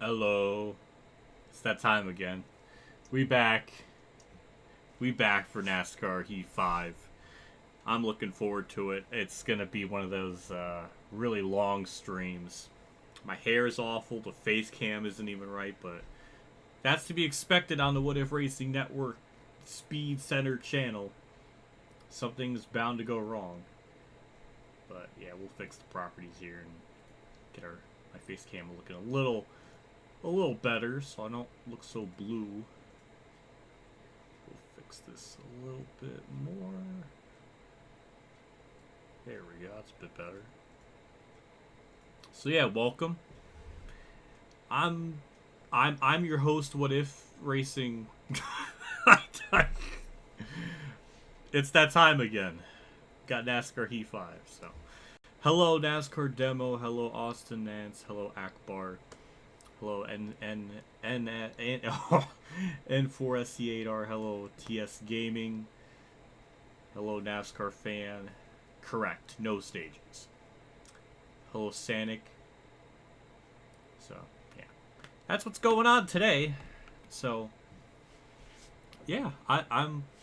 Hello. It's that time again. We back. We back for NASCAR Heat 5. I'm looking forward to it. It's going to be one of those really long streams. My hair is awful. The face cam isn't even right, but that's to be expected on the WhatiFRacing Network Speed Center channel. Something's bound to go wrong. But yeah, we'll fix the properties here and get my face cam looking a little better, so I don't look so blue. We'll fix this a little bit more. There we go. That's a bit better. So yeah, welcome. I'm your host, WhatiFRacing. It's that time again. Got NASCAR Heat 5, so. Hello, NASCAR Demo. Hello, Austin Nance. Hello, Akbar. Hello, N4SC8R. Hello, TS Gaming. Hello, NASCAR Fan. Correct, no stages. Hello, Sanic. So, yeah. That's what's going on today. So, yeah, I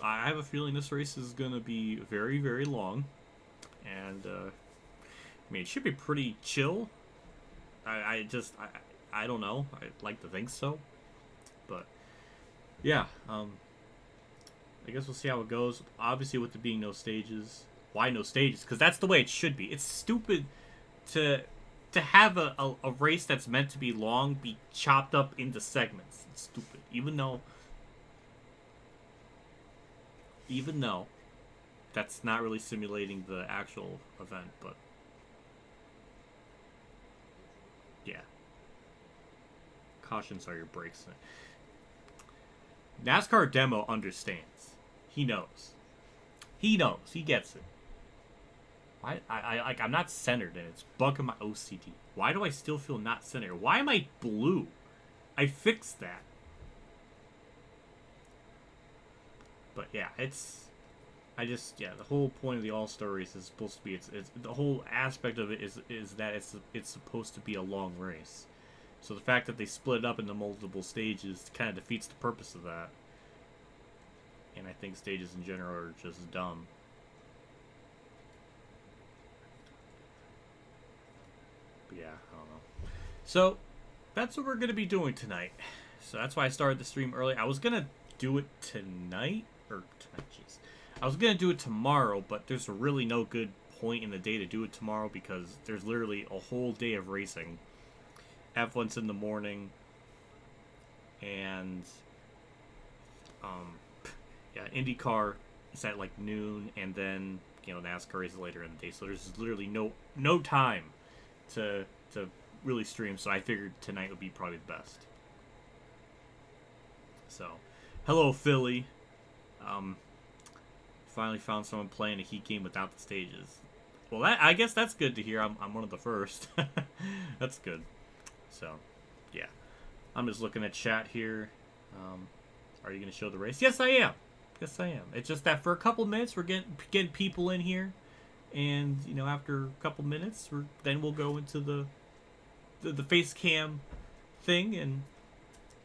have a feeling this race is gonna be very, very long, and I mean, it should be pretty chill. I don't know. I'd like to think so, but yeah. I guess we'll see how it goes. Obviously, with there being no stages, why no stages? Because that's the way it should be. It's stupid to have a race that's meant to be long be chopped up into segments. It's stupid, even though that's not really simulating the actual event, but yeah. Cautions are your brakes. NASCAR Demo understands. He knows. He knows. He gets it. I'm not centered, and it's bugging my OCD. Why do I still feel not centered? Why am I blue? I fixed that. But yeah, the whole point of the All-Star race is supposed to be it's the whole aspect of it is that it's supposed to be a long race. So the fact that they split it up into multiple stages kind of defeats the purpose of that. And I think stages in general are just dumb. But yeah, I don't know. So that's what we're going to be doing tonight. So that's why I started the stream early. I was going to do it tonight. I was going to do it tomorrow, but there's really no good point in the day to do it tomorrow because there's literally a whole day of racing. F1's in the morning, and IndyCar is at like noon, and then NASCAR is later in the day. So there's literally no time to really stream. So I figured tonight would be probably the best. So, hello Philly. Finally found someone playing a Heat game without the stages. Well, I guess that's good to hear. I'm one of the first. That's good. So, yeah. I'm just looking at chat here. Are you going to show the race? Yes, I am. Yes, I am. It's just that for a couple minutes, we're getting people in here. And, after a couple minutes, then we'll go into the face cam thing and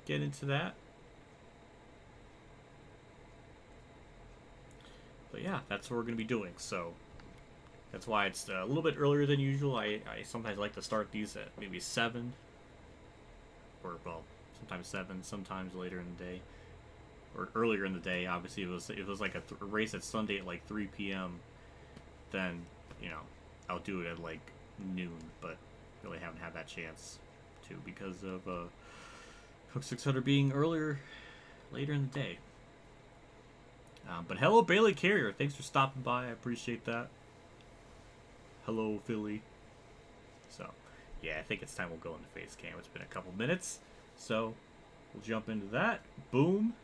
get into that. But yeah, that's what we're going to be doing. So, that's why it's a little bit earlier than usual. I sometimes like to start these at maybe 7. Or, well, sometimes 7, sometimes later in the day. Or earlier in the day, obviously. If it was like a race at Sunday at like 3 p.m., then, I'll do it at like noon. But really haven't had that chance to because of Coke 600 being later in the day. But hello, Bailey Carrier. Thanks for stopping by. I appreciate that. Hello, Philly. So, yeah, I think it's time we'll go into face cam. It's been a couple minutes, so we'll jump into that. Boom.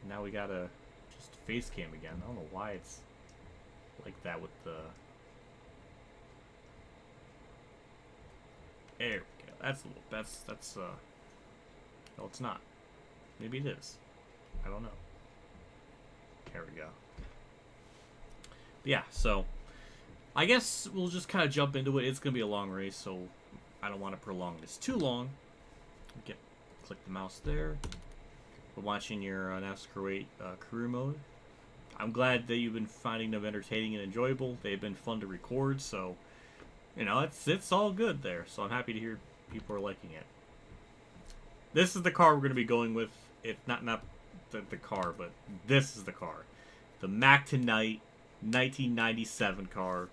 Now we gotta just face cam again. I don't know why it's like that with the. There we go. That's no, it's not. Maybe it is. I don't know. There we go. But yeah, so I guess we'll just kind of jump into it. It's going to be a long race, so I don't want to prolong this too long. Click the mouse there. We're watching your NASCAR 8 career mode. I'm glad that you've been finding them entertaining and enjoyable. They've been fun to record, so it's all good there. So I'm happy to hear people are liking it. This is the car we're going to be going with. It's not the car, but this is the car. The Mac Tonight 1997 car.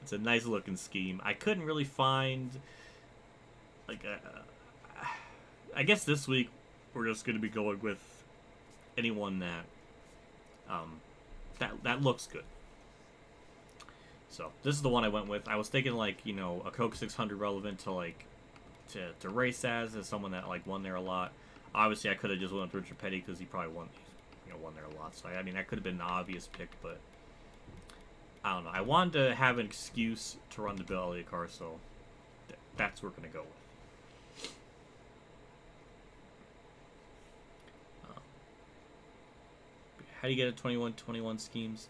It's a nice looking scheme. I couldn't really find I guess this week we're just going to be going with anyone that looks good. So this is the one I went with. I was thinking a Coke 600 relevant to race as someone that won there a lot. Obviously, I could have just went with Richard Petty because he probably won. won there a lot. So, I mean, that could have been an obvious pick, but I don't know. I wanted to have an excuse to run the Bill Elliott car, so that's what we're going to go with. How do you get a 21 schemes?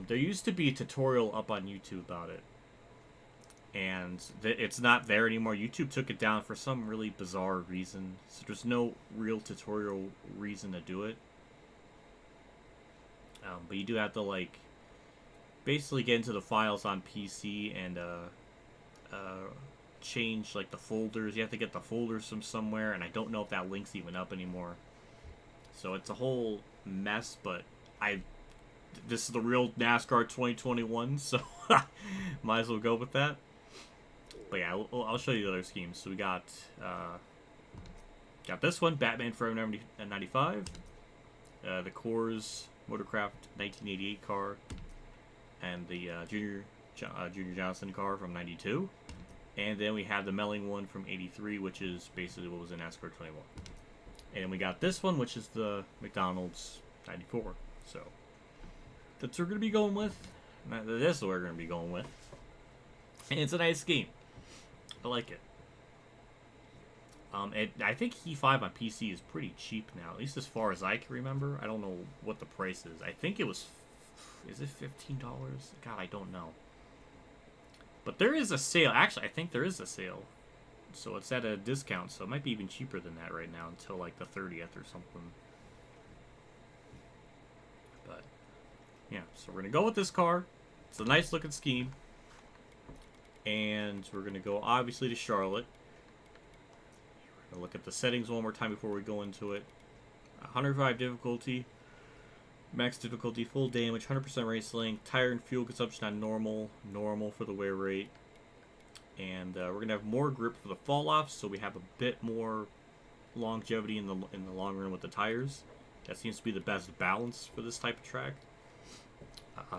There used to be a tutorial up on YouTube about it, and it's not there anymore. YouTube took it down for some really bizarre reason, so there's no real tutorial reason to do it. But you do have to, like, basically get into the files on PC and change, like, the folders. You have to get the folders from somewhere, and I don't know if that link's even up anymore. So it's a whole mess, but this is the real NASCAR 2021, so might as well go with that. But yeah, I'll show you the other schemes. So we got this one, Batman Forever 95, the Coors Motorcraft 1988 car, and the Junior Johnson car from 92. And then we have the Melling one from 83, which is basically what was in NASCAR 21. And we got this one, which is the McDonald's 94. So that's what we're going to be going with. This is what we're going to be going with. And it's a nice game. I like it. I think E5 on PC is pretty cheap now, at least as far as I can remember. I don't know what the price is. I think it was... Is it $15? God, I don't know. But there is a sale. Actually, I think there is a sale. So it's at a discount, so it might be even cheaper than that right now until like the 30th or something. But yeah, so we're gonna go with this car. It's a nice looking scheme, and we're gonna go obviously to Charlotte. We're gonna look at the settings one more time before we go into it. 105 difficulty, max difficulty, full damage, 100% race length, tire and fuel consumption on normal for the wear rate. And we're going to have more grip for the fall-offs, so we have a bit more longevity in the long run with the tires. That seems to be the best balance for this type of track.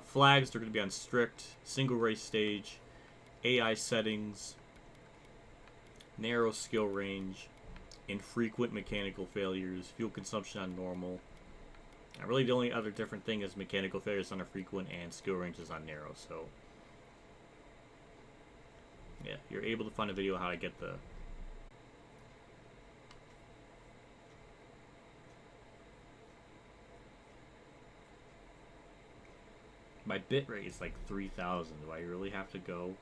Flags, they're going to be on strict, single race stage, AI settings, narrow skill range, infrequent mechanical failures, fuel consumption on normal. And really the only other different thing is mechanical failures on a frequent and skill ranges on narrow, so... Yeah, you're able to find a video how to get the... My bit rate is like 3,000. Do I really have to go?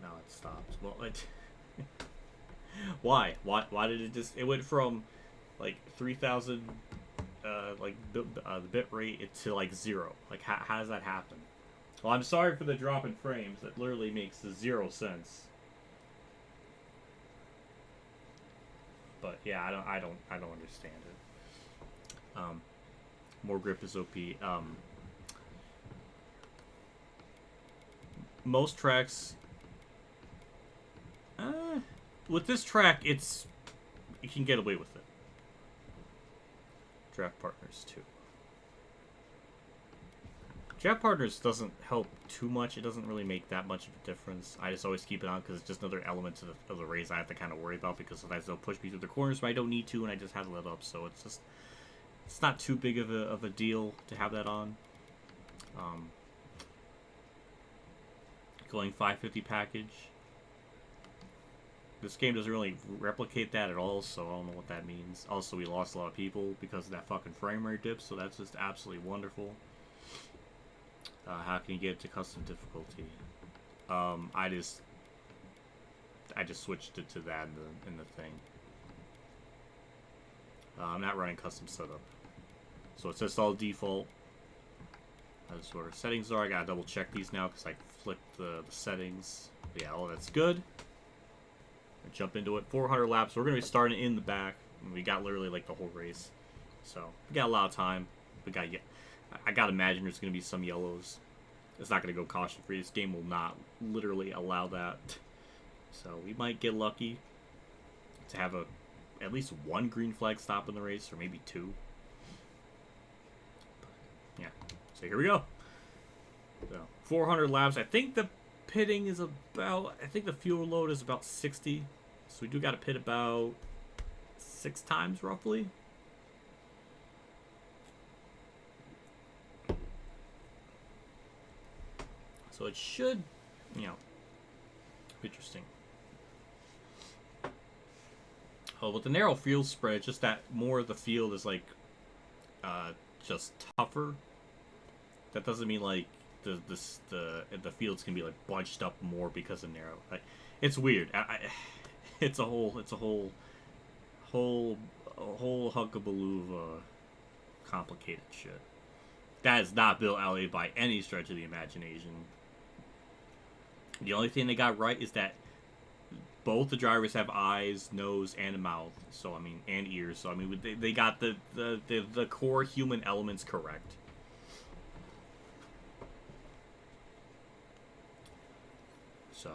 No, it stopped. Well, why? Why did it just... It went from like 3,000, the bit rate to like 0. Like, how does that happen? Well, I'm sorry for the drop in frames. That literally makes 0 sense. But yeah, I don't understand it. More grip is OP. Most tracks, with this track, you can get away with it. Draft partners too. Draft partners doesn't help too much. It doesn't really make that much of a difference. I just always keep it on because it's just another element of the race I have to kind of worry about, because sometimes they'll push me through the corners but I don't need to, and I just have to let up. So it's not too big of a deal to have that on. Going 550 package. This game doesn't really replicate that at all, so I don't know what that means. Also, we lost a lot of people because of that fucking frame rate dip, so that's just absolutely wonderful. How can you get it to custom difficulty? I just switched it to that in the thing. I'm not running custom setup, so it's just all default. That's where settings are. I gotta double check these now because I flipped the settings. But yeah, all that's good. Jump into it. 400 laps. We're gonna be starting in the back. We got literally like the whole race, so we got a lot of time. I gotta imagine there's gonna be some yellows. It's not gonna go caution free. This game will not literally allow that. So we might get lucky to have at least one green flag stop in the race, or maybe 2. But, yeah. So here we go. So 400 laps. I think the pitting is about... I think the fuel load is about 60. So we do got to pit about 6 times, roughly. So it should, you know, be interesting. Oh, with the narrow field spread, it's just that more of the field is like just tougher. That doesn't mean like the fields can be like bunched up more because of narrow. Like, it's weird. It's a whole huckabaloo of complicated shit. That is not Bill LA by any stretch of the imagination. The only thing they got right is that both the drivers have eyes, nose, and a mouth. So I mean, and ears. So I mean, they got the core human elements correct. So,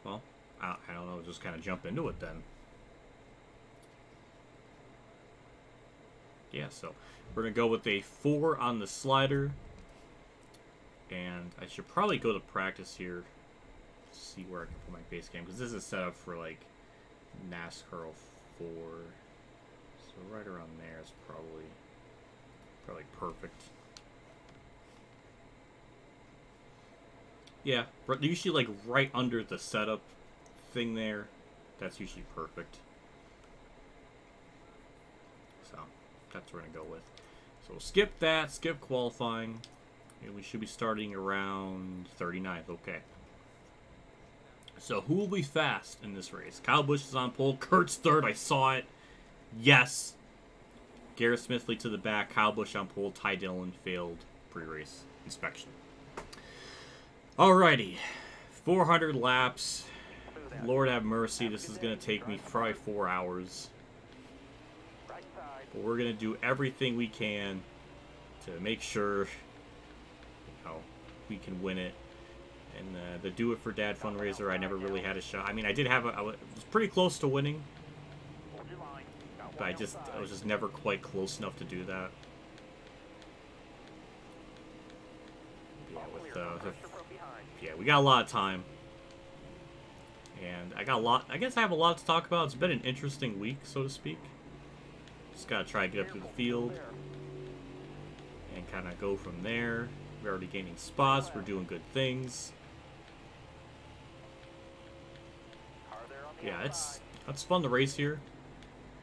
well, I don't know. Just kind of jump into it then. Yeah. So we're gonna go with a 4 on the slider. And I should probably go to practice here to see where I can put my base game, because this is set up for like NASCAR 04. So right around there is probably perfect. Yeah, but usually like right under the setup thing there, that's usually perfect. So that's what we're gonna go with. So skip that, skip qualifying. We should be starting around 39th. Okay. So who will be fast in this race? Kyle Busch is on pole. Kurt's third. I saw it. Yes. Garrett Smithley to the back. Kyle Busch on pole. Ty Dillon failed pre-race inspection. Alrighty. 400 laps. Lord have mercy. This is going to take me probably 4 hours. But we're going to do everything we can to make sure we can win it. And the Do It For Dad fundraiser, I never really had a shot. I mean, I was pretty close to winning, but I was just never quite close enough to do that. Yeah, we got a lot of time, and I guess I have a lot to talk about. It's been an interesting week, so to speak. Just gotta try to get up to the field and kind of go from there. We're already gaining spots. We're doing good things. Yeah, it's fun to race here.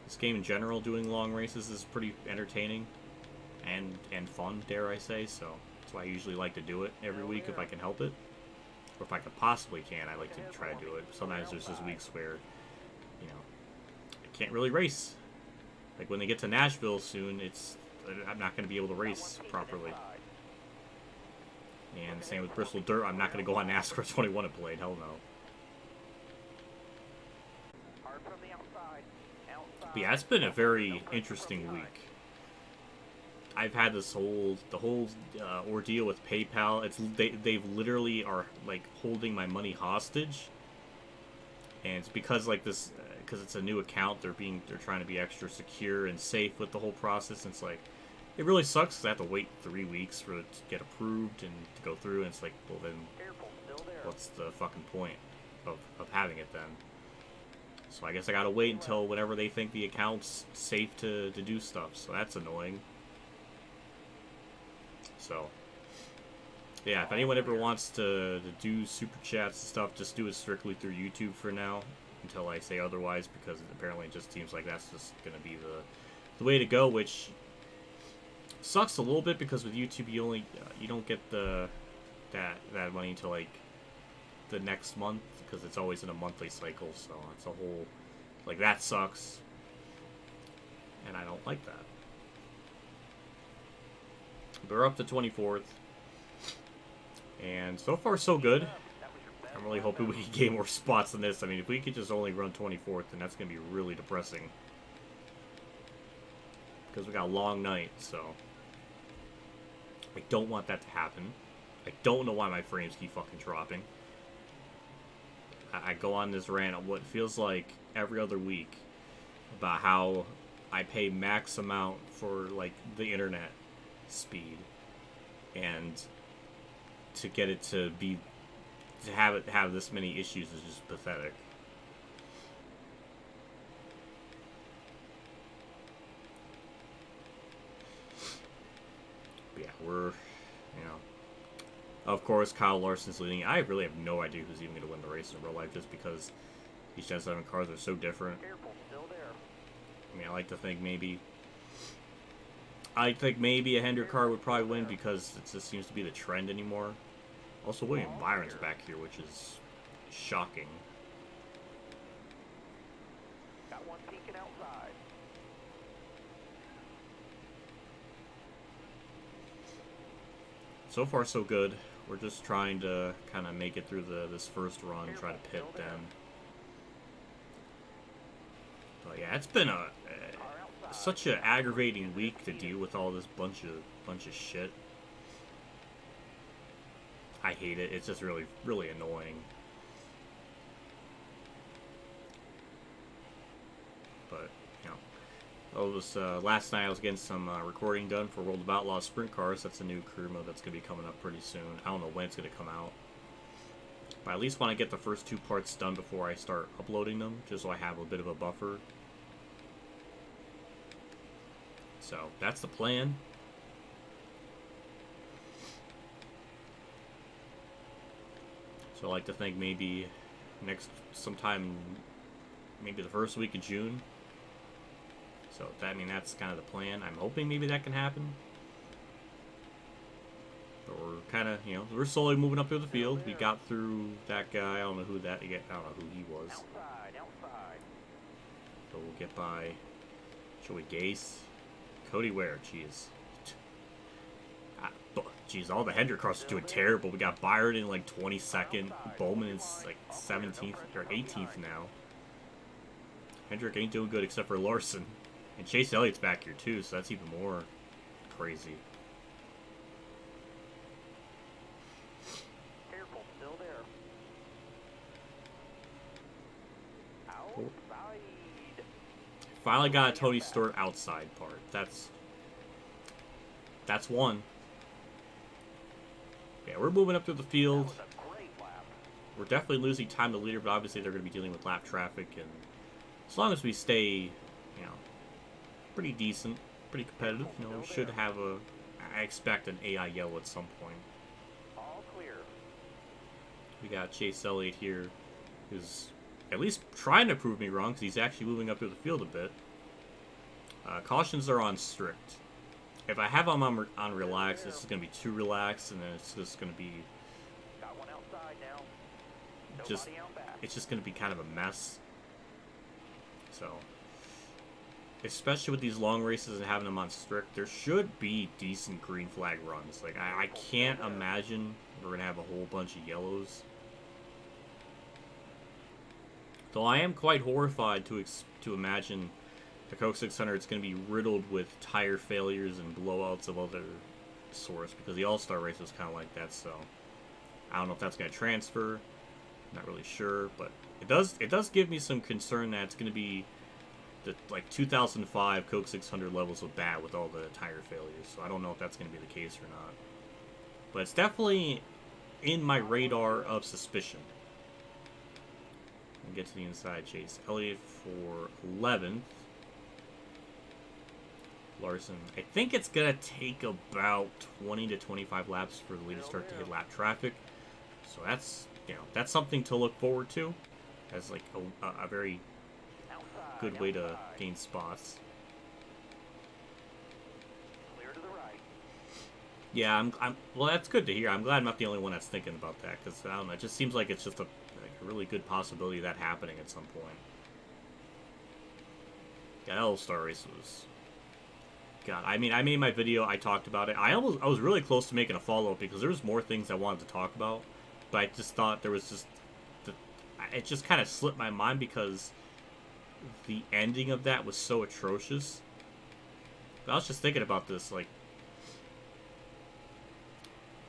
This game in general, doing long races, is pretty entertaining and fun, dare I say. So that's why I usually like to do it every week if I can help it, or if I could possibly can. I like to try to do it. Sometimes there's just weeks where, you know, I can't really race. Like when they get to Nashville soon, I'm not going to be able to race properly. And same with Bristol Dirt. I'm not going to go on NASCAR 21 and play. Hell no. But yeah, it's been a very interesting week. I've had the whole ordeal with PayPal. They've literally are like holding my money hostage, and it's because like this because it's a new account. They're trying to be extra secure and safe with the whole process. And it's like, it really sucks because I have to wait 3 weeks for it to get approved and to go through, and it's like, well then, what's the fucking point of having it then? So I guess I gotta wait until whenever they think the account's safe to do stuff, so that's annoying. So, yeah, if anyone ever wants to do super chats and stuff, just do it strictly through YouTube for now, until I say otherwise, because apparently it just seems like that's just gonna be the way to go, which sucks a little bit because with YouTube you don't get that money until like the next month, because it's always in a monthly cycle. So it's a whole, like, that sucks, and I don't like that. But we're up to 24th, and so far so good. I'm really hoping we can gain more spots than this. I mean, if we could just only run 24th, then that's gonna be really depressing, because we got a long night. So I don't want that to happen. I don't know why my frames keep fucking dropping. I go on this rant on what feels like every other week about how I pay max amount for like the internet speed, and to get it to have this many issues is just pathetic. we're, you know, of course, Kyle Larson's leading. I really have no idea who's even going to win the race in real life, just because these Gen 7 cars are so different. I mean, I like to think maybe a Hendrick car would probably win, because it just seems to be the trend anymore. Also, William Byron's back here, which is shocking. Got one peeking outside. So far, so good. We're just trying to kind of make it through this first run, try to pit them. But yeah, it's been such an aggravating week to deal with all this bunch of shit. I hate it. It's just really, really annoying. But, you know, it was, last night I was getting some recording done for World of Outlaws Sprint Cars. That's a new career mode that's going to be coming up pretty soon. I don't know when it's going to come out. But I at least want to get the first 2 parts done before I start uploading them, just so I have a bit of a buffer. So, that's the plan. So I like to think maybe sometime, maybe the first week of June. So that's kind of the plan. I'm hoping maybe that can happen. But we're kind of, you know, we're slowly moving up through the field. We got through that guy. I don't know who he was. So we'll get by Joey Gase, Cody Ware. Jeez. Jeez, all the Hendrick cars are doing terrible. We got Byron in like 22nd. Bowman is like 17th or 18th now. Hendrick ain't doing good except for Larson. And Chase Elliott's back here too, so that's even more crazy. Careful, still there. Outside. Finally got a Tony Stewart outside part. That's one. Yeah, we're moving up through the field. We're definitely losing time to leader, but obviously they're going to be dealing with lap traffic, and as long as we stay, you know, pretty decent, pretty competitive, you know, we should have I expect an AI yellow at some point. All clear. We got Chase Elliott here, who's at least trying to prove me wrong, because he's actually moving up through the field a bit. Cautions are on strict. If I have them on relax, this is going to be too relaxed, and then it's just going to be Got one outside now. it's just going to be kind of a mess. So, especially with these long races and having them on strict, there should be decent green flag runs. Like, I can't imagine we're going to have a whole bunch of yellows. Though I am quite horrified to imagine the Coke 600 is going to be riddled with tire failures and blowouts of other sorts, because the All-Star race was kind of like that. So I don't know if that's going to transfer. I'm not really sure, but it does give me some concern that it's going to be the 2005 Coke 600 levels of bad with all the tire failures. So I don't know if that's going to be the case or not, but it's definitely in my radar of suspicion. We'll get to the inside. Chase Elliott for 11th. Larson. I think it's going to take about 20 to 25 laps for the lead to start to hit lap traffic. So that's, you know, that's something to look forward to as like a very good way to gain spots. Clear to the right. Yeah, well, that's good to hear. I'm glad I'm not the only one that's thinking about that, because I don't know, it just seems like it's just a really good possibility of that happening at some point. Yeah, that All-Star race was... God, I mean, I made my video, I talked about it. I was really close to making a follow-up, because there was more things I wanted to talk about, but I just thought there was just... it just kind of slipped my mind, because the ending of that was so atrocious. But I was just thinking about this, like...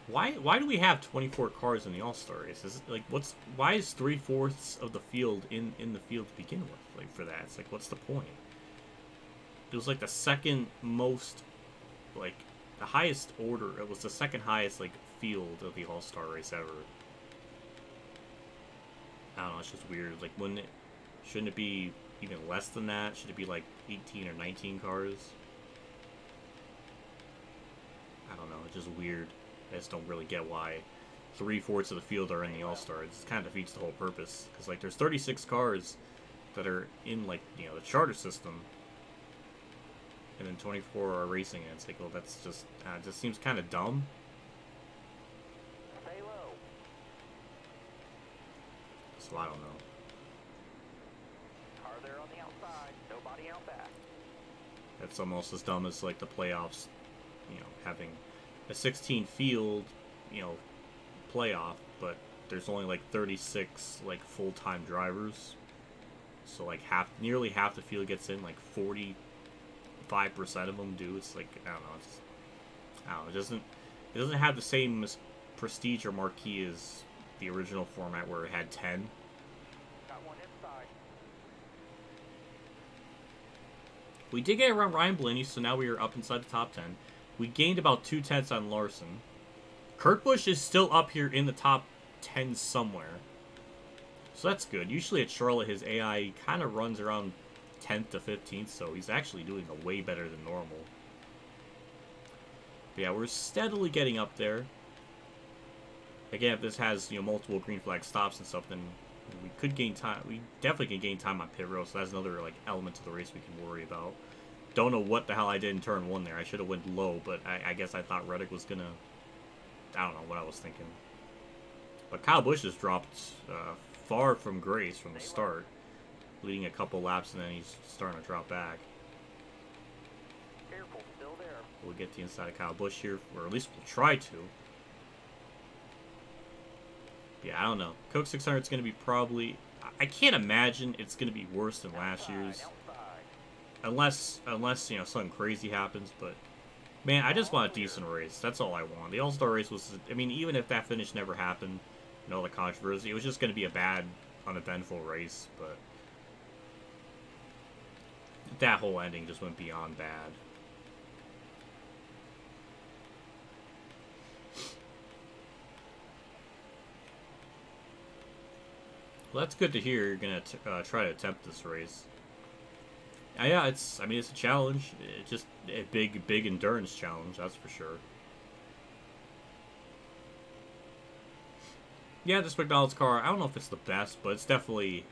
Why do we have 24 cars in the All-Star race? Is it, like, why is 3/4 of the field in the field to begin with? Like, for that, it's like, what's the point? It was like the second most, like, the highest order. It was the second highest, like, field of the All-Star race ever. I don't know, it's just weird. Like, shouldn't it be even less than that? Should it be like 18 or 19 cars? I don't know, it's just weird. I just don't really get why 3/4 of the field are in the All-Star. It just kind of defeats the whole purpose. Because, like, there's 36 cars that are in, like, you know, the charter system. And then 24 are racing. And it's like, well, that's just, it just seems kind of dumb. Stay low. So I don't know. Car there on the outside. Nobody out back. That's almost as dumb as, like, the playoffs, you know, having a 16 field, you know, playoff, but there's only like 36 like full-time drivers, so like nearly half the field gets in, like 45% of them do. It's like, I don't know, it doesn't have the same prestige or marquee as the original format where it had 10. Got one inside. We did get around Ryan Blaney, so now we are up inside the top 10. We gained about 2/10 on Larson. Kurt Busch is still up here in the top 10 somewhere. So that's good. Usually at Charlotte, his AI kind of runs around 10th to 15th, so he's actually doing a way better than normal. But yeah, we're steadily getting up there. Again, if this has, you know, multiple green flag stops and stuff, then we could gain time. We definitely can gain time on pit road, so that's another, like, element to the race we can worry about. Don't know what the hell I did in turn 1 there. I should have went low, but I guess I thought Reddick was gonna... I don't know what I was thinking. But Kyle Busch has dropped far from grace from the start, leading a couple laps, and then he's starting to drop back. Careful, still there. We'll get the inside of Kyle Busch here, or at least we'll try to. Yeah, I don't know. Coke 600 is going to be probably... I can't imagine it's going to be worse than last year's. Unless, you know, something crazy happens, but... Man, I just want a decent race. That's all I want. The All-Star race was... I mean, even if that finish never happened, you know, the controversy, it was just going to be a bad, uneventful race, but... That whole ending just went beyond bad. Well, that's good to hear. You're going to try to attempt this race. Yeah, it's a challenge. It's just a big endurance challenge, that's for sure. Yeah, this McDonald's car, I don't know if it's the best, but it's definitely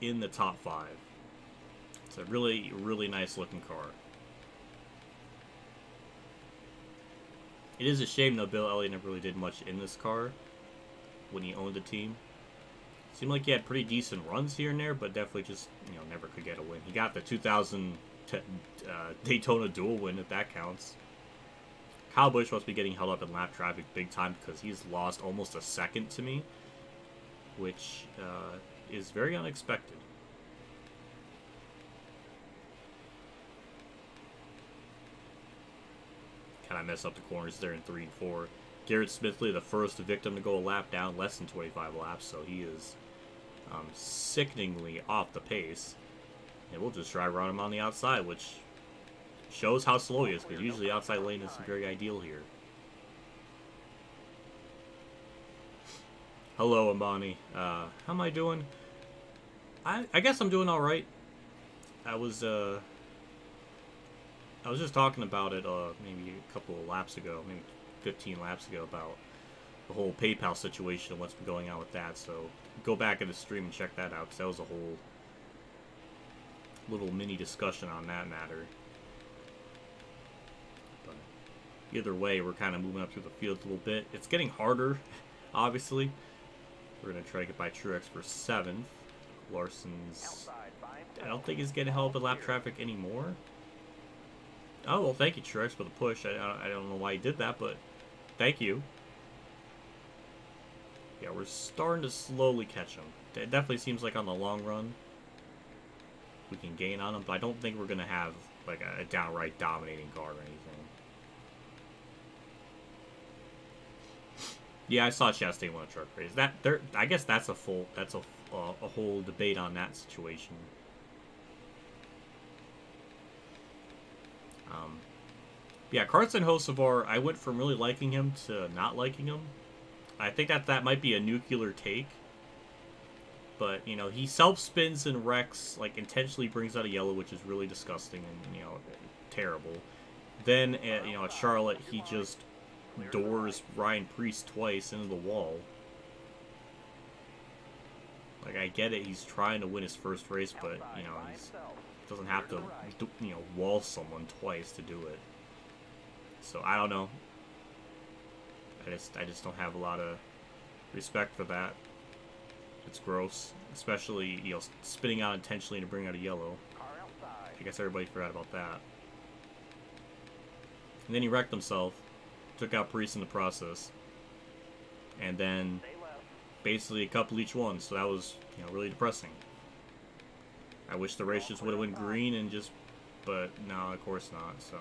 in the top 5. It's a really, really nice looking car. It is a shame, though, Bill Elliott never really did much in this car when he owned the team. Seemed like he had pretty decent runs here and there, but definitely just, you know, never could get a win. He got the 2000 Daytona dual win, if that counts. Kyle Busch must be getting held up in lap traffic big time because he's lost almost a second to me, which is very unexpected. Kind of mess up the corners there in 3 and 4. Garrett Smithley, the first victim to go a lap down, less than 25 laps, so he is sickeningly off the pace. And we'll just drive around him on the outside, which shows how slow he is, because usually outside lane is very ideal here. Hello, Amani. How am I doing? I guess I'm doing alright. I was just talking about it maybe a couple of laps ago, maybe 15 laps ago, about the whole PayPal situation and what's been going on with that. So go back in the stream and check that out, because that was a whole little mini discussion on that matter. But either way, we're kind of moving up through the field a little bit. It's getting harder, obviously. We're going to try to get by Truex for 7th. Larson's... I don't think he's getting held up in lap traffic anymore. Oh, well, thank you, Truex, for the push. I don't know why he did that, but thank you. Yeah, we're starting to slowly catch him. It definitely seems like on the long run we can gain on him, but I don't think we're going to have like a downright dominating car or anything. Yeah, I saw Chastain win a truck race. I guess that's a whole debate on that situation. Yeah, Carson Hocevar, I went from really liking him to not liking him. I think that might be a nuclear take. But, you know, he self-spins and wrecks, like, intentionally brings out a yellow, which is really disgusting and, you know, terrible. Then, at Charlotte, he just doors Ryan Preece twice into the wall. Like, I get it, he's trying to win his first race, but, he doesn't have to, wall someone twice to do it. So, I don't know. I just don't have a lot of respect for that. It's gross. Especially, spinning out intentionally to bring out a yellow. I guess everybody forgot about that. And then he wrecked himself. Took out Preece in the process. And then basically a couple each one. So that was, really depressing. I wish the race just would have went green and just... But no, of course not, so...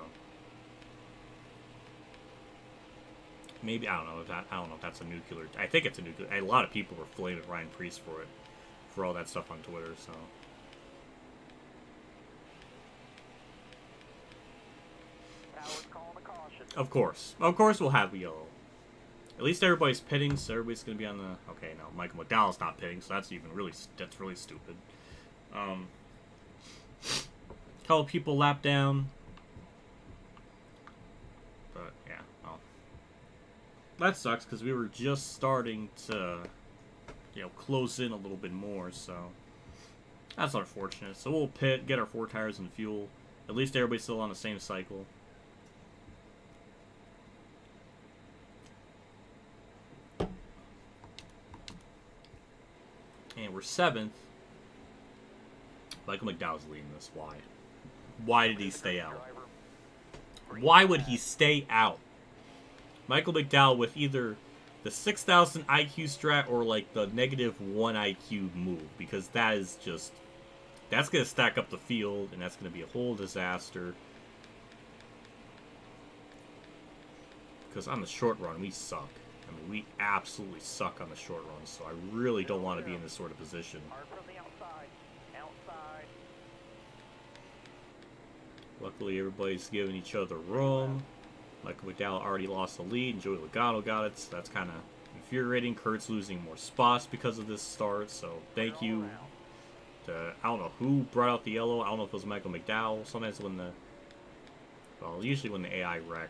Maybe, I don't know if that's a nuclear... I think it's a nuclear... A lot of people were flaming Ryan Preece for it. For all that stuff on Twitter, so... Of course we'll have a yellow. At least everybody's pitting, so everybody's gonna be on the... Okay, no, Michael McDowell's not pitting, so that's really stupid. Couple people lap down. But, yeah, well. That sucks, because we were just starting to, close in a little bit more, so... That's unfortunate. So we'll pit, get our 4 tires and fuel. At least everybody's still on the same cycle. And we're 7th. Michael McDowell's leading this. Why? Why did he stay out? Why would he stay out? Michael McDowell with either the 6,000 IQ strat or like the -1 IQ move. Because that is just... That's going to stack up the field and that's going to be a whole disaster. Because on the short run, we suck. I mean, we absolutely suck on the short run, so I really don't want to be in this sort of position. Luckily, everybody's giving each other room. Michael McDowell already lost the lead, and Joey Logano got it, so that's kind of infuriating. Kurt's losing more spots because of this start, so thank you to, I don't know who brought out the yellow. I don't know if it was Michael McDowell. Sometimes when the, well, usually when the AI wreck,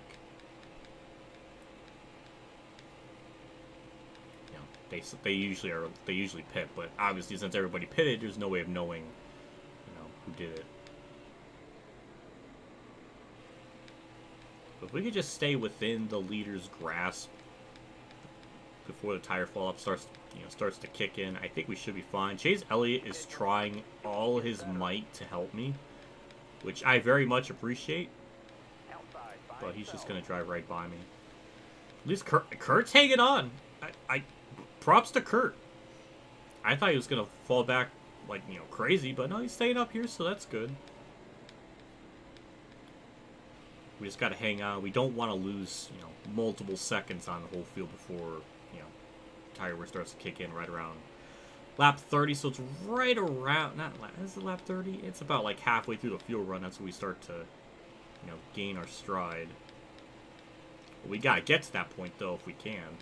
they usually pit, but obviously since everybody pitted, there's no way of knowing, who did it. But if we could just stay within the leader's grasp before the tire fall up starts to kick in, I think we should be fine. Chase Elliott is trying all his might to help me, which I very much appreciate. But he's just gonna drive right by me. At least Kurt's hanging on. Props to Kurt. I thought he was going to fall back, like, crazy, but no, he's staying up here, so that's good. We just got to hang on. We don't want to lose, multiple seconds on the whole field before, tire wear starts to kick in right around lap 30, so it's right around, is it lap 30? It's about, like, halfway through the fuel run. That's when we start to, gain our stride. But we got to get to that point, though, if we can.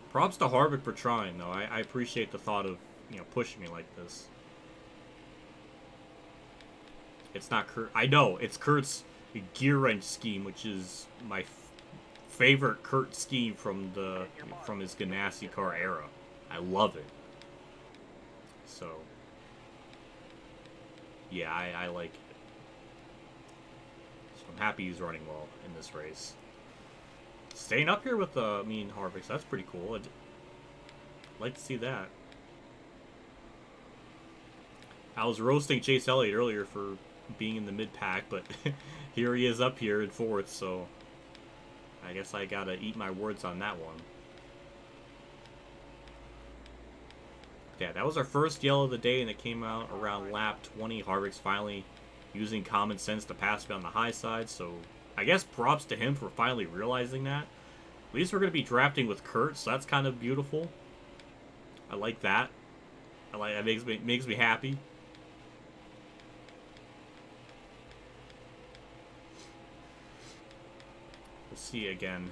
Props to Harvick for trying, though. I appreciate the thought of, pushing me like this. It's not Kurt. I know, it's Kurt's gear wrench scheme, which is my favorite Kurt scheme from his Ganassi car era. I love it. So, yeah, I like it. So I'm happy he's running well in this race. Staying up here with me and Harvick, so that's pretty cool. I'd like to see that. I was roasting Chase Elliott earlier for being in the mid-pack, but here he is up here in 4th, so I guess I gotta eat my words on that one. Yeah, that was our first yellow of the day, and it came out around lap 20. Harvick's finally using common sense to pass me on the high side, so I guess props to him for finally realizing that. At least we're going to be drafting with Kurt, so that's kind of beautiful. I like that. That makes me happy. We'll see again.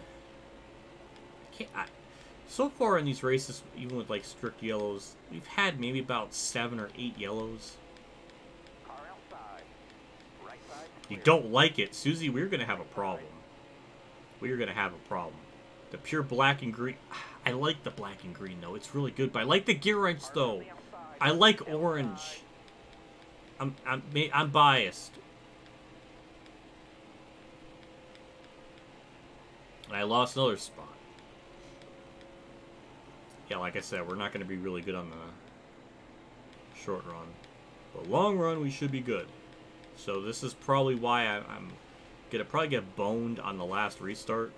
So far in these races, even with like strict yellows, we've had maybe about 7 or 8 yellows. You don't like it, Susie, we're going to have a problem. We're going to have a problem. The pure black and green. I like the black and green, though. It's really good. But I like the gear wrench, though. I like orange. I'm biased. And I lost another spot. Yeah, like I said, we're not going to be really good on the short run. But long run, we should be good. So this is probably why I'm going to probably get boned on the last restart.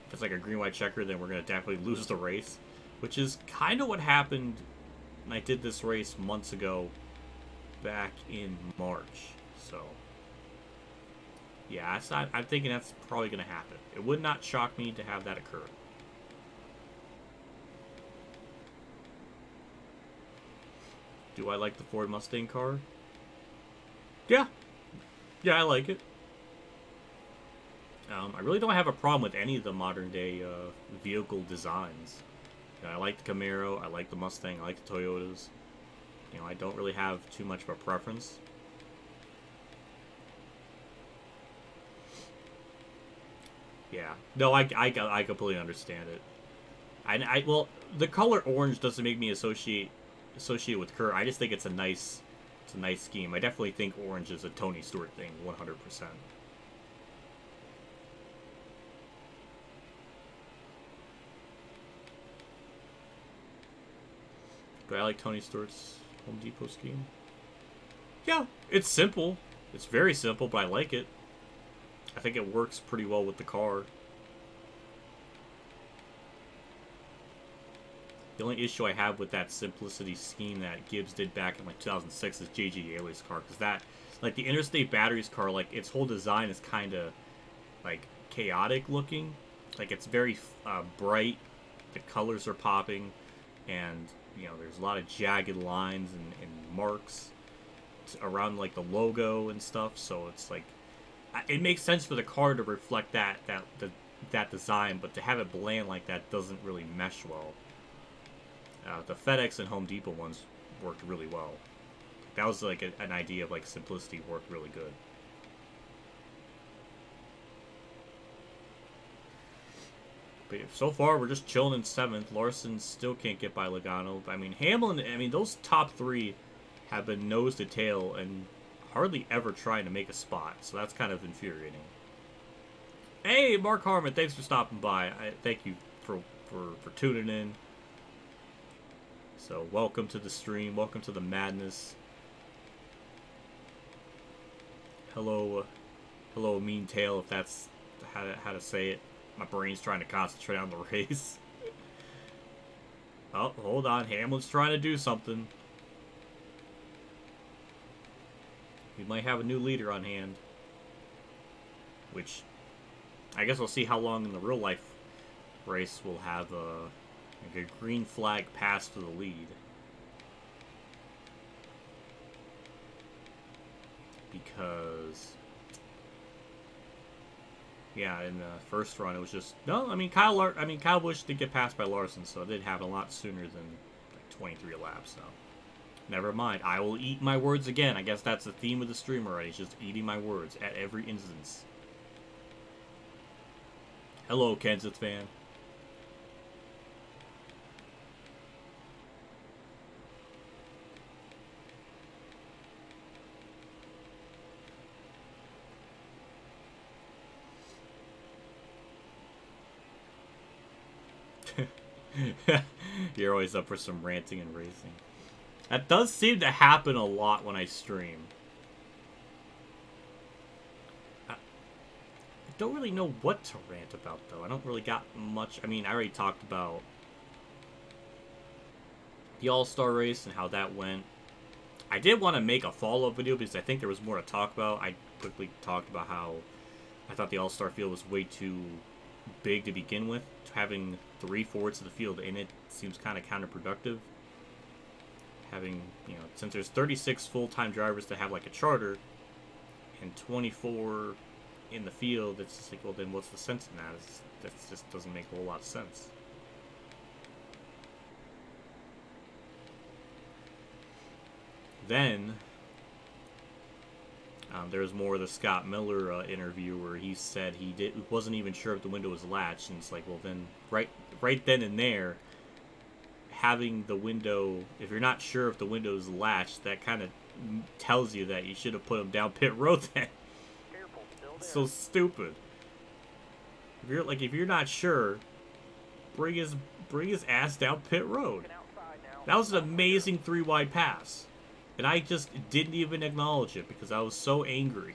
If it's like a green-white checker, then we're going to definitely lose the race. Which is kind of what happened when I did this race months ago back in March. So, yeah, I'm thinking that's probably going to happen. It would not shock me to have that occur. Do I like the Ford Mustang car? Yeah. Yeah, I like it. I really don't have a problem with any of the modern day vehicle designs. You know, I like the Camaro, I like the Mustang, I like the Toyotas. You know, I don't really have too much of a preference. Yeah. No, I completely understand it. Well, the color orange doesn't make me associated with Kurt. I just think it's a nice scheme. I definitely think orange is a Tony Stewart thing, 100%. Do I like Tony Stewart's Home Depot scheme? Yeah, it's simple. It's very simple, but I like it. I think it works pretty well with the car. The only issue I have with that simplicity scheme that Gibbs did back in like 2006 is J.G. Yaley's car, because that, like the Interstate Batteries car, like its whole design is kind of like chaotic looking. Like it's very bright. The colors are popping, and you know there's a lot of jagged lines and marks around like the logo and stuff. So it's like it makes sense for the car to reflect that design, but to have it bland like that doesn't really mesh well. The FedEx and Home Depot ones worked really well. That was like an idea of like simplicity worked really good. But so far we're just chilling in 7th. Larson still can't get by Logano. I mean Hamlin. I mean those top 3 have been nose to tail and hardly ever trying to make a spot. So that's kind of infuriating. Hey, Mark Harmon, thanks for stopping by. Thank you for tuning in. So welcome to the stream. Welcome to the madness. Hello, Mean Tail, if that's how to say it. My brain's trying to concentrate on the race. Oh, hold on. Hamlin's trying to do something. We might have a new leader on hand. Which, I guess we'll see how long in the real life race we'll have like a green flag pass to the lead. Because, yeah, in the first run it was just no. I mean Kyle Busch did get passed by Larson, so it did happen a lot sooner than like 23 laps. So never mind. I will eat my words again. I guess that's the theme of the stream already. It's just eating my words at every instance. Hello, Kenseth fan. You're always up for some ranting and racing. That does seem to happen a lot when I stream. I don't really know what to rant about, though. I don't really got much. I mean, I already talked about the All-Star race and how that went. I did want to make a follow-up video because I think there was more to talk about. I quickly talked about how I thought the All-Star field was way too big to begin with. Having 3 fourths of the field in it seems kind of counterproductive. Having, you know, since there's 36 full-time drivers that have like a charter and 24 in the field, it's just like, well, then what's the sense in that? That just doesn't make a whole lot of sense. Then, There was more of the Scott Miller interview where he said he wasn't even sure if the window was latched, and it's like, well, then right then and there, having the window, if you're not sure if the window is latched, that kind of tells you that you should have put him down pit road then. Careful, still there. So stupid. If you're not sure, bring his ass down pit road. Looking outside now. That was an amazing 3-wide pass. And I just didn't even acknowledge it because I was so angry.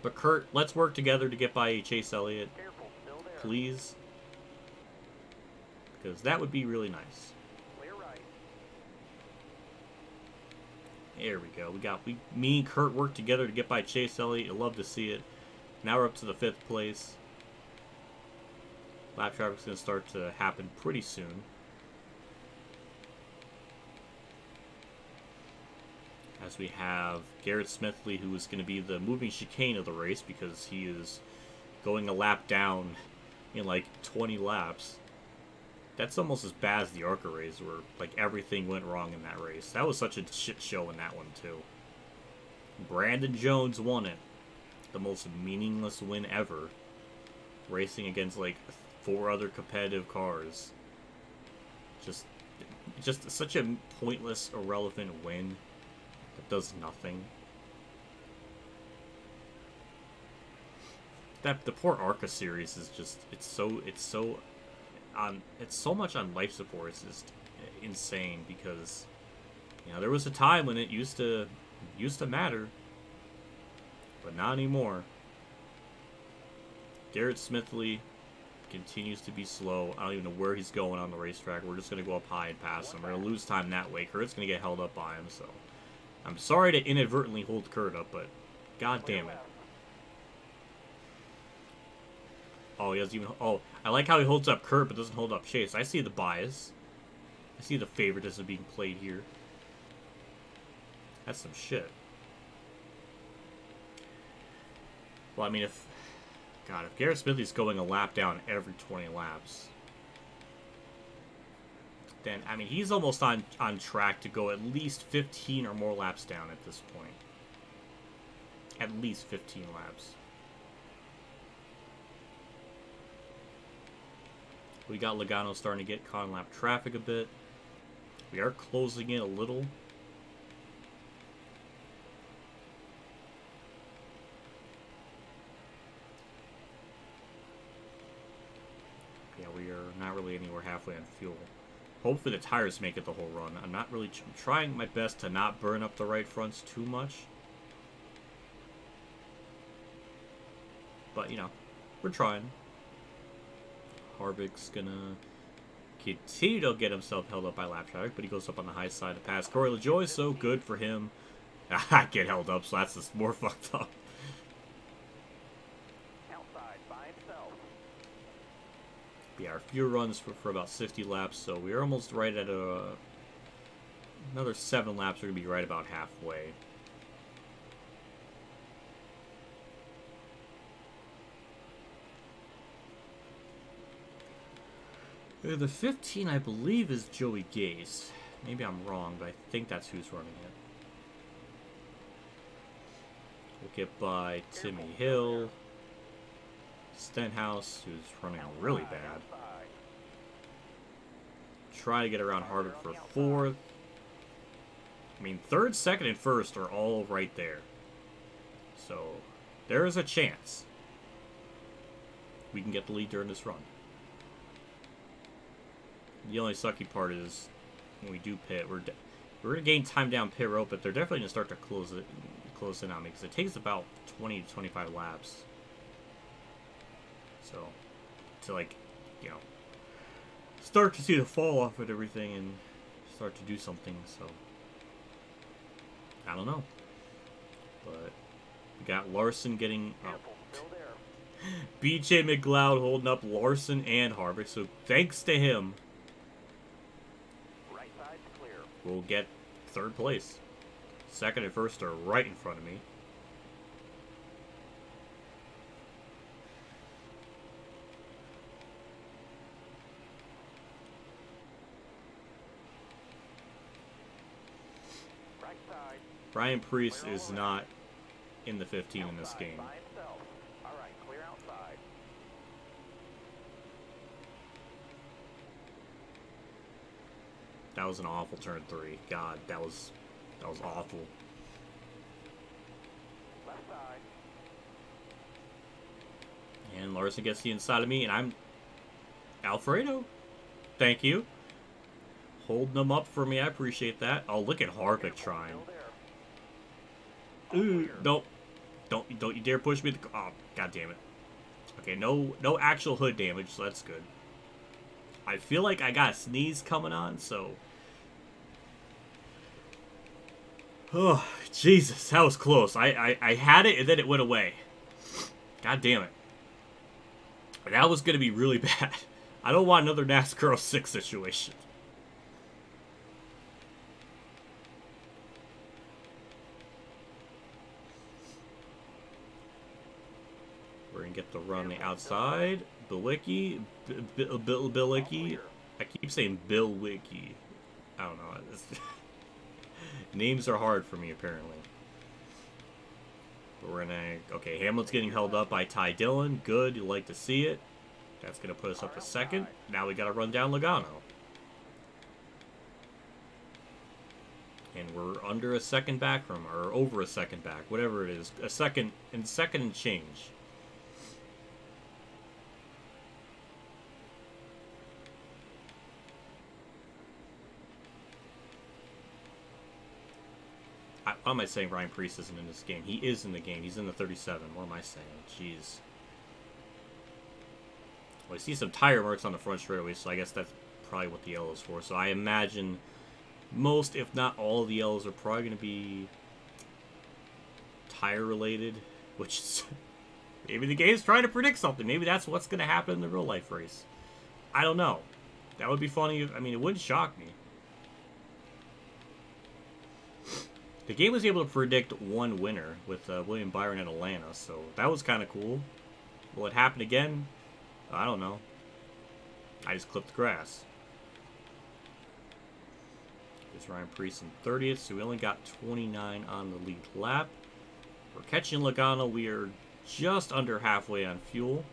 But Kurt, let's work together to get by Chase Elliott, Careful, still there. please. Because that would be really nice. Clear right. There we go. Me and Kurt worked together to get by Chase Elliott. You'll love to see it. Now we're up to the 5th place. Lap traffic's going to start to happen pretty soon. As we have Garrett Smithley, who is going to be the moving chicane of the race because he is going a lap down in like 20 laps. That's almost as bad as the ARCA race where like everything went wrong in that race. That was such a shit show in that one too. Brandon Jones won it. The most meaningless win ever. Racing against like 4 other competitive cars. Just such a pointless, irrelevant win that does nothing. The poor ARCA series is just it's so much on life support. It's just insane because there was a time when it used to matter, but not anymore. Garrett Smithley continues to be slow. I don't even know where he's going on the racetrack. We're just going to go up high and pass him. We're going to lose time that way. Kurt's going to get held up by him, so I'm sorry to inadvertently hold Kurt up, but god damn it. Oh, he doesn't even... Oh, I like how he holds up Kurt, but doesn't hold up Chase. I see the bias. I see the favoritism being played here. That's some shit. Well, I mean, if Garrett Smithley's going a lap down every 20 laps, then, I mean, he's almost on track to go at least 15 or more laps down at this point. At least 15 laps. We got Logano starting to get caught in lap traffic a bit. We are closing in a little. Yeah, we are not really anywhere halfway on fuel. Hopefully the tires make it the whole run. I'm not really trying my best to not burn up the right fronts too much. But, we're trying. Harvick's gonna continue to get himself held up by lap traffic, but he goes up on the high side to pass Corey LaJoie, so good for him. I get held up, so that's just more fucked up. Outside by himself. Yeah, our fuel runs for about 60 laps, so we're almost right at another 7 laps. We're gonna be right about halfway. The 15, I believe, is Joey Gase. Maybe I'm wrong, but I think that's who's running it. We'll get by Timmy Hill, Stenhouse, who's running really bad. Try to get around Harvick for 4th. I mean, 3rd, 2nd, and 1st are all right there. So, there is a chance we can get the lead during this run. The only sucky part is when we do pit, we're gonna gain time down pit road, but they're definitely gonna start to close in on me because it takes about 20 to 25 laps. So to start to see the fall off and everything and start to do something. So I don't know, but we got Larson getting BJ McLeod holding up Larson and Harvick. So thanks to him, we'll get 3rd place. 2nd and 1st are right in front of me. Right side. Ryan Preece is not in the 15 in this game. By himself. All right, clear outside. That was an awful turn 3. God, that was awful. Left side. And Larson gets the inside of me, and I'm Alfredo. Thank you. Holding them up for me. I appreciate that. Oh, look at Harvick trying. Still there. Ooh, nope. Don't you dare push me. Oh, god damn it. Okay, no actual hood damage, so that's good. I feel like I got a sneeze coming on, so. Oh, Jesus, that was close. I had it and then it went away. God damn it. That was gonna be really bad. I don't want another NASCAR 06 situation. We're gonna get the run on the outside. Bilicki. Bilicki. I keep saying Bill Wiki. I don't know. Names are hard for me, apparently. But we're gonna... Okay, Hamlin's getting held up by Ty Dillon. Good. You like to see it. That's gonna put us up to second. Now we gotta run down Logano. And we're under a second back from, or over a second back, whatever it is. Second and change. Why am I saying Ryan Preece isn't in this game? He is in the game. He's in the 37. What am I saying? Jeez. Well, I see some tire marks on the front straightaway, so I guess that's probably what the yellow is for. So I imagine most, if not all, of the yellows are probably going to be tire related, which is maybe the game's trying to predict something. Maybe that's what's going to happen in the real life race. I don't know. That would be funny. I mean, it wouldn't shock me. The game was able to predict one winner with William Byron at Atlanta, so that was kind of cool. Will it happen again? I don't know. I just clipped the grass. There's Ryan Preece in 30th, so we only got 29 on the lead lap. We're catching Logano. We are just under halfway on fuel.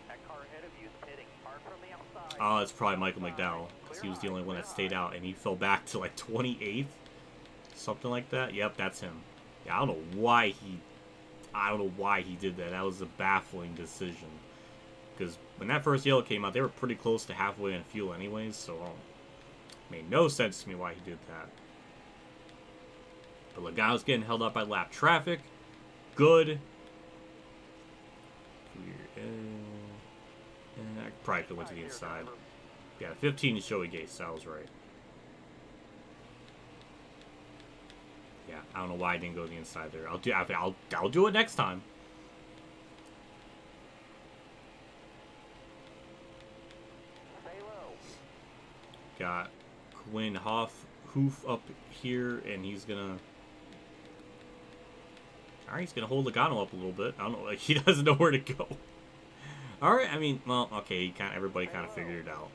That car ahead of you is pitting hard from the outside. Oh, it's probably Michael McDowell, because he was the only one that stayed out, and he fell back to like 28th. Something like that. Yep, that's him. Yeah, I don't know why he did that. That was a baffling decision. Because when that first yellow came out, they were pretty close to halfway on fuel anyways, so it made no sense to me why he did that. But Logano's getting held up by lap traffic. Good. I probably could have went to the inside. Yeah, 15 is Joey Gates, so I was right. Yeah, I don't know why I didn't go to the inside there. I'll do it next time. Stay low. Got Quinn Hoof up here, and he's gonna. All right, he's gonna hold Logano up a little bit. I don't know, like he doesn't know where to go. All right, I mean, well, okay, everybody kind of figured it out.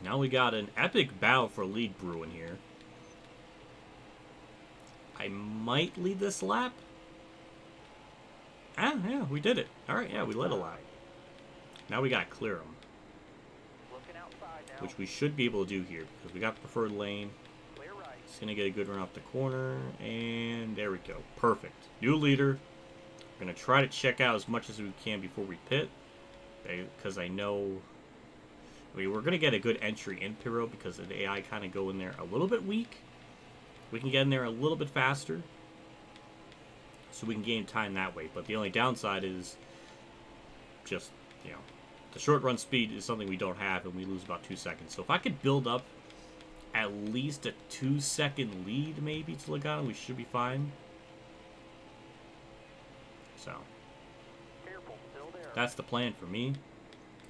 Now we got an epic battle for lead brewing here. I might lead this lap. Ah, yeah, we did it. Alright, yeah, we led a lap. Now we gotta clear them. Looking outside now. Which we should be able to do here, because we got the preferred lane. Clear right. It's gonna get a good run off the corner, and there we go. Perfect. New leader. We're gonna try to check out as much as we can before we pit, because I know... I mean, we're going to get a good entry in pit road because the AI kind of go in there a little bit weak. We can get in there a little bit faster, so we can gain time that way. But the only downside is just, you know, the short run speed is something we don't have, and we lose about 2 seconds. So if I could build up at least a 2-second lead maybe to Logano, we should be fine. So Careful, still there. that's the plan for me.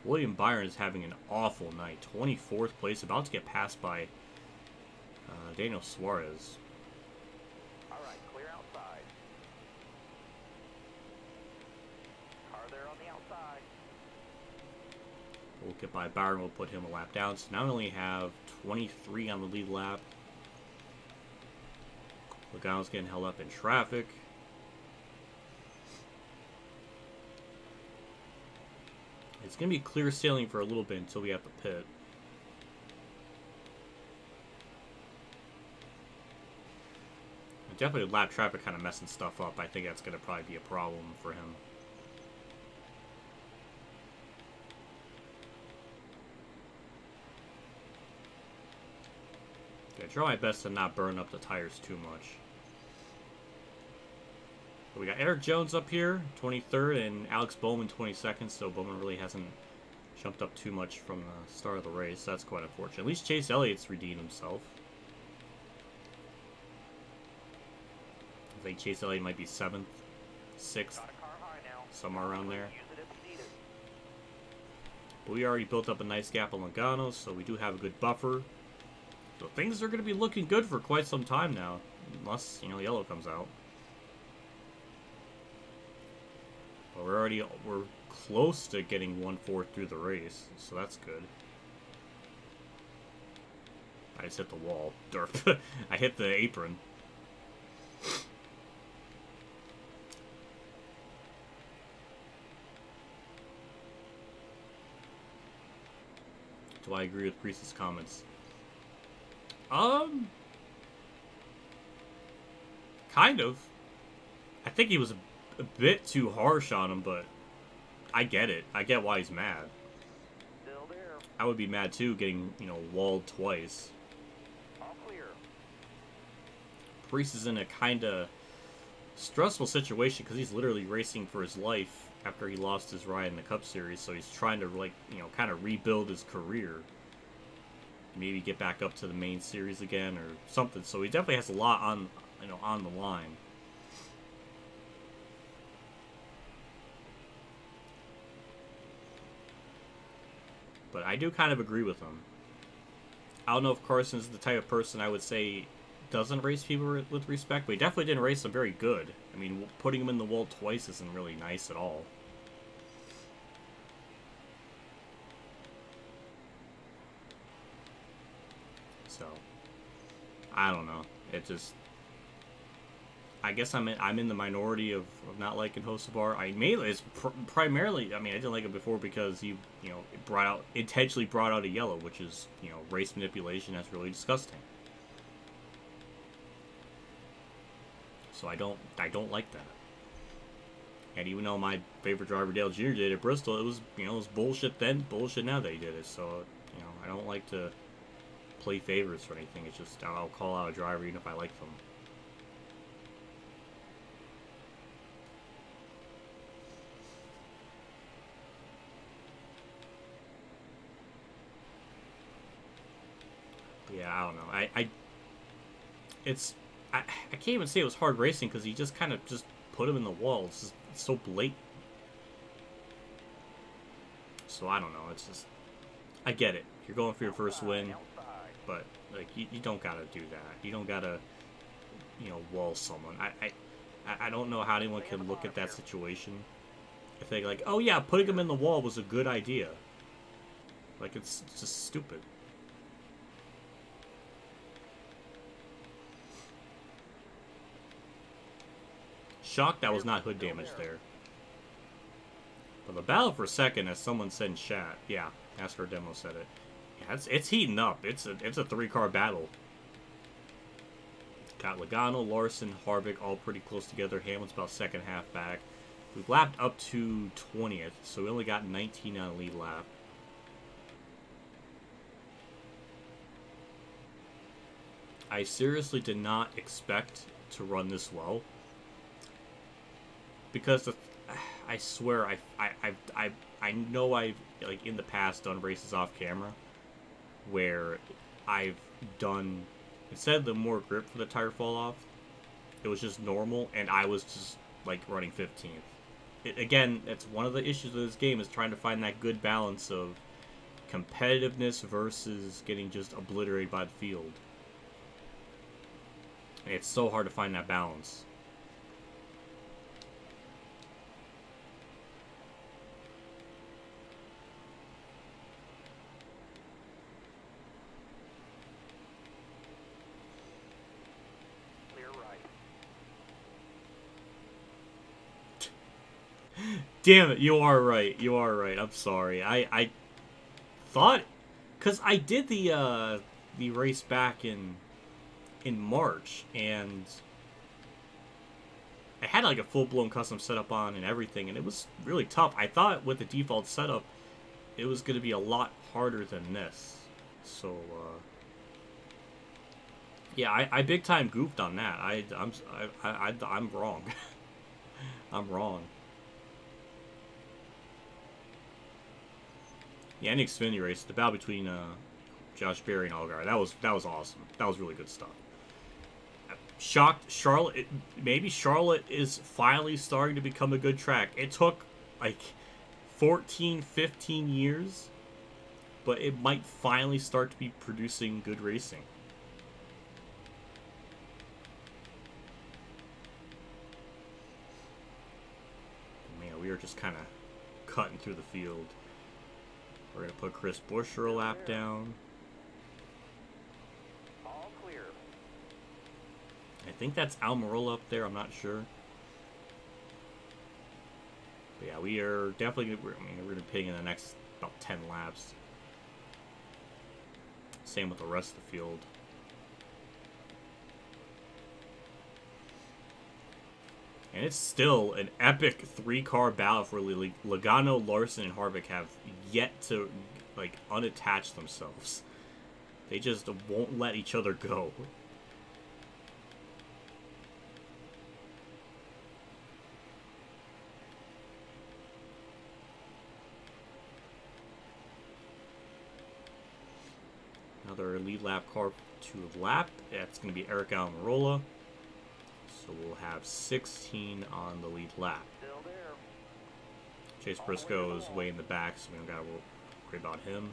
William Byron is having an awful night. 24th place, about to get passed by Daniel Suarez. All right, clear outside. Car there on the outside. We'll get by Byron will put him a lap down. So now we only have 23 on the lead lap. Logano's getting held up in traffic. It's going to be clear sailing for a little bit until we have to pit. Definitely lap traffic kind of messing stuff up. I think that's going to probably be a problem for him. Okay, try my best to not burn up the tires too much. So we got Eric Jones up here, 23rd, and Alex Bowman, 22nd. So Bowman really hasn't jumped up too much from the start of the race. That's quite unfortunate. At least Chase Elliott's redeemed himself. I think Chase Elliott might be 7th, 6th, somewhere around there. But we already built up a nice gap on Logano, so we do have a good buffer. So things are going to be looking good for quite some time now, unless, you know, yellow comes out. But we're close to getting 1/4 through the race, so that's good. I just hit the wall. Derp. I hit the apron. Do I agree with Priest's comments? Kind of. I think he was a bit too harsh on him, but I get it. I get why he's mad. Still there. I would be mad too, getting, you know, walled twice. All clear. Priest is in a kind of stressful situation because he's literally racing for his life after he lost his ride in the Cup Series, so he's trying to, like, you know, kind of rebuild his career. Maybe get back up to the main series again or something. So he definitely has a lot on, you know, on the line. But I do kind of agree with him. I don't know if Carson's the type of person I would say doesn't race people with respect, but he definitely didn't race them very good. I mean, putting him in the wall twice isn't really nice at all. So, I don't know. It just, I guess I'm in the minority of not liking Hocevar. I mainly it's primarily. I mean, I didn't like it before because he, you know, intentionally brought out a yellow, which is, you know, race manipulation. That's really disgusting. So I don't like that. And even though my favorite driver Dale Jr. did it at Bristol, it was, you know, it was bullshit then, bullshit now that he did it. So, you know, I don't like to play favorites or anything. It's just I'll call out a driver even if I like them. But yeah, I don't know. I can't even say it was hard racing because he just kind of just put him in the wall. It's so blatant. So I don't know. It's just, I get it. You're going for your first win, but like you don't gotta do that. You don't gotta, you know, wall someone. I don't know how anyone can look at that situation and think like, oh yeah, putting him in the wall was a good idea. Like it's just stupid. Shocked that was not hood damage there. But the battle for second, as someone said in chat, yeah, NASCAR Demo said it. Yeah, it's heating up. It's a 3-car battle. Got Logano, Larson, Harvick all pretty close together. Hamlin's about second half back. We've lapped up to 20th, so we only got 19 on the lead lap. I seriously did not expect to run this well. Because I swear I know I've, like, in the past done races off camera where I've done, instead of the more grip for the tire fall off, it was just normal and I was just like running 15th. Again, that's one of the issues of this game, is trying to find that good balance of competitiveness versus getting just obliterated by the field. And it's so hard to find that balance. Damn it, you are right. You are right. I'm sorry. I thought, cause I did the race back in March, and I had like a full-blown custom setup on and everything, and it was really tough. I thought with the default setup, it was going to be a lot harder than this. So, yeah, I big time goofed on that. I'm wrong. I'm wrong. Yeah, and the Xfinity race, the battle between Josh Berry and Allgaier, that was awesome. That was really good stuff. Shocked Charlotte. Maybe Charlotte is finally starting to become a good track. It took like 14, 15 years, but it might finally start to be producing good racing. Man, we are just kind of cutting through the field. We're going to put Chris Buescher a lap down. All clear. I think that's Almirola up there. I'm not sure. But yeah, we are definitely we're going to be pitting in the next about 10 laps. Same with the rest of the field. And it's still an epic 3-car battle for Logano, Larson, and Harvick have yet to like unattach themselves. They just won't let each other go. Another lead lap car to lap. That's going to be Eric Almirola. So we'll have 16 on the lead lap. Still there. Chase Briscoe is way in the back, so we don't got to worry about him.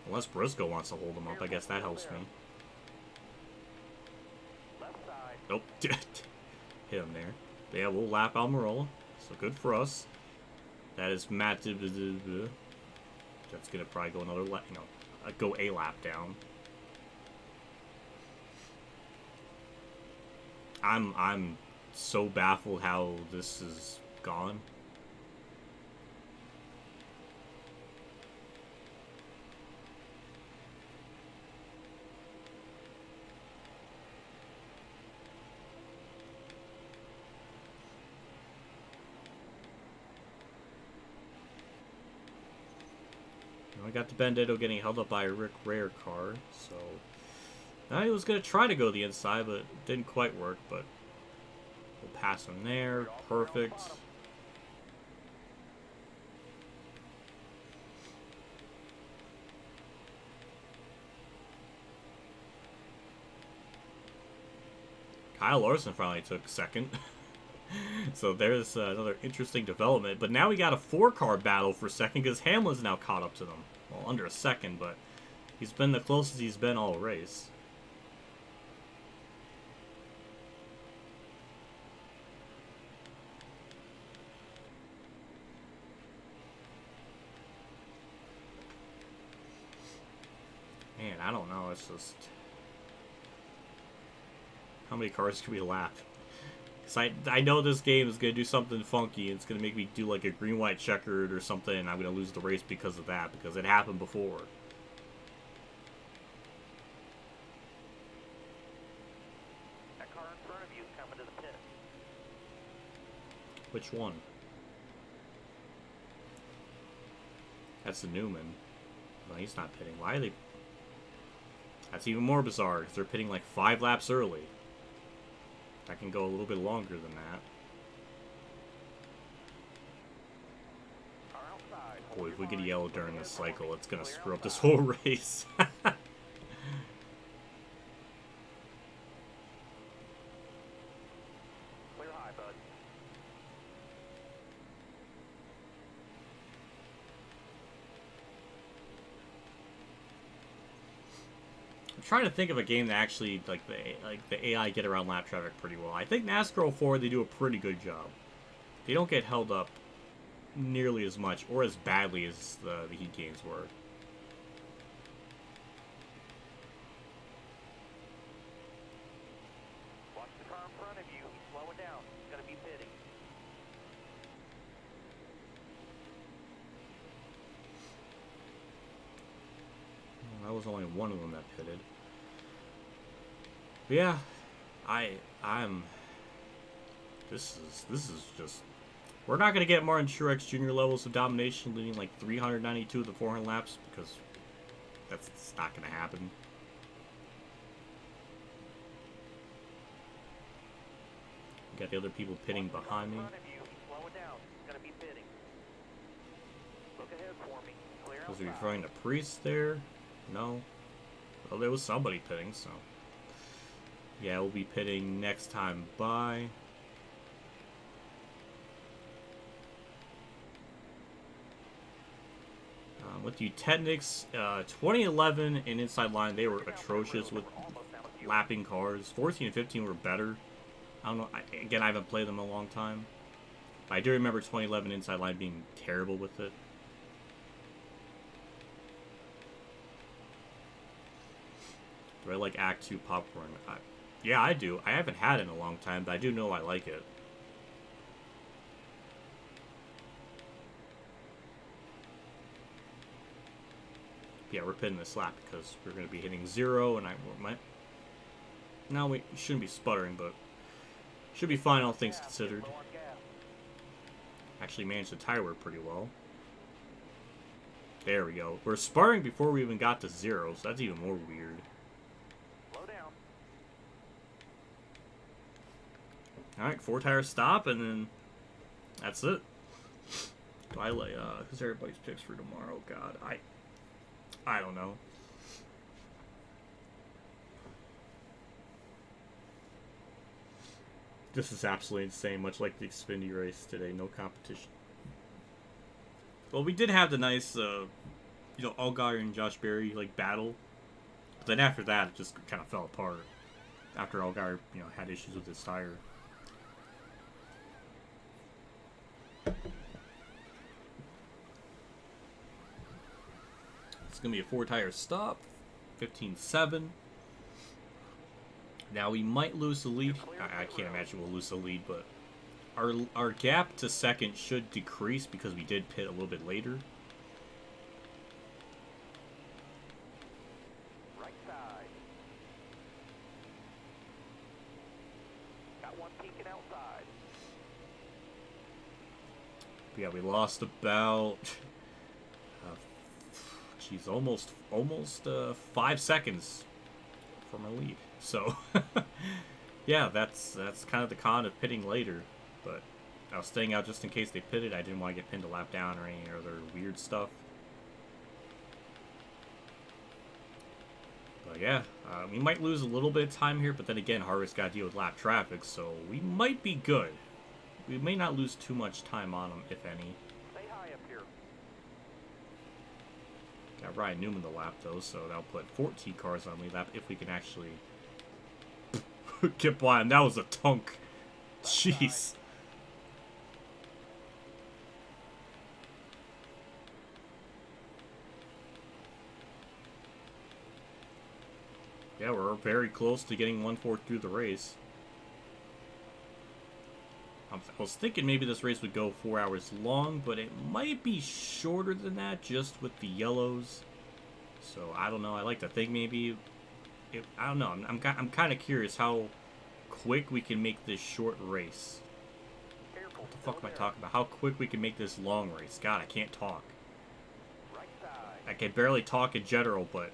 Unless Briscoe wants to hold him up, I guess that helps me. Left side. Nope. Hit him there. But yeah, we'll lap Almirola. So good for us. That is Matt. That's going to probably go another lap, go a lap down. I'm so baffled how this is gone. I got the Benedetto getting held up by a Rick Rare car, so I was going to try to go the inside, but it didn't quite work, but we'll pass him there. Perfect. Kyle Larson finally took second. So there's another interesting development. But now we got a 4-car battle for second because Hamlin's now caught up to them. Well, under a second, but he's been the closest he's been all race. Man, I don't know. It's just... How many cars can we lap? Because I know this game is going to do something funky. It's going to make me do like a green-white checkered or something, and I'm going to lose the race because of that, because it happened before. That car in front of you is coming to the pit. Which one? That's the Newman. No, he's not pitting. Why are they... That's even more bizarre, because they're pitting like 5 laps early. I can go a little bit longer than that. Boy, if we get yelled during this cycle, it's going to screw up this whole race. Clear high, bud. I'm trying to think of a game that actually, like the AI get around lap traffic pretty well. I think NASCAR 04, they do a pretty good job. They don't get held up nearly as much or as badly as the Heat games were. was only one of them that pitted. But yeah, I'm. This is just. We're not gonna get Martin Truex Jr. levels of domination, leading like 392 of the 400 laps, because that's not gonna happen. Got the other people pitting behind me. Was he referring to Priest there? No. Well, there was somebody pitting, so. Yeah, we'll be pitting next time by. With the Technics, 2011 and Inside Line, they were atrocious with lapping cars. 14 and 15 were better. I don't know. Again, I haven't played them in a long time. But I do remember 2011 Inside Line being terrible with it. Do I like Act 2 popcorn? Yeah, I do. I haven't had it in a long time, but I do know I like it. Yeah, we're pitting this lap because we're going to be hitting 0, and I might. No, we shouldn't be sputtering, but should be fine, all things considered. Actually managed the tire wear pretty well. There we go. We're sputtering before we even got to 0, so that's even more weird. Alright, 4 tire stop, and then that's it. Do I like, who's everybody's picks for tomorrow? God, I don't know. This is absolutely insane, much like the Xfinity race today. No competition. Well, we did have the nice, you know, Allgaier and Josh Berry, like, battle. But then after that, it just kind of fell apart. After Allgaier, you know, had issues with his tire. It's going to be a 4 tire stop. 15-7. Now we might lose the lead. I can't imagine we'll lose the lead, but our gap to second should decrease because we did pit a little bit later. Right side. Got one peeking outside. Yeah, we lost about geez, almost 5 seconds from our lead. So, yeah, that's kind of the con of pitting later. But I was staying out just in case they pitted. I didn't want to get pinned a lap down or any other weird stuff. But yeah, we might lose a little bit of time here. But then again, Harvick's got to deal with lap traffic, so we might be good. We may not lose too much time on him, if any. Stay high up here. Got Ryan Newman the lap, though, so that'll put 14 cars on lead lap if we can actually get by him. That was a tunk. Jeez. Yeah, we're very close to getting 1-4 through the race. I was thinking maybe this race would go 4 hours long, but it might be shorter than that just with the yellows. So I don't know. I like to think maybe. I don't know. I'm kind of curious how quick we can make this short race. What the fuck am I talking about? How quick we can make this long race? God, I can't talk. I can barely talk in general, but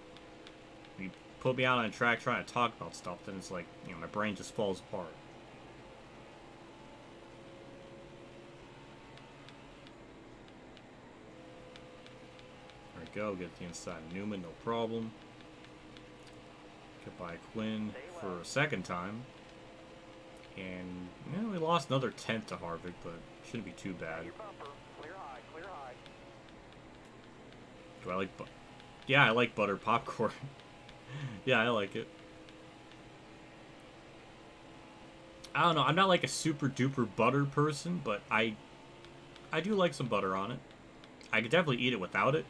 you put me out on a track trying to talk about stuff, then it's like, you know, my brain just falls apart. There we go. Get the inside Newman, no problem. Get by Quinn for a second time. And, you know, we lost another 10th to Harvick, but shouldn't be too bad. Do I like yeah, I like butter popcorn. Yeah, I like it. I don't know, I'm not like a super duper butter person, but I do like some butter on it. I could definitely eat it without it.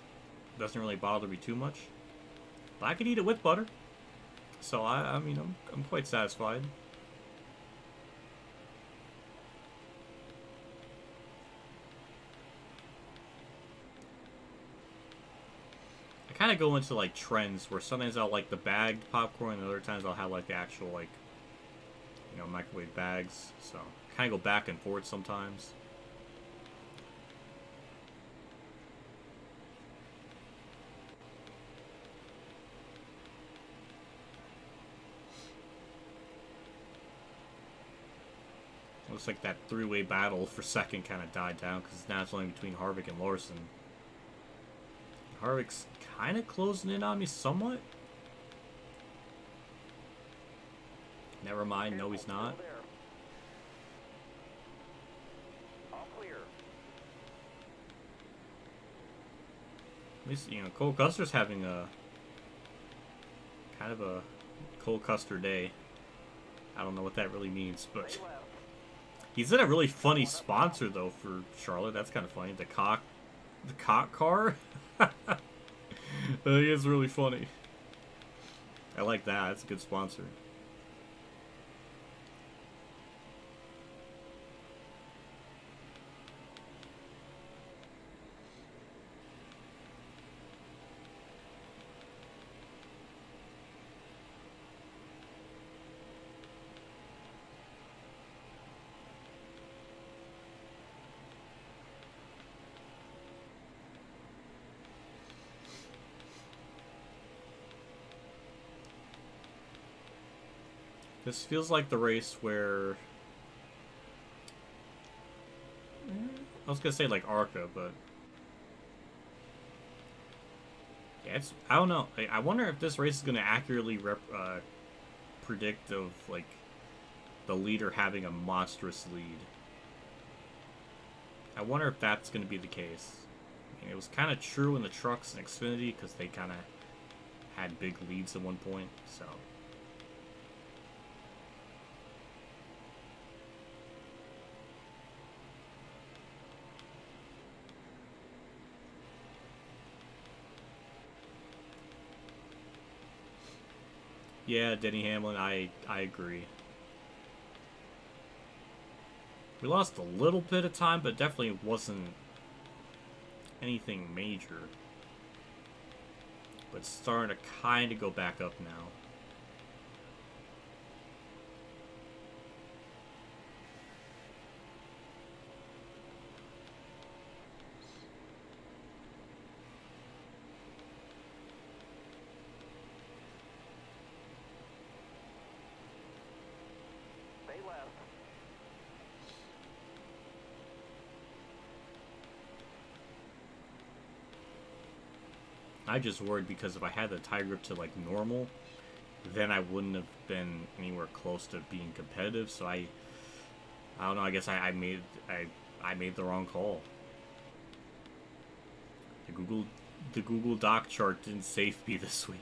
Doesn't really bother me too much. But I could eat it with butter. So I mean I'm quite satisfied. I kind of go into like trends where sometimes I'll like the bagged popcorn, and other times I'll have like the actual like, you know, microwave bags. So kind of go back and forth sometimes. Looks like that three-way battle for second kind of died down because now it's only between Harvick and Larson. Harvick's kind of closing in on me somewhat. Never mind, no he's not. All clear. At least, you know, Cole Custer's having a kind of a Cole Custer day. I don't know what that really means, but he's in a really funny sponsor though for Charlotte. That's kind of funny. The cock car. I think it's really funny. I like that. That's a good sponsor. This feels like the race where I was gonna say like Arca, but yeah, it's, I don't know. I wonder if this race is gonna accurately predict of like the leader having a monstrous lead. I wonder if that's gonna be the case. I mean, it was kind of true in the trucks and Xfinity because they kind of had big leads at one point, so. Yeah, Denny Hamlin, I agree. We lost a little bit of time, but definitely wasn't anything major. But it's starting to kind of go back up now. I just worried because if I had the tire grip to like normal, then I wouldn't have been anywhere close to being competitive. So I don't know. I guess I made the wrong call. The Google Doc chart didn't save me this week.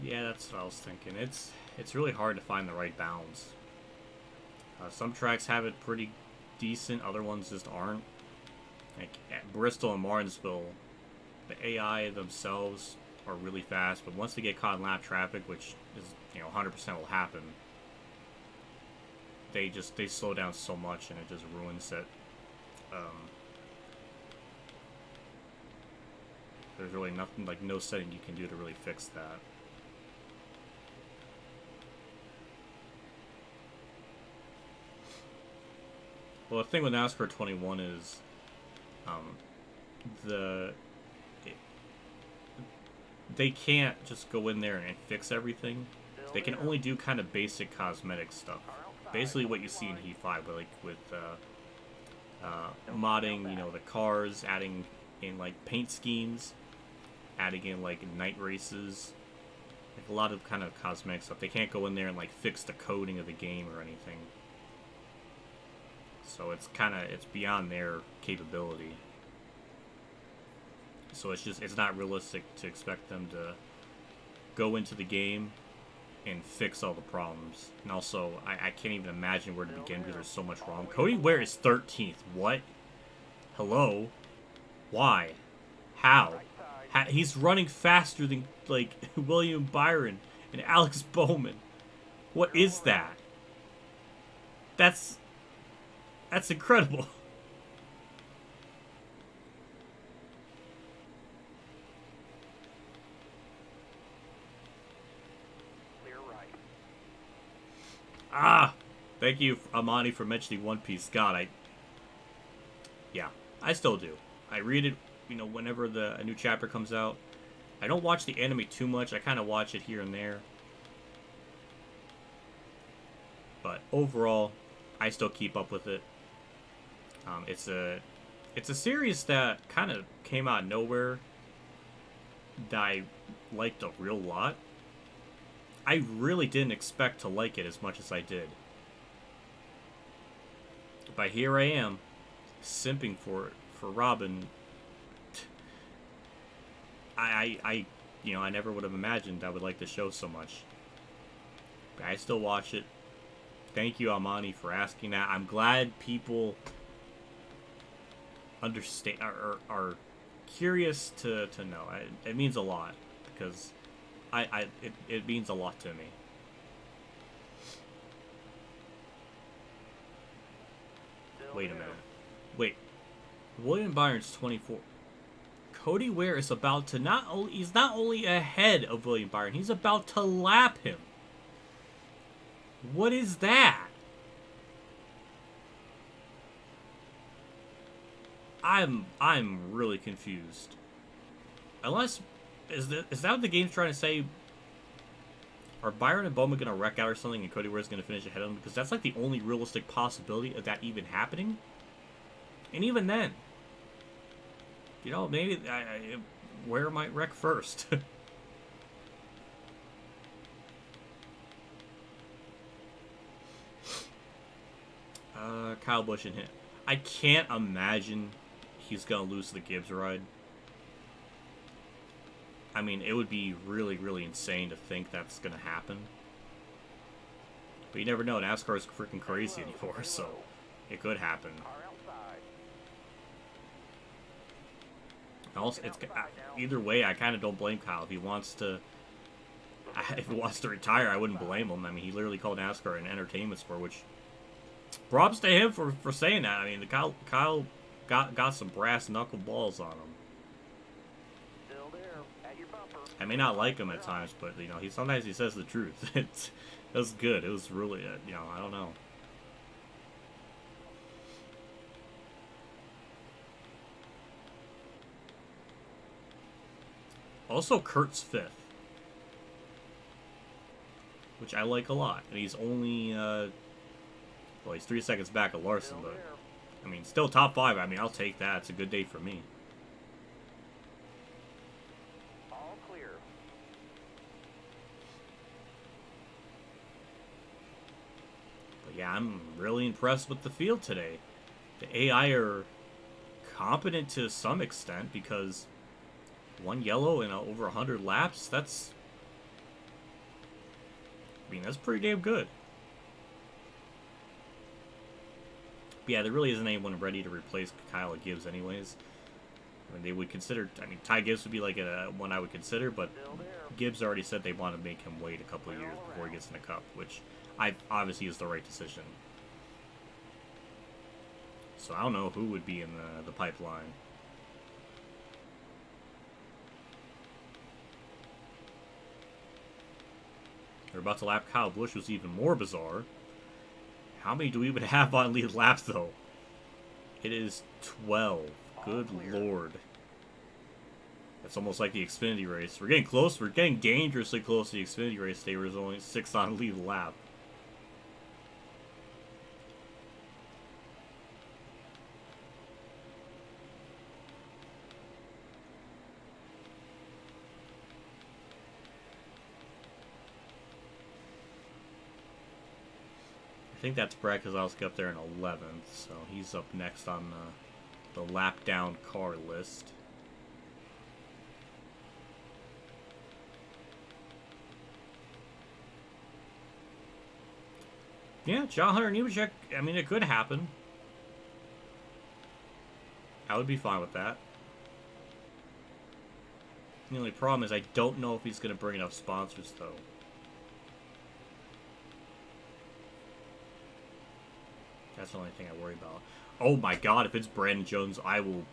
Yeah, that's what I was thinking. It's really hard to find the right balance. Some tracks have it pretty decent, other ones just aren't. Like at Bristol and Martinsville, the AI themselves are really fast, but once they get caught in lap traffic, which is 100% will happen, they slow down so much and it just ruins it. There's really nothing, like no setting you can do to really fix that. Well, the thing with NASCAR 21 is, they can't just go in there and fix everything. They can only do kind of basic cosmetic stuff. Basically what you see in Heat 5, but like with modding, the cars, adding in like paint schemes, adding in like night races, like a lot of kind of cosmetic stuff. They can't go in there and like fix the coding of the game or anything. So it's beyond their capability. So it's not realistic to expect them to go into the game and fix all the problems. And also, I can't even imagine where to begin because there's so much wrong. Cody Ware is 13th. What? Hello? Why? How? He's running faster than, like, William Byron and Alex Bowman. What is that? That's incredible. Ah! Thank you, Amani, for mentioning One Piece. God, yeah, I still do. I read it, whenever a new chapter comes out. I don't watch the anime too much. I kind of watch it here and there. But overall, I still keep up with it. It's a series that kind of came out of nowhere that I liked a real lot. I really didn't expect to like it as much as I did. But here I am, simping for Robin. I never would have imagined I would like the show so much. But I still watch it. Thank you, Amani, for asking that. I'm glad people understand, are curious to know. It means a lot, because it means a lot to me. Wait a minute. Wait. William Byron's 24. Cody Ware is about to he's not only ahead of William Byron, he's about to lap him. What is that? I'm really confused. Unless is that what the game's trying to say? Are Byron and Bowman gonna wreck out or something, and Cody Ware's gonna finish ahead of him? Because that's like the only realistic possibility of that even happening. And even then, maybe Ware might wreck first. Kyle Busch and him. I can't imagine he's gonna lose the Gibbs ride. I mean, it would be really, really insane to think that's gonna happen. But you never know. NASCAR is freaking crazy anymore, so it could happen. Also, either way, I kind of don't blame Kyle. If he wants to retire, I wouldn't blame him. I mean, he literally called NASCAR an entertainment sport, which props to him for saying that. I mean, Kyle got some brass knuckle balls on him. I may not like him at times, but sometimes he says the truth. It was good. It was really, I don't know. Also, Kurt's 5th, which I like a lot, and he's only he's 3 seconds back of Larson, but I mean, still top 5. I mean, I'll take that. It's a good day for me. Yeah, I'm really impressed with the field today. The AI are competent to some extent, because 1 yellow in over 100 laps, that's pretty damn good. But yeah, there really isn't anyone ready to replace Kyle Gibbs anyways. I mean, they would consider, Ty Gibbs would be like one I would consider, but Gibbs already said they want to make him wait a couple of years before he gets in the Cup, which obviously is the right decision. So I don't know who would be in the pipeline. They're about to lap Kyle Busch, was even more bizarre. How many do we even have on lead laps, though? It is 12. Good lord. That's almost like the Xfinity race. We're getting close. We're getting dangerously close to the Xfinity race. There was only 6 on lead lap. I think that's Brad Keselowski up there in 11th, so he's up next on the lap down car list. Yeah, John Hunter Nemechek, I mean, it could happen. I would be fine with that. The only problem is I don't know if he's going to bring enough sponsors, though. That's the only thing I worry about. Oh my god, if it's Brandon Jones, I will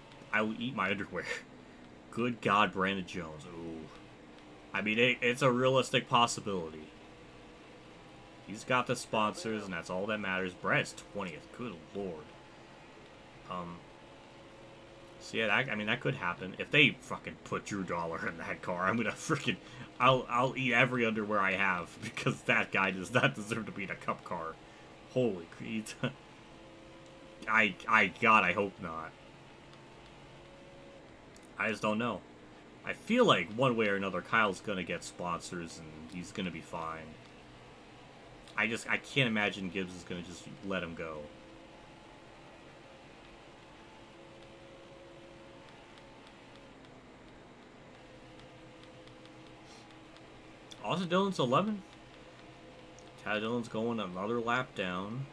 eat my underwear. Good god, Brandon Jones. Ooh. I mean, it's a realistic possibility. He's got the sponsors, and that's all that matters. Brad's 20th. Good lord. So yeah, I mean, that could happen. If they fucking put Drew Dollar in that car, I'm gonna freaking... I'll eat every underwear I have, because that guy does not deserve to be in a cup car. Holy creed. God, I hope not. I just don't know. I feel like one way or another, Kyle's gonna get sponsors, and he's gonna be fine. I can't imagine Gibbs is gonna just let him go. Austin Dillon's 11. Ty Dillon's going another lap down.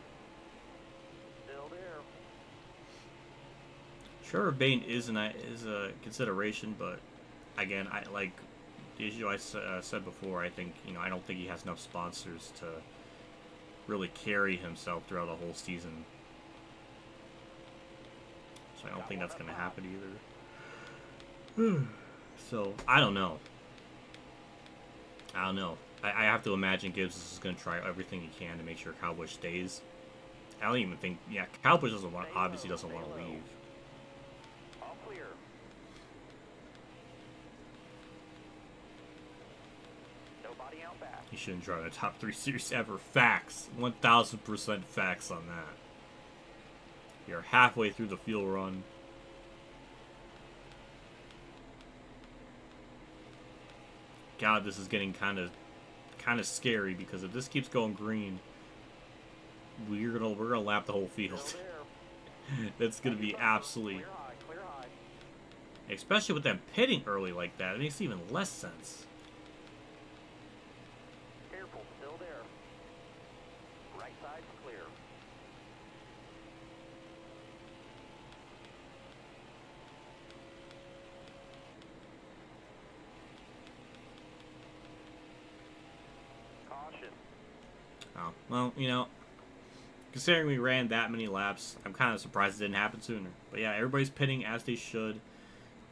Still there. Sure, Bain is a consideration, but again, I like the issue I said before. I think I don't think he has enough sponsors to really carry himself throughout the whole season. So I don't think that's going to happen either. So I don't know. I have to imagine Gibbs is going to try everything he can to make sure Kyle Busch stays. I don't even think... Yeah, Kyle Busch obviously doesn't want to leave. All clear. Nobody out back. He shouldn't drive the top 3 series ever. Facts. 1000% facts on that. You're halfway through the fuel run. God, this is getting kind of scary, because if this keeps going green, we're gonna lap the whole field. That's gonna be absolutely, Clear high. especially with them pitting early like that. It makes even less sense. Careful, still there. Right side's clear. Caution. Oh, well, considering we ran that many laps, I'm kind of surprised it didn't happen sooner. But yeah, everybody's pitting as they should.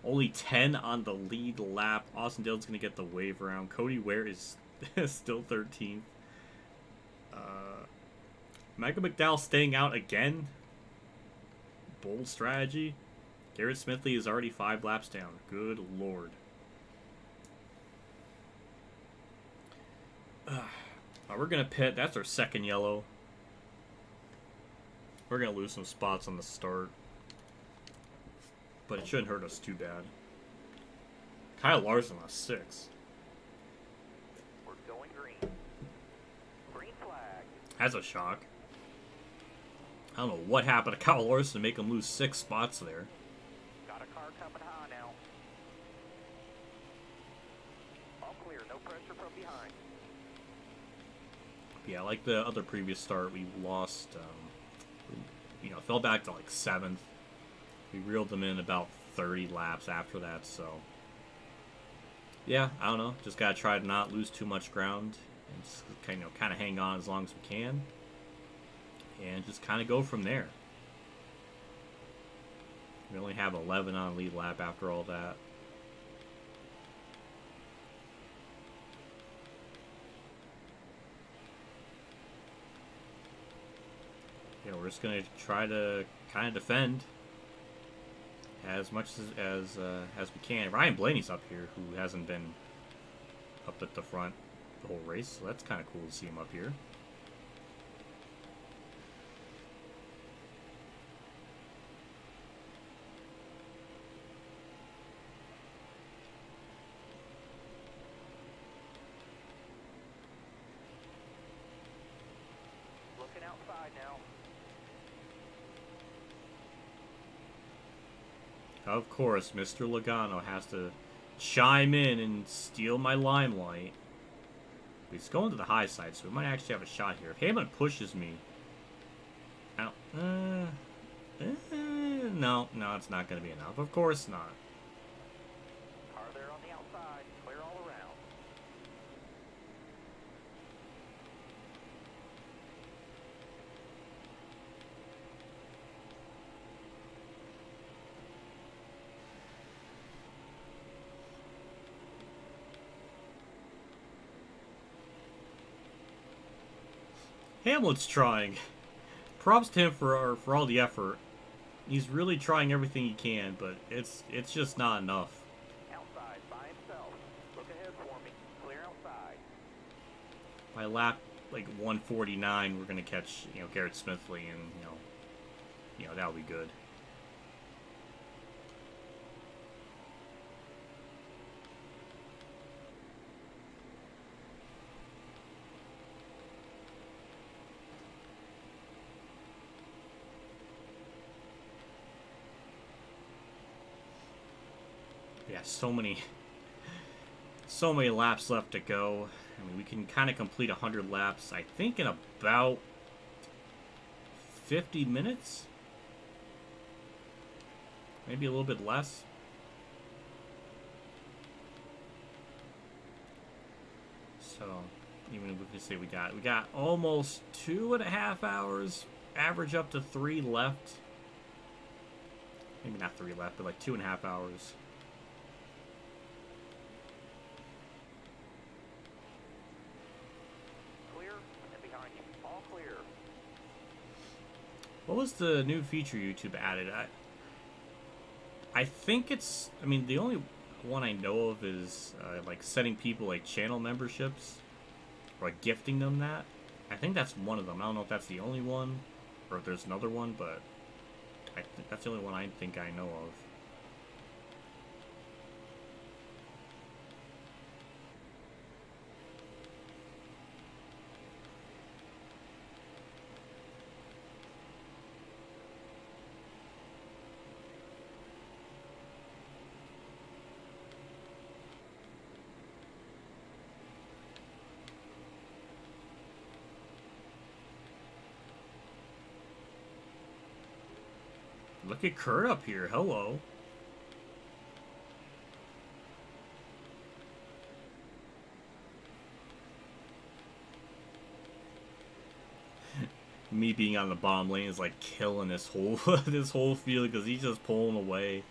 Only 10 on the lead lap. Austin Dillon's going to get the wave around. Cody Ware is still 13th. Michael McDowell staying out again. Bold strategy. Garrett Smithley is already 5 laps down. Good lord. We're going to pit. That's our second yellow. We're going to lose some spots on the start. But it shouldn't hurt us too bad. Kyle Larson on 6. We're going green. Green flag. That's a shock. I don't know what happened to Kyle Larson to make him lose 6 spots there. Got a car coming high now. All clear, no pressure from behind. Yeah, like the other previous start, we lost, fell back to like 7th. We reeled them in about 30 laps after that, so... Yeah, I don't know. Just gotta try to not lose too much ground. And just kind of hang on as long as we can. And just kind of go from there. We only have 11 on lead lap after all that. Yeah, we're just gonna try to kind of defend as much as we can. Ryan Blaney's up here, who hasn't been up at the front the whole race, so that's kind of cool to see him up here. Looking outside. now. Of course, Mr. Logano has to chime in and steal my limelight. He's going to the high side, so we might actually have a shot here. If Hamlin pushes me... no, it's not going to be enough. Of course not. Car there on the outside. Clear all around. Hamlin's trying. Props to him for all the effort. He's really trying everything he can, but it's just not enough. Outside by himself. Look ahead for me. Clear outside. By lap like 149, we're gonna catch Garrett Smithley, and that'll be good. Yeah, so many laps left to go. I mean, we can kind of complete 100 laps, I think, in about 50 minutes? Maybe a little bit less. So, even if we can say we got almost 2.5 hours, average up to 3 left. Maybe not 3 left, but like 2.5 hours. What was the new feature YouTube added? I think it's... I mean, the only one I know of is like sending people like channel memberships or like gifting them that. I think that's one of them. I don't know if that's the only one or if there's another one, but I think that's the only one I think I know of. Look at Kurt up here. Hello. Me being on the bottom lane is like killing this whole this whole field because he's just pulling away.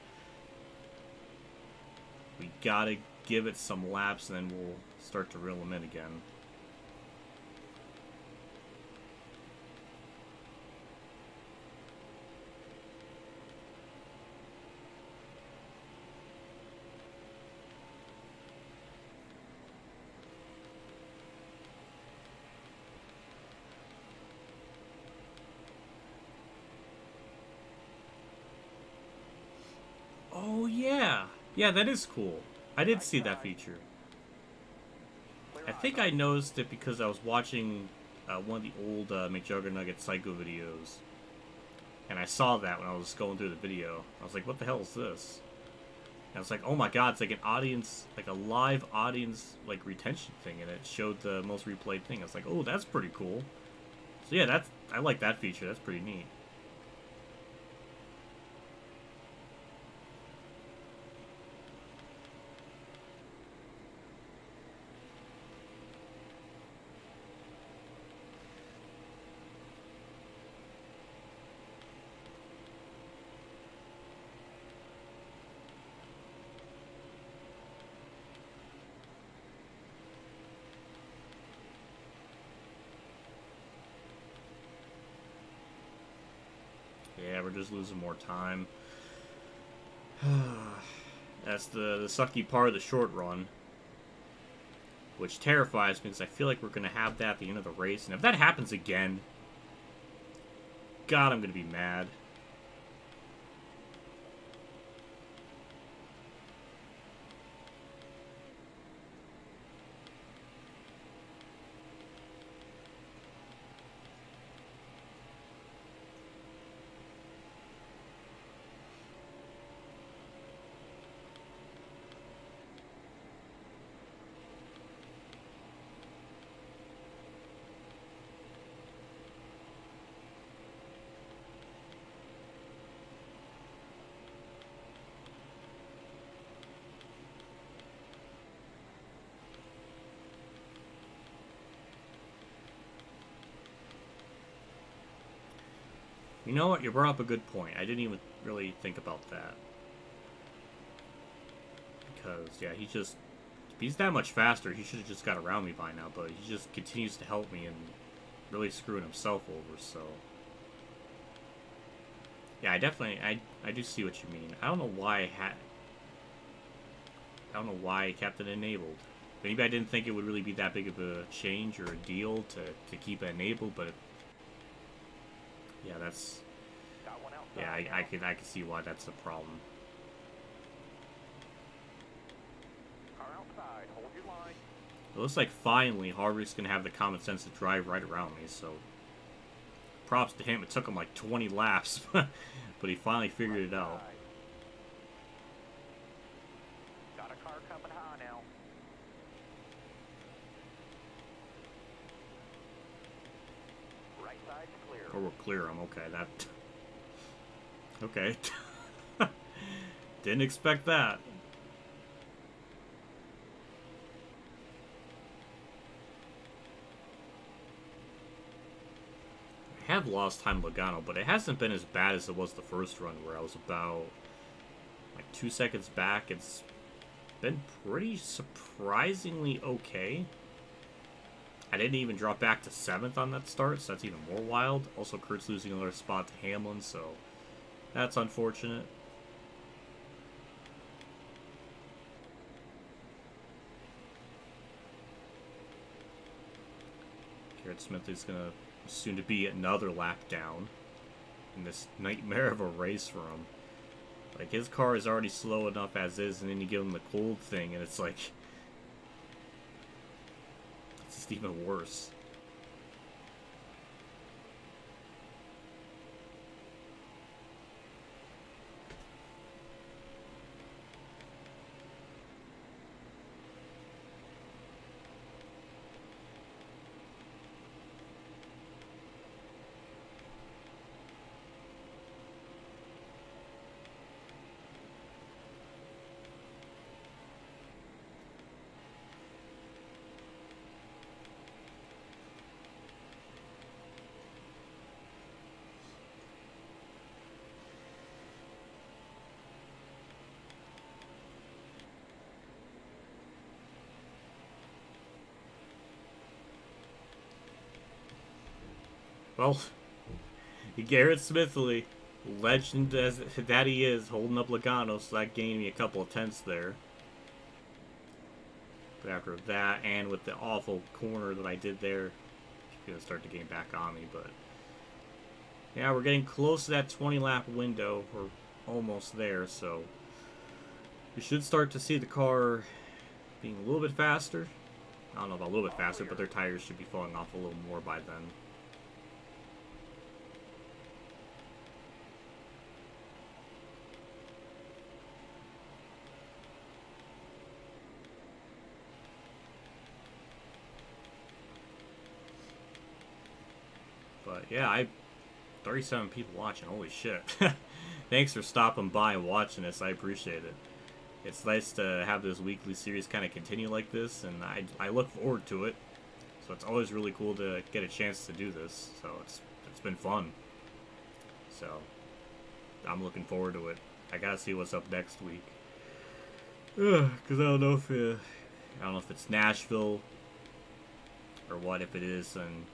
We gotta give it some laps and then we'll start to reel him in again. Oh, yeah. Yeah, that is cool. I did see that feature. I think I noticed it because I was watching one of the old McJuggerNugget Psycho videos. And I saw that when I was going through the video. I was like, what the hell is this? And I was like, oh my god, it's like an audience, like a live audience, like, retention thing. And it showed the most replayed thing. I was like, oh, that's pretty cool. So yeah, I like that feature. That's pretty neat. Yeah, we're just losing more time. That's the sucky part of the short run. Which terrifies me because I feel like we're going to have that at the end of the race. And if that happens again, God, I'm going to be mad. You know what? You brought up a good point. I didn't even really think about that. Because, yeah, if he's that much faster, he should have just got around me by now, but he just continues to help me and really screwing himself over, so... Yeah, I do see what you mean. I don't know why I kept it enabled. Maybe I didn't think it would really be that big of a change or a deal to keep it enabled, but yeah, that's... Yeah, I could see why that's a problem. It looks like finally Harvick's gonna have the common sense to drive right around me, so props to him. It took him like 20 laps, but he finally figured it out. Got a car coming high now. Right side's clear. Or we'll clear him. Okay, that... Okay. Didn't expect that. I have lost time Logano, but it hasn't been as bad as it was the first run, where I was about like 2 seconds back. It's been pretty surprisingly okay. I didn't even drop back to 7th on that start, so that's even more wild. Also, Kurt's losing another spot to Hamlin, so that's unfortunate. Garrett Smith is going to soon to be another lap down in this nightmare of a race for him. Like, his car is already slow enough as is, and then you give him the cold thing, and it's like... It's just even worse. Well, Garrett Smithley, legend as that he is, holding up Logano, so that gained me a couple of tenths there. But after that, and with the awful corner that I did there, she's going to start to gain back on me. But yeah, we're getting close to that 20-lap window. We're almost there, so we should start to see the car being a little bit faster. I don't know about a little bit faster, but their tires should be falling off a little more by then. But yeah, 37 people watching. Holy shit. Thanks for stopping by and watching this. I appreciate it. It's nice to have this weekly series kind of continue like this, and I look forward to it. So it's always really cool to get a chance to do this. So it's been fun. So I'm looking forward to it. I gotta see what's up next week. Because I don't know if it's Nashville or what. If it is, and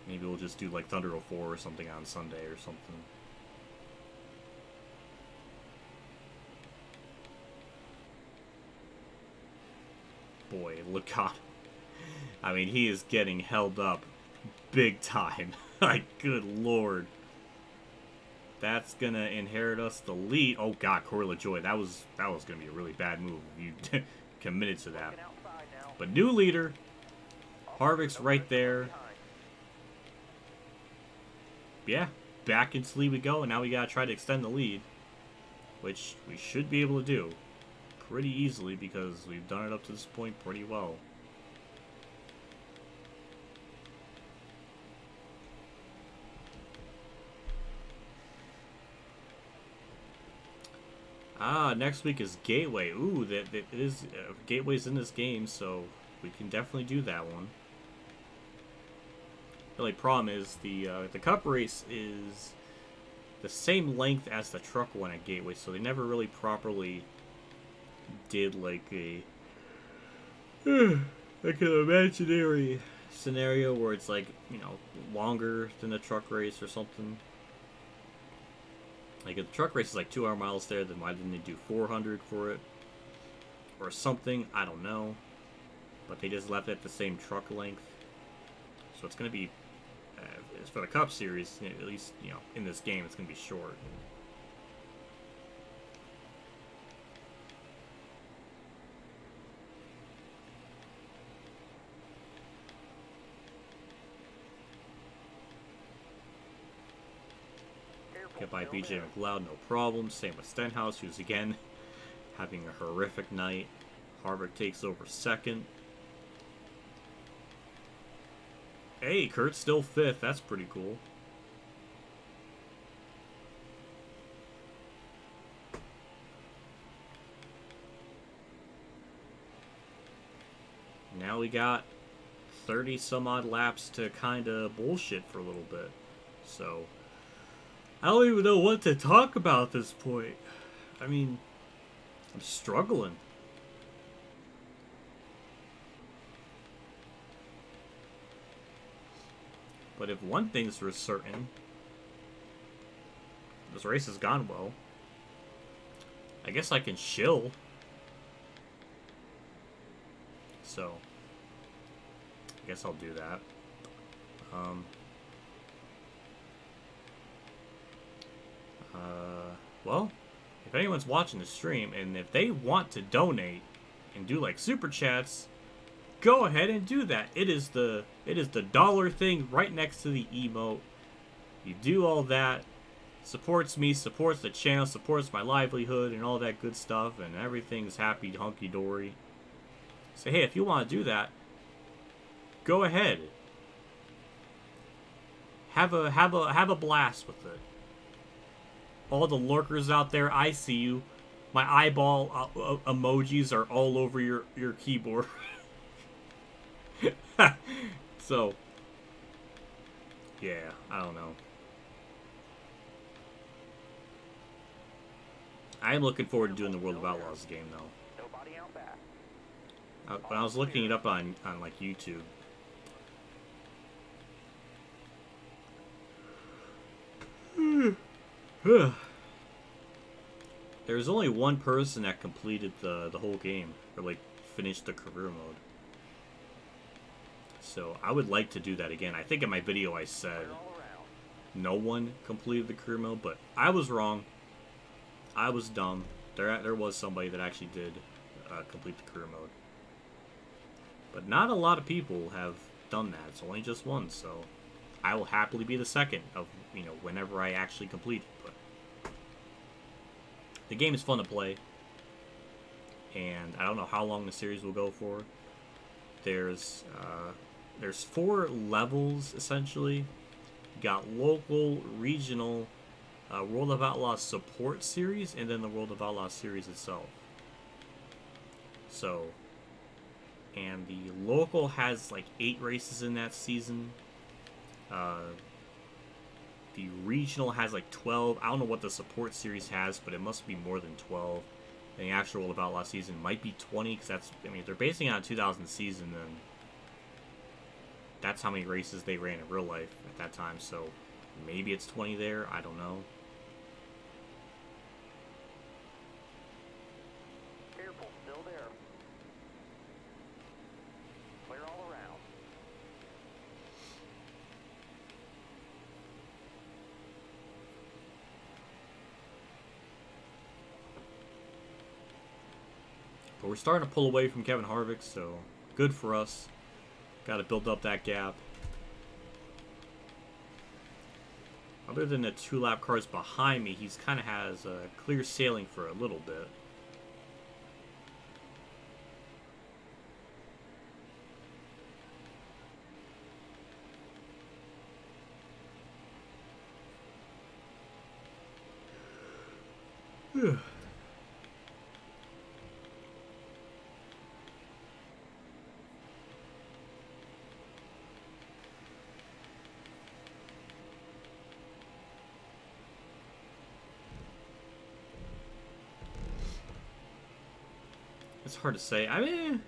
maybe we'll just do like Thunder 04 or something on Sunday or something. Boy, Logano. I mean, he is getting held up big time. Like, good lord. That's gonna inherit us the lead. Oh god, Corey LaJoy. That was gonna be a really bad move if you committed to that. But new leader. Harvick's right there. Yeah, back into the lead we go, and now we gotta try to extend the lead, which we should be able to do pretty easily because we've done it up to this point pretty well. Next week is Gateway. Ooh, that is Gateway's in this game, so we can definitely do that one. The only problem is the Cup race is the same length as the truck one at Gateway, so they never really properly did like a like an imaginary scenario where it's like, you know, longer than the truck race or something. Like if the truck race is like 200 miles there, then why didn't they do 400 for it? Or something, I don't know. But they just left it the same truck length. So it's going to be, for the Cup Series, at least, you know, in this game, it's going to be short. Get by BJ McLeod, no problem. Same with Stenhouse, who's again having a horrific night. Harvick takes over second. Hey, Kurt's still fifth. That's pretty cool. Now we got 30 some odd laps to kind of bullshit for a little bit. So I don't even know what to talk about at this point. I mean, I'm struggling. But if one thing's for certain, this race has gone well. I guess I can chill. So, I guess I'll do that. Well, if anyone's watching the stream and if they want to donate and do like super chats, go ahead and do that. It is the dollar thing right next to the emote. You do all that, supports me, supports the channel, supports my livelihood and all that good stuff, and everything's happy hunky dory. So hey, if you want to do that, go ahead. Have a blast with it. All the lurkers out there, I see you. My eyeball emojis are all over your keyboard. So, yeah, I don't know. I am looking forward to doing the World of Outlaws game, though. Nobody out back. When I was looking it up on like YouTube, there's only one person that completed the whole game, or like finished the career mode. So I would like to do that again. I think in my video I said no one completed the career mode, but I was wrong. I was dumb. There was somebody that actually did complete the career mode. But not a lot of people have done that. It's only just one, so I will happily be the second of, you know, whenever I actually complete it. But the game is fun to play, and I don't know how long the series will go for. There's 4 levels essentially. You got local, regional, World of Outlaws support series, and then the World of Outlaws series itself. So, and the local has like 8 races in that season. The regional has like 12. I don't know what the support series has, but it must be more than 12. And the actual World of Outlaws season might be 20, because that's, I mean, if they're basing it on a 2000 season, then that's how many races they ran in real life at that time. So maybe it's 20 there. I don't know. Careful, still there. Clear all around. But we're starting to pull away from Kevin Harvick, so good for us. Got to build up that gap. Other than the 2 lap cars behind me, he's kind of has clear sailing for a little bit. It's hard to say. I mean,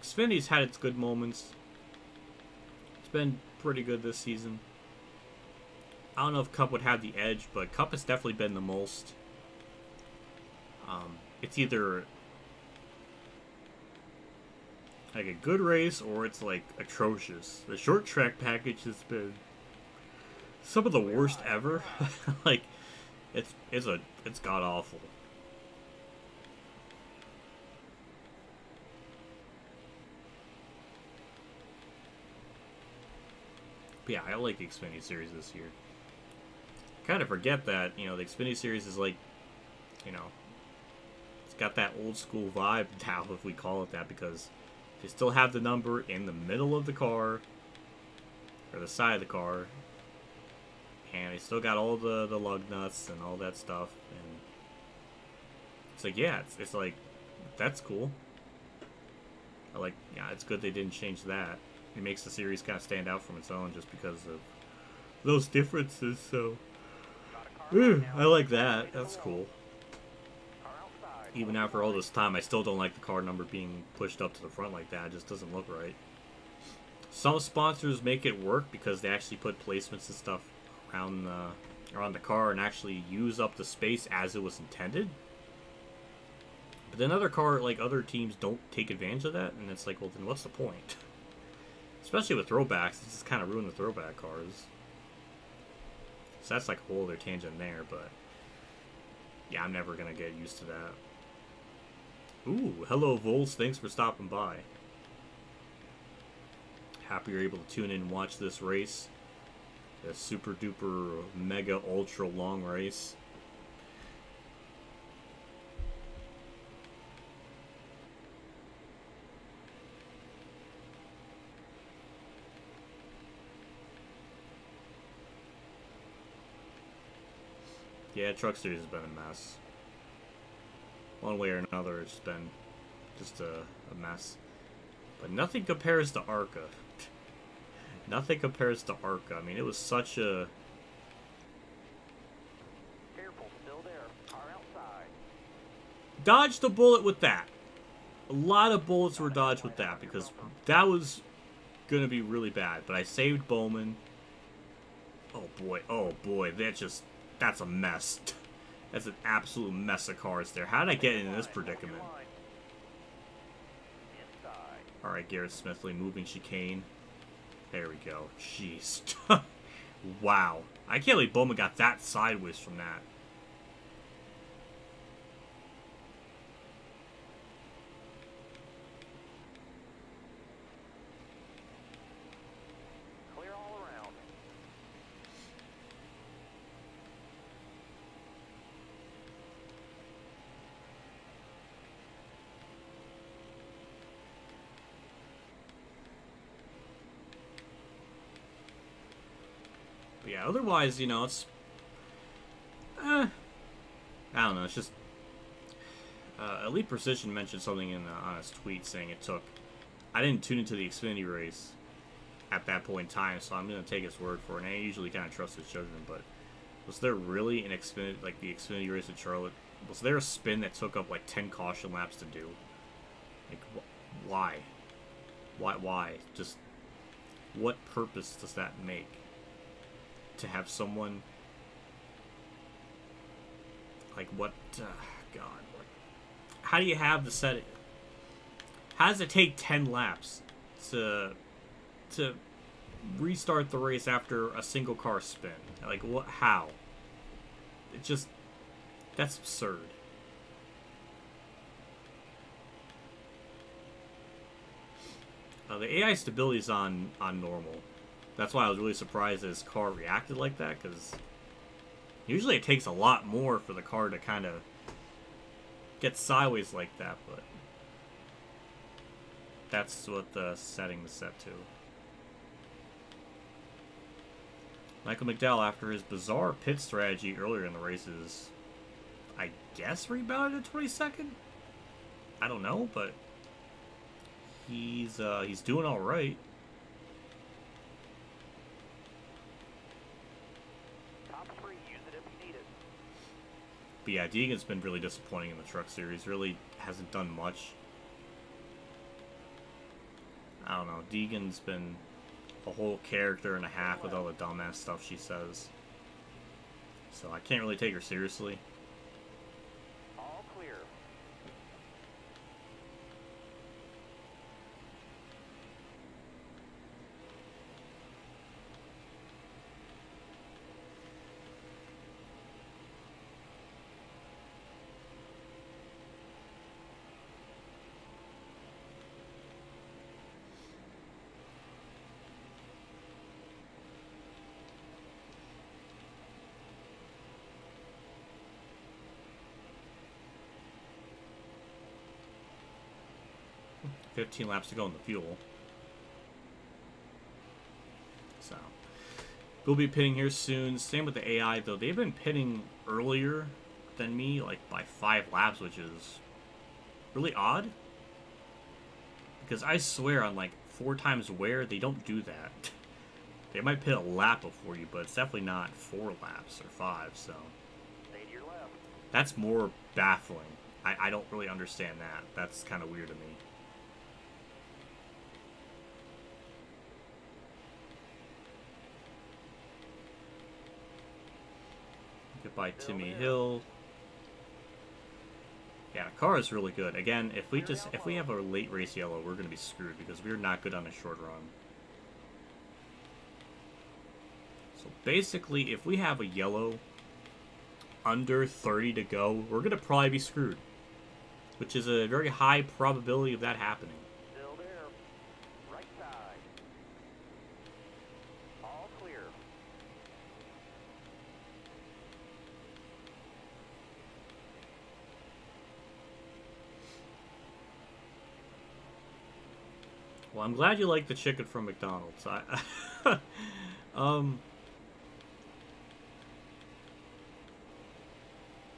Xfinity's had its good moments. It's been pretty good this season. I don't know if Cup would have the edge, but Cup has definitely been the most. It's either like a good race or it's like atrocious. The short track package has been some of the worst ever. Like it's god awful. But yeah, I like the Xfinity Series this year. Kind of forget that, you know, the Xfinity Series is like, you know, it's got that old school vibe now, if we call it that, because they still have the number in the middle of the car, or the side of the car, and they still got all the lug nuts and all that stuff, and it's like, yeah, it's like, that's cool. I like, yeah, it's good they didn't change that. It makes the series kind of stand out from its own just because of those differences, so I like that. That's cool. Even after all this time, I still don't like the car number being pushed up to the front like that. It just doesn't look right. Some sponsors make it work because they actually put placements and stuff around the car and actually use up the space as it was intended. But then other teams don't take advantage of that, and it's like, well, then what's the point? Especially with throwbacks, it's just kind of ruined the throwback cars. So that's like a whole other tangent there, but yeah, I'm never gonna get used to that. Ooh, hello Vols, thanks for stopping by. Happy you're able to tune in and watch this race. A super duper mega ultra long race. Yeah, Truck Series has been a mess. One way or another, it's been just a mess. But nothing compares to ARCA. Nothing compares to ARCA. I mean, it was such a... Careful, still there. Car outside. Dodged a bullet with that. A lot of bullets were dodged with that because that was going to be really bad. But I saved Bowman. Oh boy, that's a mess. That's an absolute mess of cars there. How did I get in this predicament? Alright, Garrett Smithley moving chicane. There we go. Jeez. Wow. I can't believe Bowman got that sideways from that. Clear all around. But yeah, otherwise, you know, it's... I don't know, it's just... Elite Precision mentioned something on his tweet saying it took... I didn't tune into the Xfinity race at that point in time, so I'm going to take his word for it. And I usually kind of trust his judgment, but was there really an Xfinity, like the Xfinity race at Charlotte, was there a spin that took up like 10 caution laps to do? Like, why? Why? Just, what purpose does that make? To have someone like what God, how do you have the setting? How does it take 10 laps to restart the race after a single car spin? Like what? How? It just, that's absurd. The AI stability is on normal. That's why I was really surprised that his car reacted like that, because usually it takes a lot more for the car to kind of get sideways like that, but that's what the setting is set to. Michael McDowell, after his bizarre pit strategy earlier in the races, I guess rebounded to 22nd? I don't know, but he's doing all right. But yeah, Deegan's been really disappointing in the truck series. Really hasn't done much. I don't know. Deegan's been a whole character and a half with all the dumbass stuff she says. So I can't really take her seriously. All clear. – 15 laps to go in the fuel. So we'll be pitting here soon. Same with the AI though. They've been pitting earlier than me, like by 5 laps, which is really odd. Because I swear on like 4 times wear, they don't do that. They might pit a lap before you, but it's definitely not 4 laps or 5, so. Stay to your left. That's more baffling. I don't really understand that. That's kind of weird to me. Goodbye, Timmy Hill. Yeah, the car is really good. Again, if we have a late race yellow, we're gonna be screwed because we're not good on a short run. So basically, if we have a yellow under 30 to go, we're gonna probably be screwed, which is a very high probability of that happening. Still there. Right side. All clear. Well, I'm glad you like the chicken from McDonald's.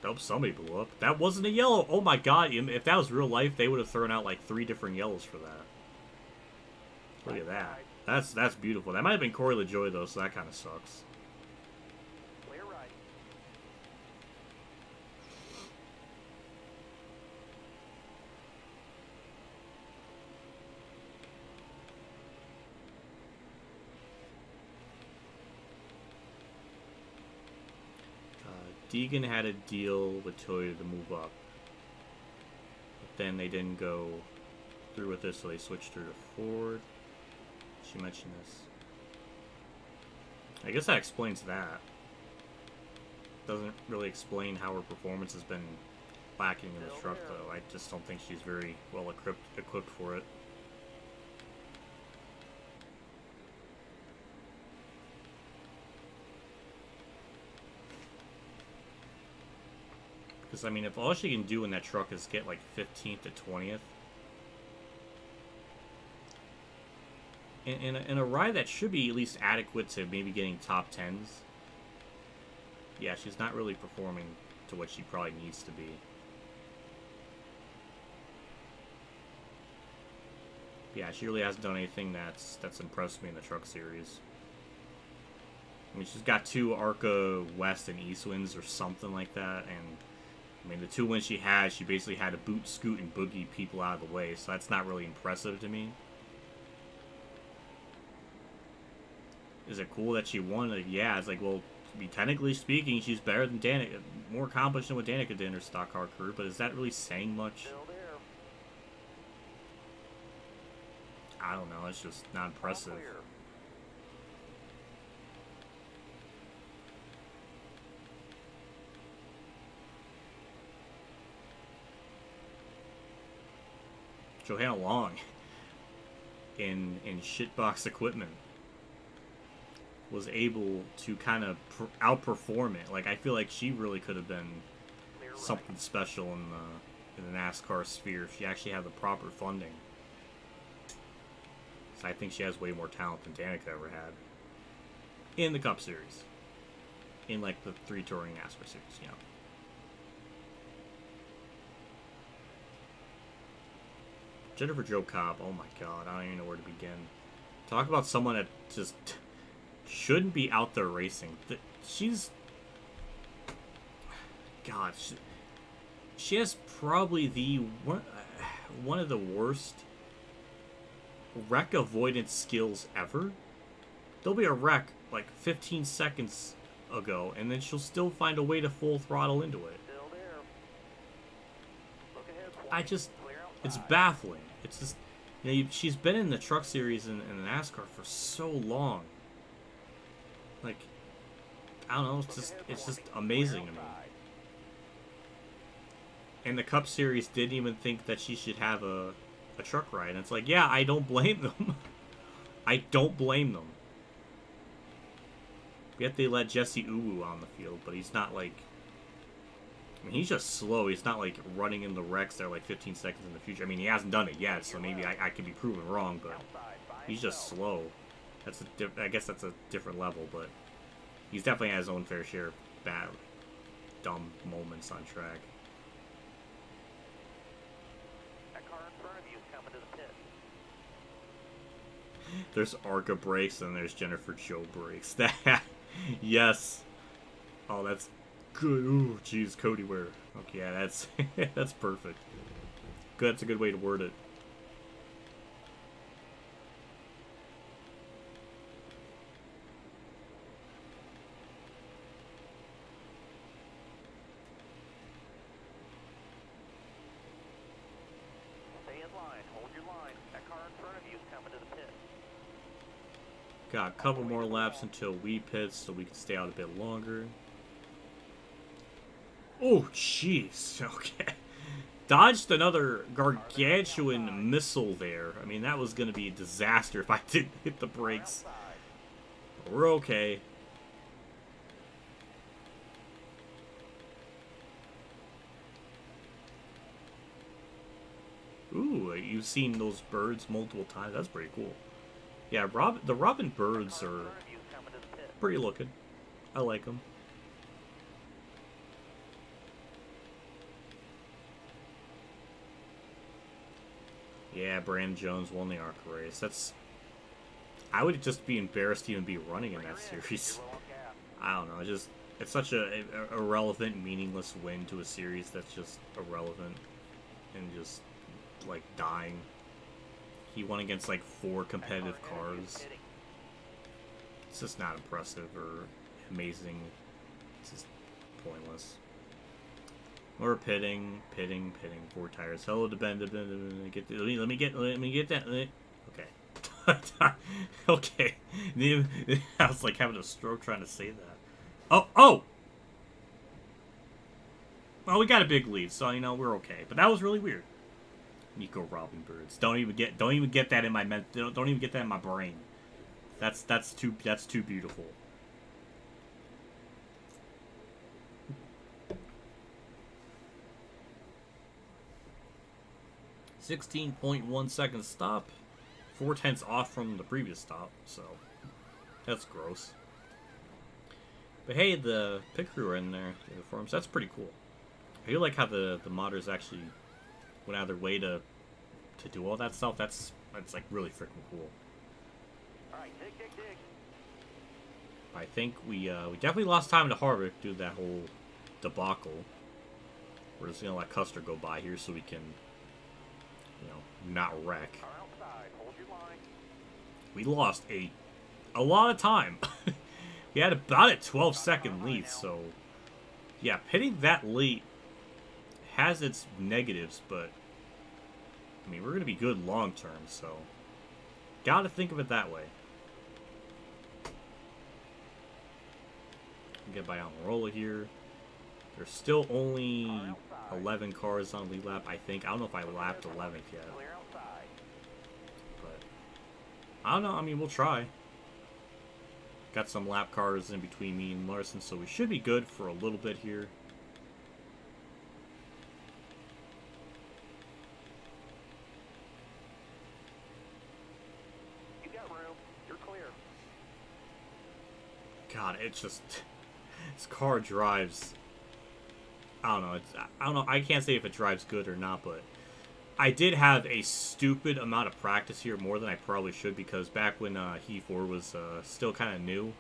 Oh, somebody blew up. That wasn't a yellow. Oh my god, if that was real life, they would have thrown out like 3 different yellows for that. Look at that. That's beautiful. That might have been Corey LaJoy though, so that kind of sucks. Clear right. Deegan had a deal with Toyota to move up. But then they didn't go through with this, so they switched her to Ford. She mentioned this. I guess that explains that. Doesn't really explain how her performance has been lacking in the truck, though. I just don't think she's very well equipped for it. Because, I mean, if all she can do in that truck is get, like, 15th to 20th, in a ride that should be at least adequate to maybe getting top 10s, yeah, she's not really performing to what she probably needs to be. Yeah, she really hasn't done anything that's impressed me in the truck series. I mean, she's got 2 ARCA West and East wins or something like that, and I mean, the 2 wins she had, she basically had to boot, scoot, and boogie people out of the way, so that's not really impressive to me. Is it cool that she won? Like, yeah, it's like, well, technically speaking, she's better than Danica, more accomplished than what Danica did in her stock car career, but is that really saying much? Still there. I don't know, it's just not impressive. All clear. Johanna Long in shitbox equipment was able to kind of outperform it. Like, I feel like she really could have been something special in the NASCAR sphere if she actually had the proper funding. So I think she has way more talent than Danica ever had in the Cup Series, in like the 3 touring NASCAR series, you know. Jennifer Jo Cobb, oh my god, I don't even know where to begin. Talk about someone that just shouldn't be out there racing. She's God, she has probably one of the worst wreck avoidance skills ever. There'll be a wreck like 15 seconds ago, and then she'll still find a way to full throttle into it. It's baffling. It's just, she's been in the truck series and NASCAR for so long. Like, I don't know, it's just amazing to me. And the Cup Series didn't even think that she should have a truck ride. And it's like, yeah, I don't blame them. I don't blame them. Yet they let Jesse Uwu on the field, but he's not like... I mean, he's just slow. He's not like running in the wrecks that are like 15 seconds in the future. I mean, he hasn't done it yet, so maybe I could be proven wrong, but he's just slow. I guess that's a different level, but he's definitely had his own fair share of bad, dumb moments on track. There's Arca brakes and there's Jennifer Joe brakes. That, yes. Oh, that's good. Ooh, jeez, Cody Ware. Okay, yeah, that's that's perfect. Good, that's a good way to word it. Got a couple more laps until we pit, so we can stay out a bit longer. Oh, jeez. Okay. Dodged another gargantuan missile there. I mean, that was going to be a disaster if I didn't hit the brakes. But we're okay. Ooh, you've seen those birds multiple times. That's pretty cool. Yeah, the robin birds are pretty looking. I like them. Yeah, Brandon Jones won the ARCA race. I would just be embarrassed to even be running in that series. I don't know. It's such a irrelevant, meaningless win to a series that's just irrelevant and just like dying. He won against like 4 competitive cars. It's just not impressive or amazing. It's just pointless. We're pitting. 4 tires. Hello to Ben. Let me get that. Okay. Okay. I was like having a stroke trying to say that. Oh! Well, we got a big lead, so we're okay. But that was really weird. Nico Robin birds. Don't even get that in my don't even get that in my brain. That's too beautiful. .1 second stop. 4/10 off from the previous stop, so that's gross. But hey, the pit crew are in their uniforms. That's pretty cool. I feel like how the modders actually went out of their way to do all that stuff. That's like really freaking cool. All right, dig. I think we definitely lost time to Harvick due to that whole debacle. We're just gonna let Custer go by here so we can, not wreck. We lost a lot of time. We had about a 12-second lead, so yeah, pitting that late has its negatives, but I mean, we're going to be good long term, so gotta think of it that way. Get by Almirola here. There's still only 11 cars on lead lap, I think. I don't know if I lapped 11th yet. But I don't know. I mean, we'll try. Got some lap cars in between me and Larson, so we should be good for a little bit here. You got room. You're clear. God, it's just this car drives. I don't know. I can't say if it drives good or not, but I did have a stupid amount of practice here, more than I probably should, because back when He4 was still kind of new,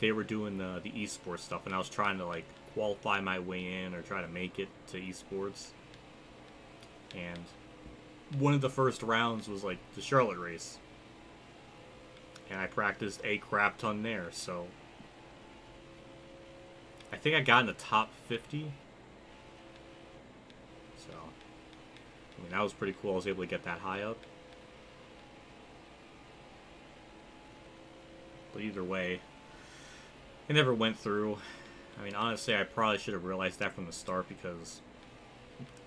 they were doing the esports stuff, and I was trying to like qualify my way in or try to make it to esports. And one of the first rounds was like the Charlotte race, and I practiced a crap ton there. So I think I got in the top 50. So I mean, that was pretty cool. I was able to get that high up. But either way, it never went through. I mean, honestly, I probably should have realized that from the start, because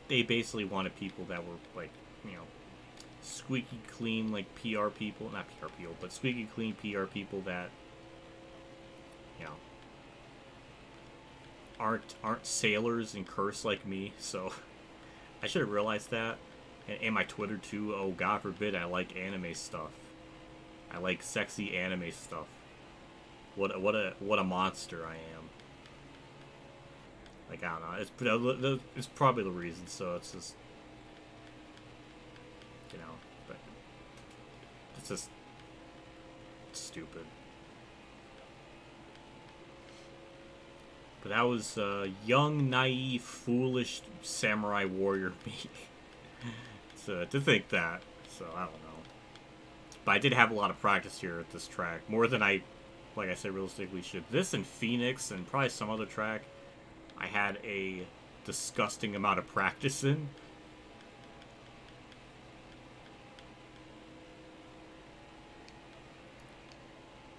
they basically wanted people that were, like, you know, squeaky clean, like, PR people. Not PR people, but squeaky clean PR people that, you know, aren't sailors and curse like me. So I should have realized that. And my Twitter, too. Oh, God forbid I like anime stuff. I like sexy anime stuff. What a monster I am. Like, I don't know. It's probably the reason. So it's just, you know, but it's just stupid. But that was young, naive, foolish samurai warrior me. To think that. So I don't know. But I did have a lot of practice here at this track. More than I, like I said, realistically should. This and Phoenix and probably some other track, I had a disgusting amount of practice in.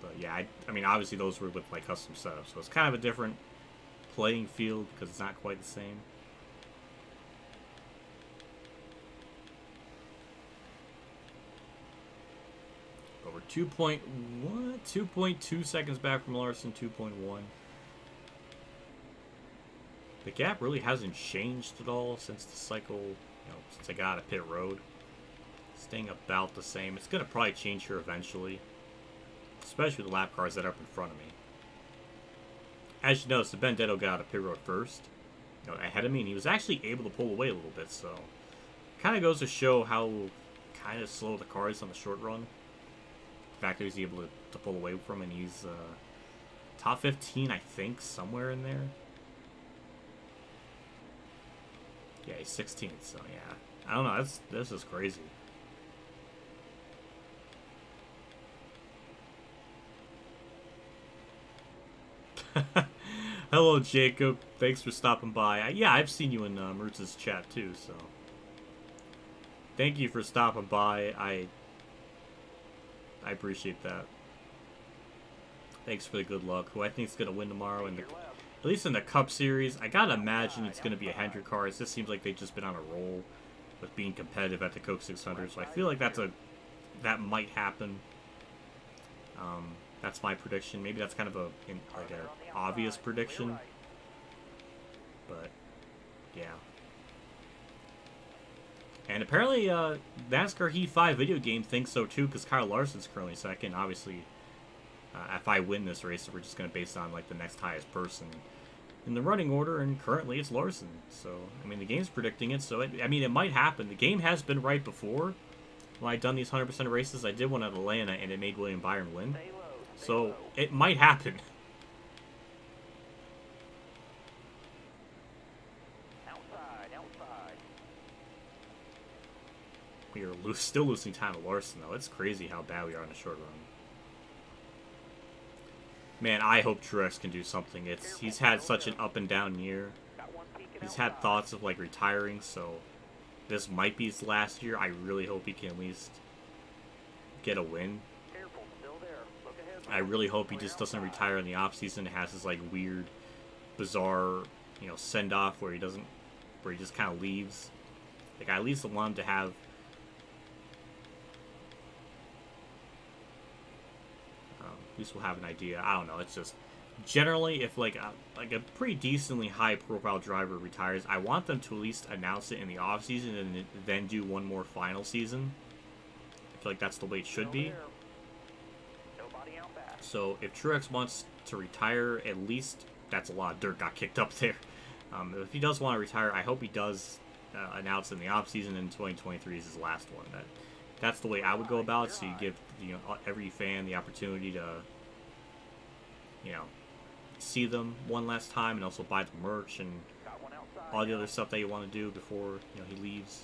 But yeah, I mean, obviously those were with my custom setup. So it's kind of a different playing field because it's not quite the same. But we're 2.2 seconds back from Larson, 2.1. The gap really hasn't changed at all since the cycle, you know, since I got out of pit road. Staying about the same. It's going to probably change here eventually, especially with the lap cars that are up in front of me. As you notice, the Benedetto got out of pit road first, you know, ahead of me, and he was actually able to pull away a little bit, so kind of goes to show how kind of slow the car is on the short run. The fact that he's able to pull away from, and he's top 15, I think, somewhere in there. Yeah, he's 16th, so yeah. I don't know, this is crazy. Hello, Jacob. Thanks for stopping by. Yeah, I've seen you in Mertz's chat, too, so thank you for stopping by. I appreciate that. Thanks for the good luck. Who I think is going to win tomorrow, at least in the Cup Series. I gotta imagine it's going to be a Hendrick car. It just seems like they've just been on a roll with being competitive at the Coke 600. So I feel like that might happen. That's my prediction. Maybe that's kind of an obvious prediction, but yeah. And apparently, NASCAR Heat 5 video game thinks so too, because Kyle Larson's currently second. Obviously, if I win this race, we're just going to base it on like the next highest person in the running order, and currently it's Larson. So, I mean, the game's predicting it, so I mean, it might happen. The game has been right before. When I've done these 100% races, I did one at Atlanta, and it made William Byron win. So, it might happen. We are still losing time to Larson, though. It's crazy how bad we are on the short run. Man, I hope Truex can do something. He's had such an up and down year. He's had thoughts of like retiring, so this might be his last year. I really hope he can at least get a win. I really hope he just doesn't retire in the off season. It has this like weird, bizarre, you know, send off where he just kind of leaves. Like, I at least want him to have. At least we'll have an idea. I don't know. It's just generally, if like a pretty decently high profile driver retires, I want them to at least announce it in the off season and then do one more final season. I feel like that's the way it should be. So if Truex wants to retire, at least that's a lot of dirt got kicked up there. If he does want to retire, I hope he does announce in the off season, and 2023 is his last one. That's the way I would go about it. So you give every fan the opportunity to you know, see them one last time and also buy the merch and Got one outside. all the other stuff that you want to do before, you know, he leaves.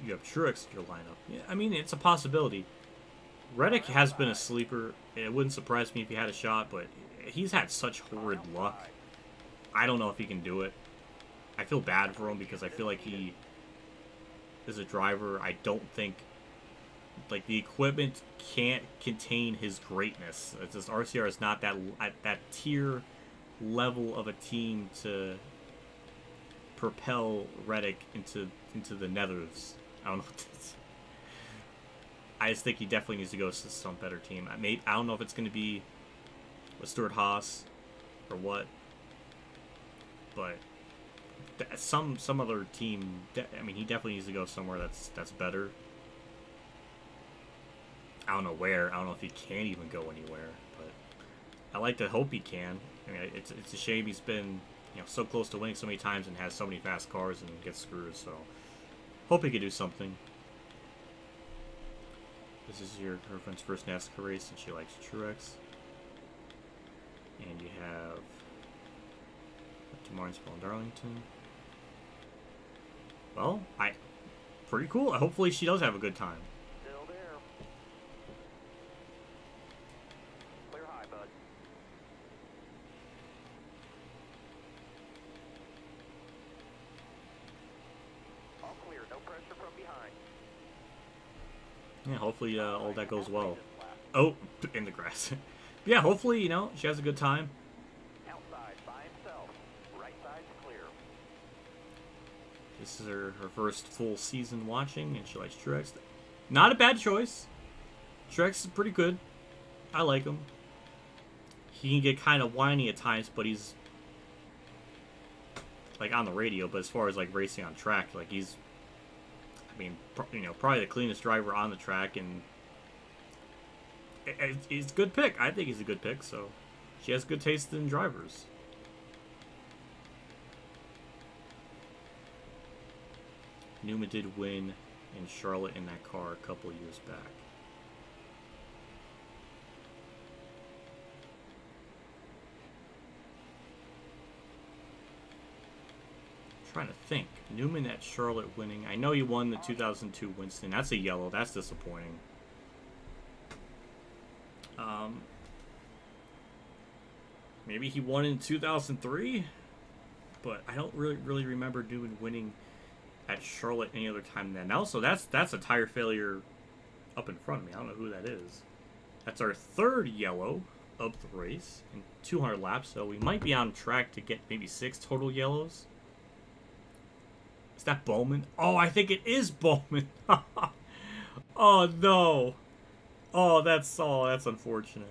You have Truex in your lineup. Yeah, I mean, it's a possibility. Reddick has been a sleeper. It wouldn't surprise me if he had a shot, but he's had such horrid luck. I don't know if he can do it. I feel bad for him because I feel like he is a driver. I don't think, like, the equipment can't contain his greatness. It's just RCR is not that at that tier level of a team to propel Reddick into the nethers. I don't know what this. I just think he definitely needs to go to some better team. I don't know if it's going to be with Stuart Haas or what, but some other team. I mean, he definitely needs to go somewhere that's better. I don't know where. I don't know if he can even go anywhere, but I like to hope he can. I mean, it's a shame he's been, you know, so close to winning so many times and has so many fast cars and gets screwed. So hope he could do something. This is your girlfriend's first NASCAR race, and she likes Truex. And you have Martinsville and Darlington. Well, pretty cool. Hopefully she does have a good time. Still there. Clear high, bud. All clear. No pressure from behind. Yeah, hopefully all that goes well. Oh, in the grass. Yeah, hopefully, you know, she has a good time. Outside by himself. Right side's clear. This is her first full season watching, and she likes Truex. Not a bad choice. Truex is pretty good. I like him. He can get kind of whiny at times, but he's like on the radio. But as far as like racing on track, like he's, I mean, you know, probably the cleanest driver on the track, and he's a good pick. I think he's a good pick. So she has good taste in drivers. Newman did win in Charlotte in that car a couple years back. I'm trying to think. Newman at Charlotte winning. I know he won the 2002 Winston. That's a yellow. That's disappointing. Maybe he won in 2003, but I don't really remember Newman winning at Charlotte any other time than now. So that's a tire failure up in front of me. I don't know who that is. That's our third yellow of the race in 200 laps. So we might be on track to get maybe 6 total yellows. Is that Bowman? Oh, I think it is Bowman. Oh no. Oh, that's unfortunate.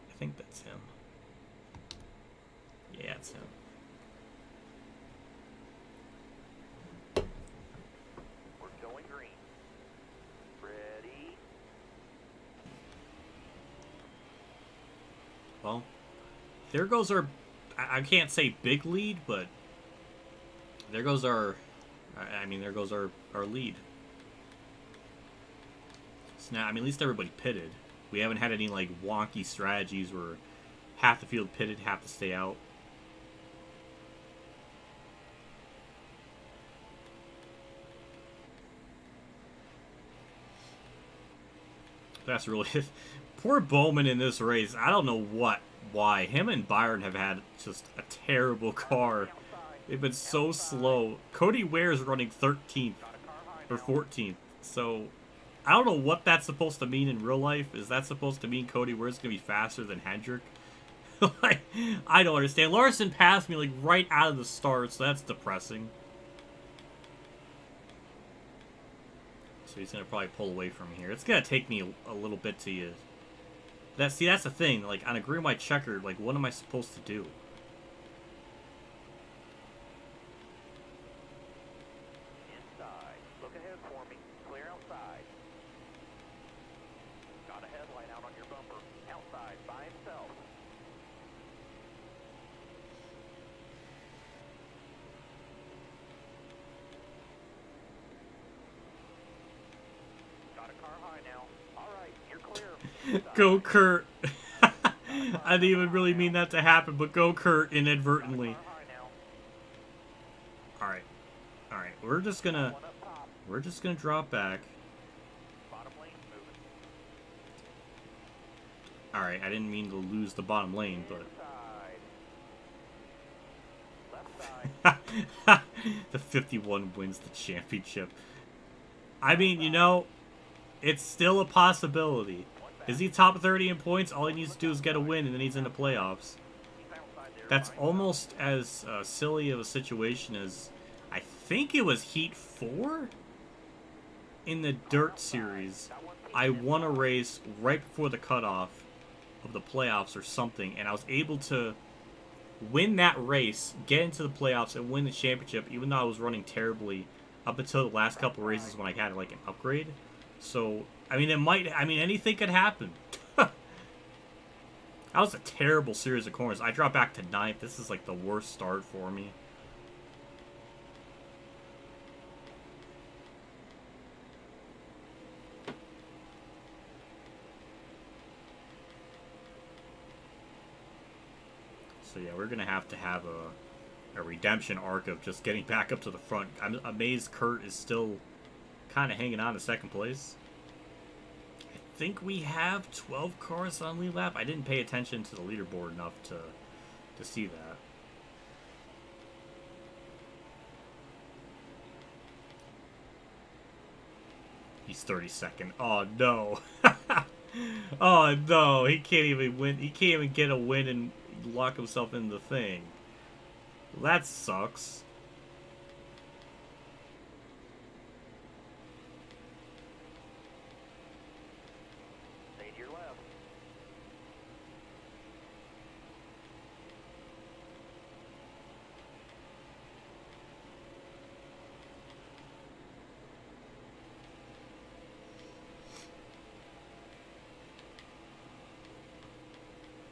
I think that's him. Yeah, it's him. We're going green. Ready? Well, there goes our, I can't say big lead, but there goes our, there goes our lead. So now, I mean, at least everybody pitted. We haven't had any, like, wonky strategies where half the field pitted, half to stay out. That's really... Poor Bowman in this race. I don't know why. Him and Byron have had just a terrible car. They've been so slow. Cody Ware's running 13th or 14th. So, I don't know what that's supposed to mean in real life. Is that supposed to mean Cody Ware's going to be faster than Hendrick? Like, I don't understand. Larson passed me, like, right out of the start, so that's depressing. So he's going to probably pull away from here. It's going to take me a little bit to... that's the thing. Like, on a green white checkered, like, what am I supposed to do? Inside. Look ahead for me. Clear outside. Got a headlight out on your bumper. Outside by himself. high now. All right, you're clear. Go Kurt. I didn't even really mean that to happen, but go Kurt inadvertently. High now. All right. All right. We're just gonna One up top. drop back. Bottom lane's moving. All right. I didn't mean to lose the bottom lane, but Inside. Left side. the 51 wins the championship. I mean, you know, it's still a possibility. Is he top 30 in points? All he needs to do is get a win, and then he's in the playoffs. He's outside there. That's almost as silly of a situation as I think it was Heat 4 in the Dirt Series. I won a race right before the cutoff of the playoffs or something, and I was able to win that race, get into the playoffs, and win the championship, even though I was running terribly up until the last couple of races when I had like an upgrade. So, I mean, anything could happen. That was a terrible series of corners. I dropped back to 9th. This is like the worst start for me. So yeah, we're going to have a redemption arc of just getting back up to the front. I'm amazed Kurt is still kind of hanging on to second place. I think we have 12 cars on lead lap. I didn't pay attention to the leaderboard enough to see that. He's 32nd. Oh no. Oh no, he can't even win. He can't even get a win and lock himself in the thing. That sucks. Stay to your left.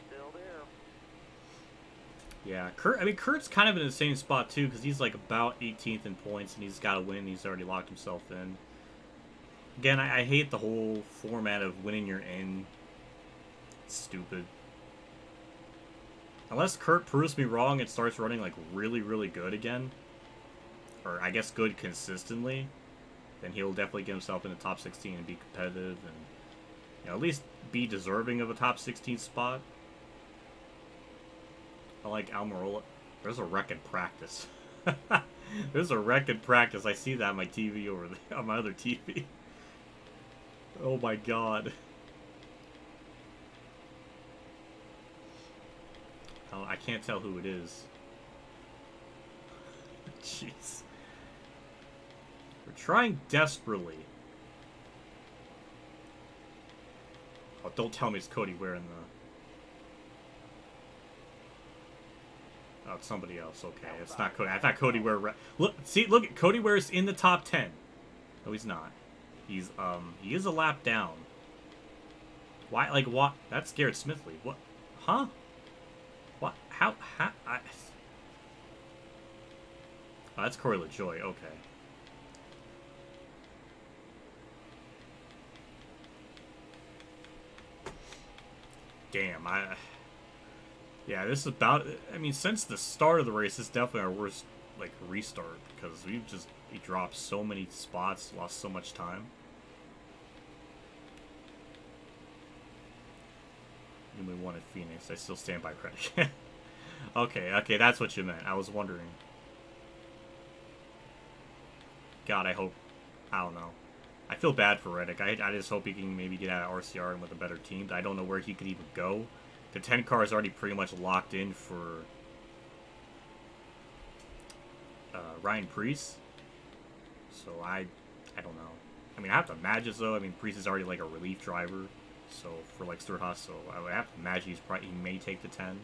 Still there. Yeah, Kurt. I mean, Kurt's kind of in the same spot too, because he's like about 18th in points, and he's got a win. He's already locked himself in. Again, I hate the whole format of winning your in. It's stupid. Unless Kurt proves me wrong and starts running like really, really good again, or I guess good consistently, then he'll definitely get himself in the top 16 and be competitive, and you know, at least be deserving of a top 16 spot. I like Almirola. There's a wreck in practice. There's a wreck in practice. I see that on my TV over there, on my other TV. Oh my god. Oh, I can't tell who it is. Jeez. We're trying desperately. Oh, don't tell me it's Cody wearing the... Oh, it's somebody else. Okay, it's not Cody. I thought Cody Ware... Look, see, look at Cody Ware's in the top 10. No, he's not. He's, he is a lap down. Why, like, what? That's Garrett Smithley. What? Huh? What? How? Oh, that's Corey LaJoy. Okay. Damn, yeah, this is about... I mean, since the start of the race, this is definitely our worst, like, restart. Because we dropped so many spots, lost so much time. And we won at Phoenix. I still stand by Reddick. Okay, that's what you meant. I was wondering. God, I hope... I don't know. I feel bad for Reddick. I just hope he can maybe get out of RCR and with a better team. I don't know where he could even go. The 10 car is already pretty much locked in for Ryan Preece. So I don't know. I mean, I have to imagine though. I mean, Preece is already like a relief driver. So for like Sturhaus, so I would have to imagine he may take the 10.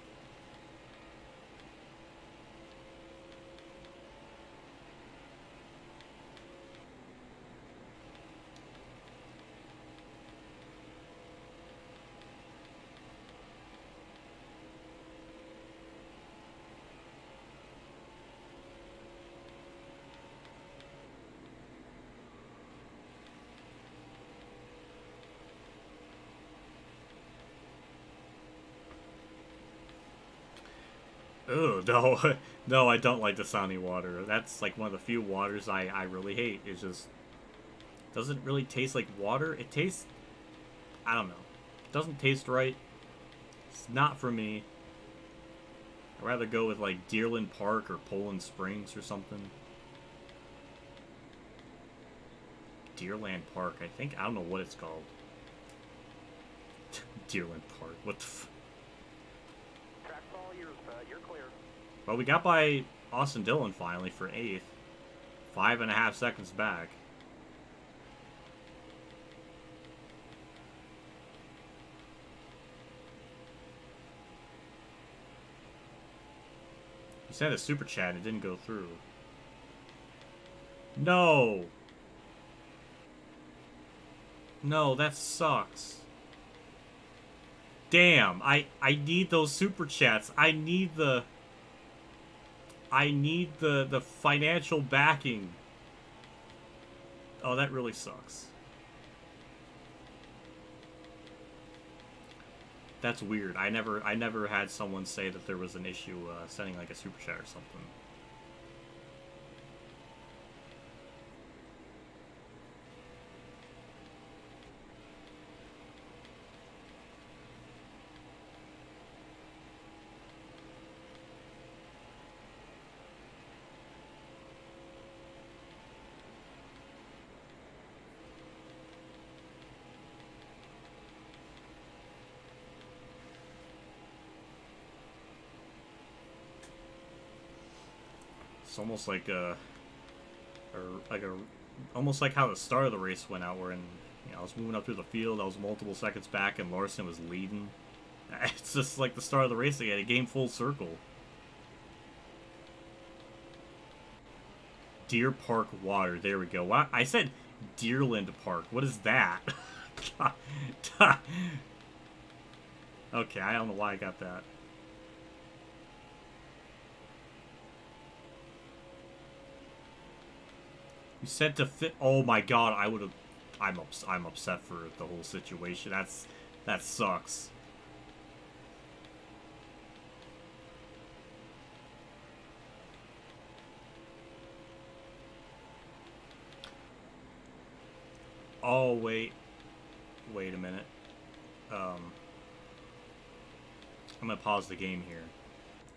Oh no, no, I don't like the Dasani water. That's like one of the few waters I really hate. It just doesn't really taste like water. It tastes, I don't know, it doesn't taste right. It's not for me. I'd rather go with like Deerland Park or Poland Springs or something. Deerland Park, I think. I don't know what it's called. Deerland Park. What the f... Track's all yours, bud. You're clear. Well, we got by Austin Dillon finally for 8th. 5.5 seconds back. He sent a super chat and it didn't go through. No! No, that sucks. Damn, I need those super chats. I need the financial backing. Oh, that really sucks. That's weird. I never had someone say that there was an issue sending like a super chat or something. It's almost like almost like how the start of the race went out, where I was moving up through the field, I was multiple seconds back, and Larson was leading. It's just like the start of the race again. It came full circle. Deer Park water. There we go. What? I said Deerland Park. What is that? Okay, I don't know why I got that. You said to fit. Oh my god, I would have. I'm upset for the whole situation. That sucks. Oh wait a minute. I'm gonna pause the game here.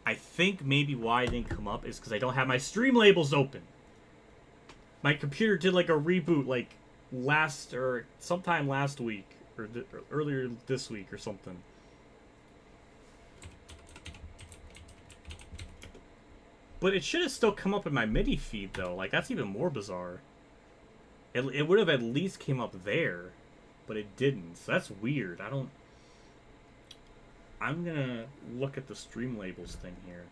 I think maybe why it didn't come up is because I don't have my stream labels open. My computer did like a reboot like sometime last week or earlier this week or something. But it should have still come up in my MIDI feed though. Like that's even more bizarre. It would have at least came up there, but it didn't. So that's weird. I'm gonna look at the stream labels thing here.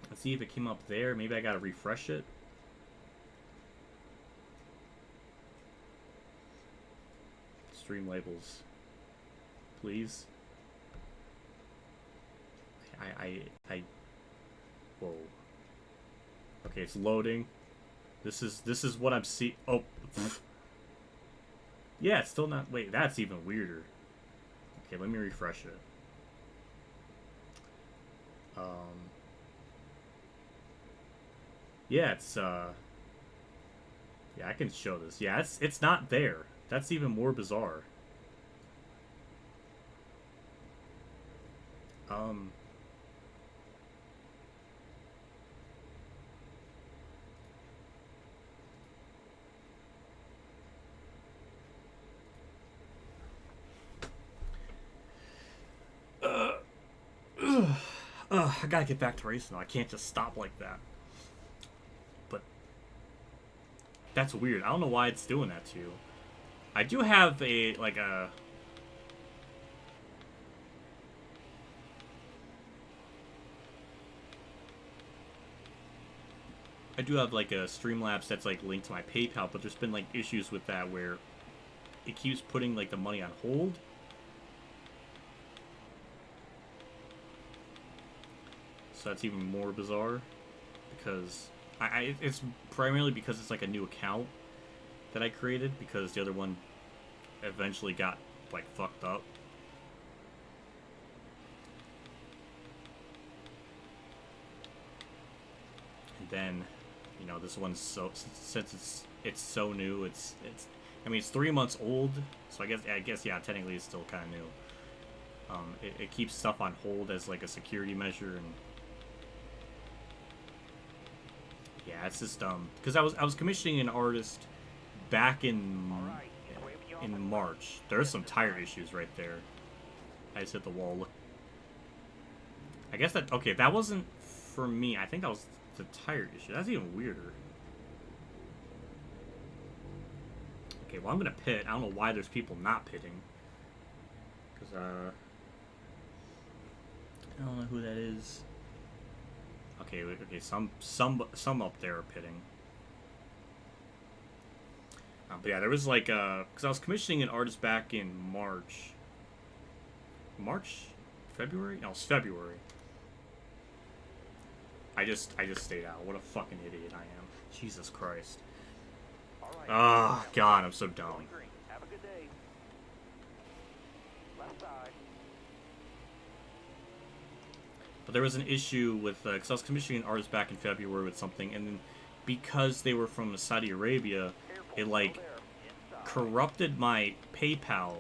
Let's see if it came up there. Maybe I gotta refresh it. Stream labels. Please. Whoa. Okay, it's loading. This is what I'm seeing. Oh. Yeah, it's still not. Wait, that's even weirder. Okay, let me refresh it. Yeah, it's yeah, I can show this. Yeah, it's not there. That's even more bizarre. I gotta get back to racing. I can't just stop like that. But that's weird. I don't know why it's doing that to you. I do have a I do have like a Streamlabs that's like linked to my PayPal, but there's been like issues with that where it keeps putting like the money on hold. So that's even more bizarre because it's primarily because it's like a new account that I created because the other one eventually got like fucked up. then, you know, this one's since it's so new. I mean, it's 3 months old, so I guess yeah, technically it's still kind of new. It keeps stuff on hold as like a security measure, and yeah, it's just because I was commissioning an artist back in March. There's some tire issues right there. I just hit the wall. Look, I guess that okay. That wasn't for me. I think that was the tire issue. That's even weirder. Okay, well I'm gonna pit. I don't know why there's people not pitting. Cause I don't know who that is. Okay, okay. Some up there are pitting. But yeah, there was like because I was commissioning an artist back in February? No, it was February. I just stayed out. What a fucking idiot I am. Jesus Christ. Oh God, I'm so dumb. Have a good day. Left side. But there was an issue with because I was commissioning an artist back in February with something, and then because they were from Saudi Arabia, it like corrupted my PayPal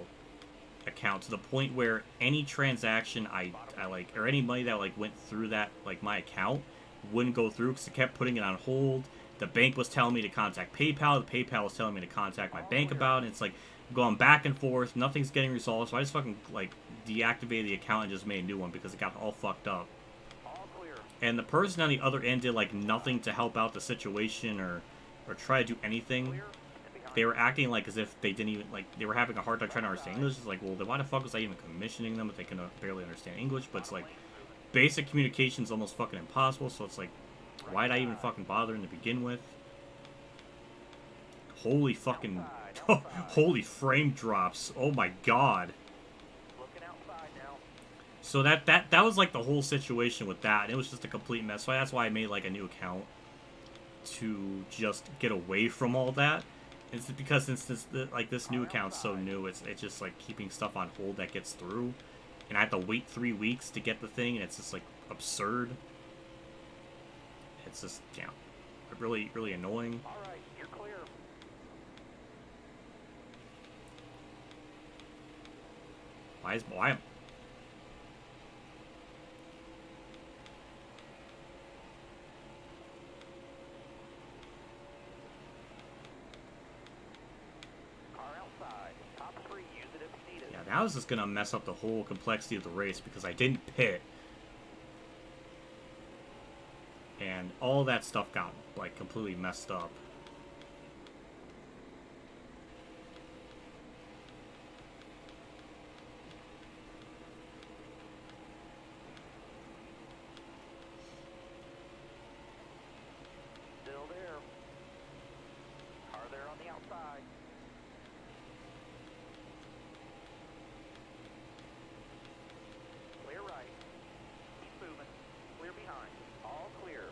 account to the point where any transaction I like, or any money that like went through that like my account wouldn't go through because it kept putting it on hold. The bank was telling me to contact PayPal. The PayPal was telling me to contact my bank about it. It's like going back and forth. Nothing's getting resolved. So I just fucking like deactivated the account and just made a new one because it got all fucked up. And the person on the other end did like nothing to help out the situation or try to do anything. They were acting like as if they didn't even like they were having a hard time trying to understand English. It's like, well, then why the fuck was I even commissioning them if they can barely understand English? But it's like basic communication is almost fucking impossible. So it's like, why'd I even fucking bother to begin with? Holy fucking, holy frame drops! Oh my God. So that was like the whole situation with that, and it was just a complete mess. So that's why I made like a new account to just get away from all that. It's because since this new account's so new, it's just like keeping stuff on hold that gets through, and I have to wait 3 weeks to get the thing, and it's just like absurd. It's just really annoying. All right, you're clear. Why? Now this is gonna mess up the whole complexity of the race because I didn't pit, and all that stuff got like completely messed up. Still there. Car there on the outside. Clear right. Keep moving. Clear behind. All clear.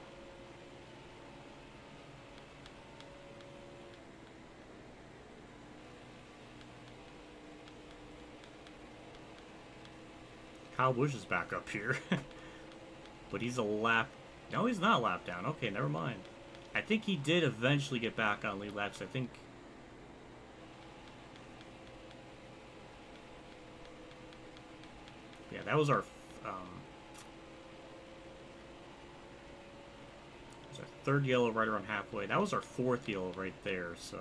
Kyle Busch is back up here. But he's a lap... No, he's not a lap down. Okay, never mind. I think he did eventually get back on lead laps. I think... Yeah, that was our... was our third yellow right around halfway. That was our fourth yellow right there, so...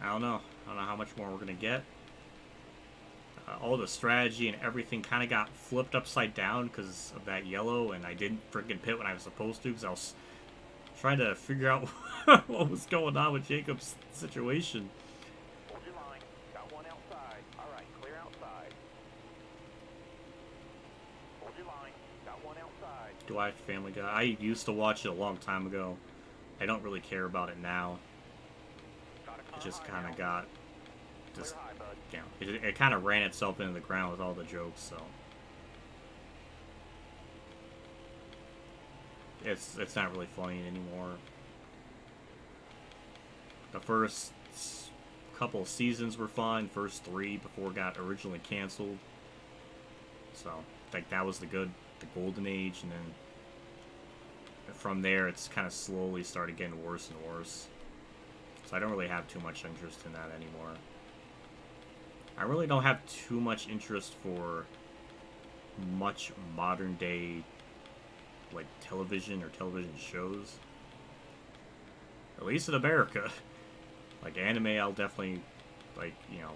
I don't know. I don't know how much more we're going to get. All the strategy and everything kind of got flipped upside down because of that yellow, and I didn't freaking pit when I was supposed to because I was trying to figure out what was going on with Jacob's situation. Hold your line. Got one outside. All right, clear outside. Hold your line. Got one outside. Do I have Family Guy? I used to watch it a long time ago. I don't really care about it now. It just kind of got... just... It kind of ran itself into the ground with all the jokes, so it's not really funny anymore. The first couple of seasons were fun, first 3 before it got originally canceled. So like that was the good the golden age, and then from there it's kind of slowly started getting worse and worse. So I don't really have too much interest in that anymore. I really don't have too much interest for much modern day like television or television shows. At least in America. Like anime, I'll definitely, like, you know,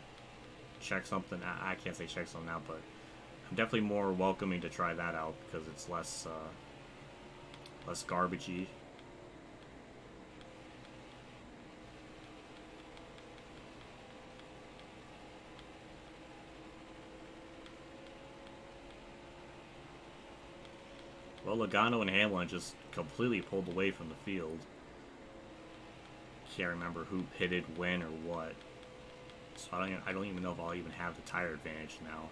check something. I can't say check something out, but I'm definitely more welcoming to try that out because it's less less garbagey. Well, Logano and Hamlin just completely pulled away from the field. Can't remember who pitted when or what. So I don't even know if I'll even have the tire advantage now.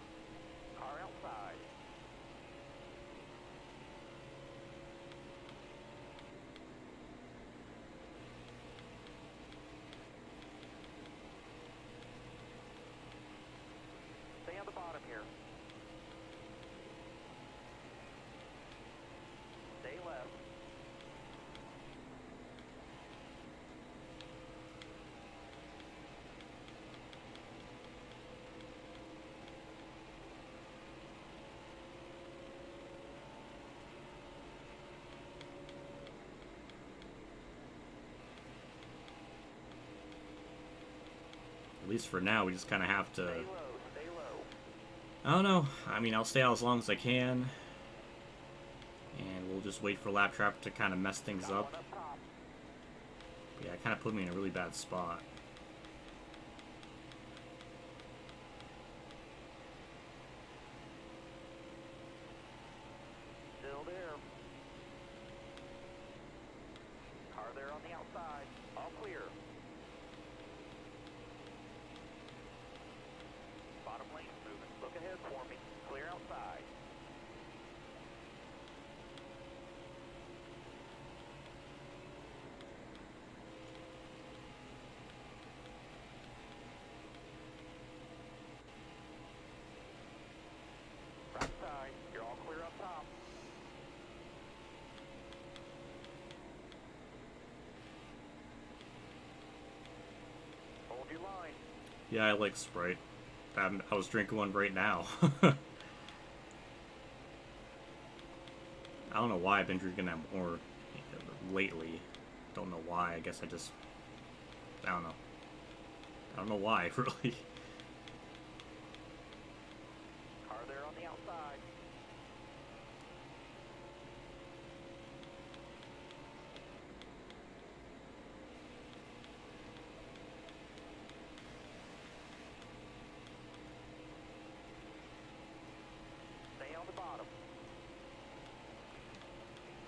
Car outside. Stay on the bottom here. Stay left. At least for now, we just kind of have to... Stay low. Stay low. I don't know. I mean, I'll stay out as long as I can. And we'll just wait for lap traffic to kind of mess things Got up. one top. Yeah, it kind of put me in a really bad spot. Still there. Car there on the outside. All clear. Bottom lane's moving. Look ahead for me. Clear outside. Right side. You're all clear up top. Hold your line. Yeah, I like Sprite. I was drinking one right now. I don't know why I've been drinking that more lately. Don't know why. I guess I just... I don't know. I don't know why, really. Car there on the outside. Stay on the bottom.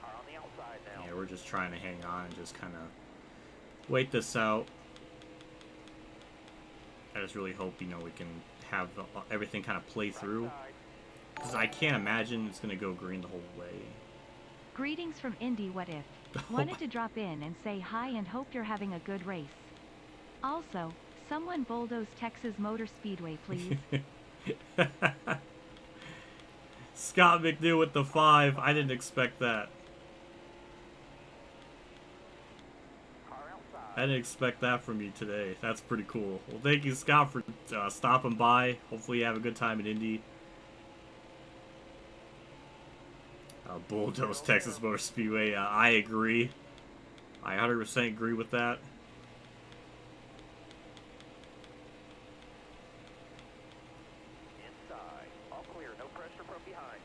Car on the outside now. Yeah, we're just trying to hang on and just kind of wait this out. I just really hope, you know, we can have everything kind of play through. Right side. Because I can't imagine it's going to go green the whole way. Greetings from Indy What If. Wanted to drop in and say hi and hope you're having a good race. Also, someone bulldoze Texas Motor Speedway, please. Scott McNew with the 5. I didn't expect that. Car outside. I didn't expect that from you today. That's pretty cool. Well, thank you, Scott, for stopping by. Hopefully you have a good time in Indy. Bulldoze Texas Motor Speedway. I agree. I 100% agree with that. Inside. All clear. No pressure from behind.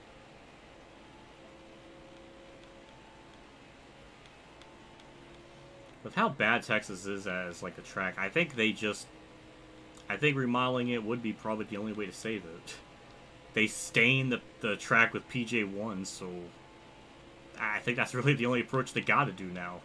With how bad Texas is as like a track, I think remodeling it would be probably the only way to save it. They stain the track with PJ1, so I think that's really the only approach they gotta do now.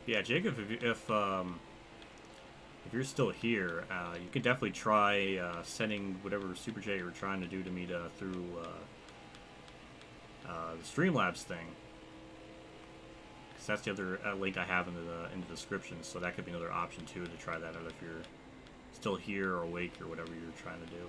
Yeah, Jacob, if you're still here, you can definitely try sending whatever Super J you're trying to do to me through the Streamlabs thing. Because that's the other link I have in the description, so that could be another option too to try that out if you're still here or awake or whatever you're trying to do.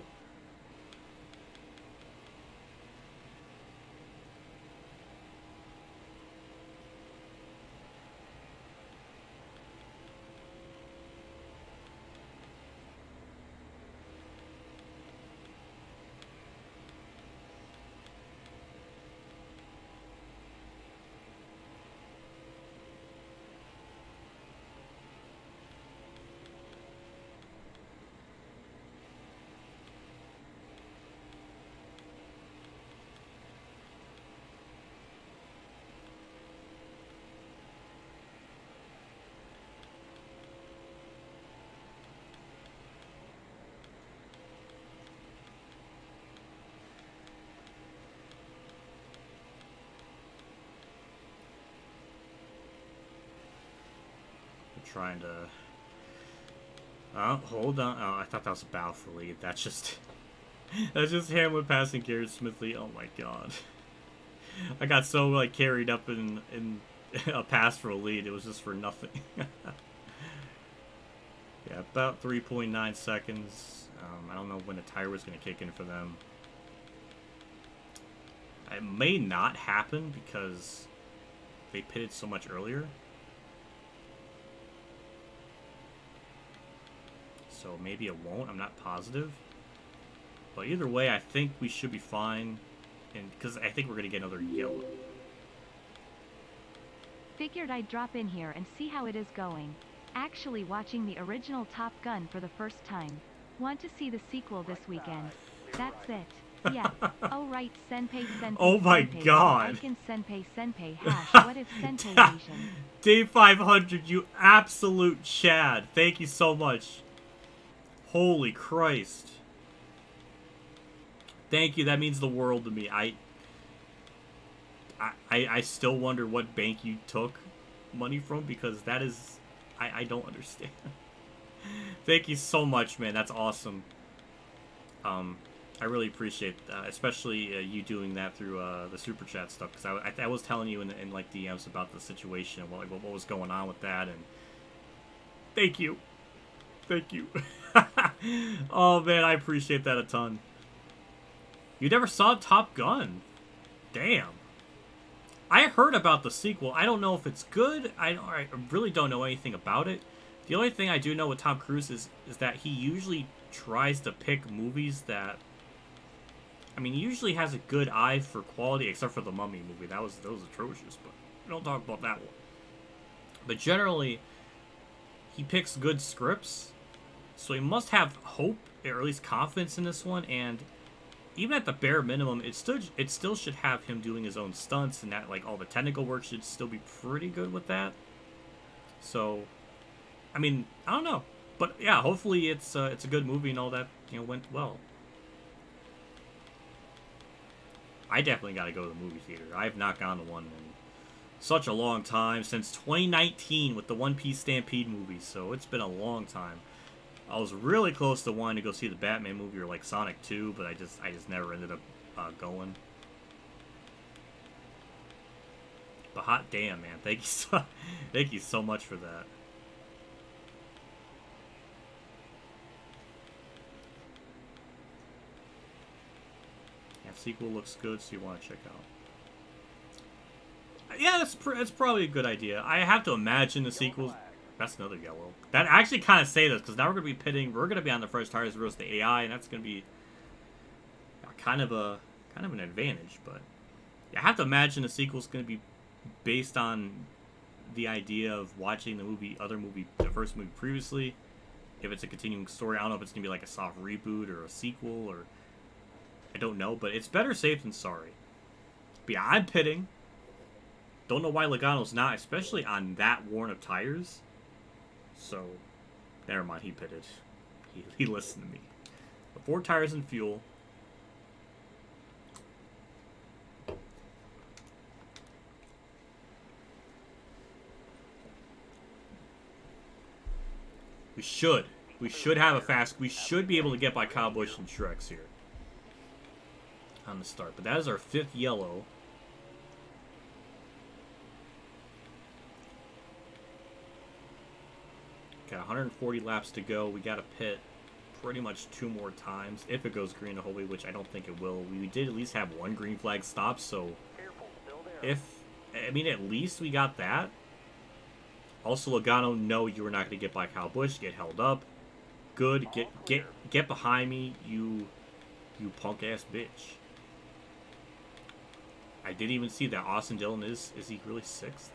Trying to... Oh, hold on. Oh, I thought that was a bow for lead. That's just... That's just Hamlin passing Garrett Smithley. Oh my god. I got so, like, carried up in a pass for a lead. It was just for nothing. Yeah, about 3.9 seconds. I don't know when the tire was going to kick in for them. It may not happen because they pitted so much earlier. So maybe it won't. I'm not positive. But either way, I think we should be fine. And because I think we're going to get another yellow. Figured I'd drop in here and see how it is going. Actually watching the original Top Gun for the first time. Want to see the sequel this weekend. That's it. Yeah. Oh right, Senpei Senpei. Oh my Senpei, god. I can Senpei Senpei hash. What if Senpei Asian? Day 500, you absolute Chad. Thank you so much. Holy Christ. Thank you, that means the world to me. I still wonder what bank you took money from, because that is... I don't understand. Thank you so much, man. That's awesome. I really appreciate especially you doing that through the Super Chat stuff, because I was telling you in like DMs about the situation and what was going on with that, and thank you. Thank you. Oh, man, I appreciate that a ton. You never saw Top Gun? Damn. I heard about the sequel. I don't know if it's good. I really don't know anything about it. The only thing I do know with Tom Cruise is that he usually tries to pick movies that... I mean, he usually has a good eye for quality, except for the Mummy movie. That was atrocious, but we don't talk about that one. But generally, he picks good scripts, so he must have hope, or at least confidence in this one, and even at the bare minimum, it still should have him doing his own stunts, and that, like, all the technical work should still be pretty good with that. So, I mean, I don't know, but yeah, hopefully it's a good movie and all that, you know, went well. I definitely got to go to the movie theater. I have not gone to one in such a long time, since 2019 with the One Piece Stampede movie, so it's been a long time. I was really close to wanting to go see the Batman movie or like Sonic 2, but I just never ended up going. But hot damn, man! Thank you so much for that. Yeah, sequel looks good, so you want to check out. Yeah, that's probably a good idea. I have to imagine the sequels. That's another yellow. That actually kind of say this, because now we're going to be pitting. We're going to be on the first tires versus the AI, and that's going to be kind of an advantage. But yeah, I have to imagine the sequel's going to be based on the idea of watching the first movie previously. If it's a continuing story, I don't know if it's going to be like a soft reboot or a sequel, or I don't know. But it's better safe than sorry. But yeah, I'm pitting. Don't know why Logano's not, especially on that worn of tires. So, never mind, he pitted. He listened to me. 4 tires and fuel. We should. We should have a fast... We should be able to get by Kyle Busch and Truex here. On the start. But that is our 5th yellow. Got 140 laps to go. We got to pit pretty much 2 more times. If it goes green to Holy, which I don't think it will. We did at least have 1 green flag stop, so... If... I mean, at least we got that. Also, Logano, no, you were not going to get by Kyle Busch. Get held up. Good. Get behind me, you punk-ass bitch. I didn't even see that Austin Dillon is he really 6th?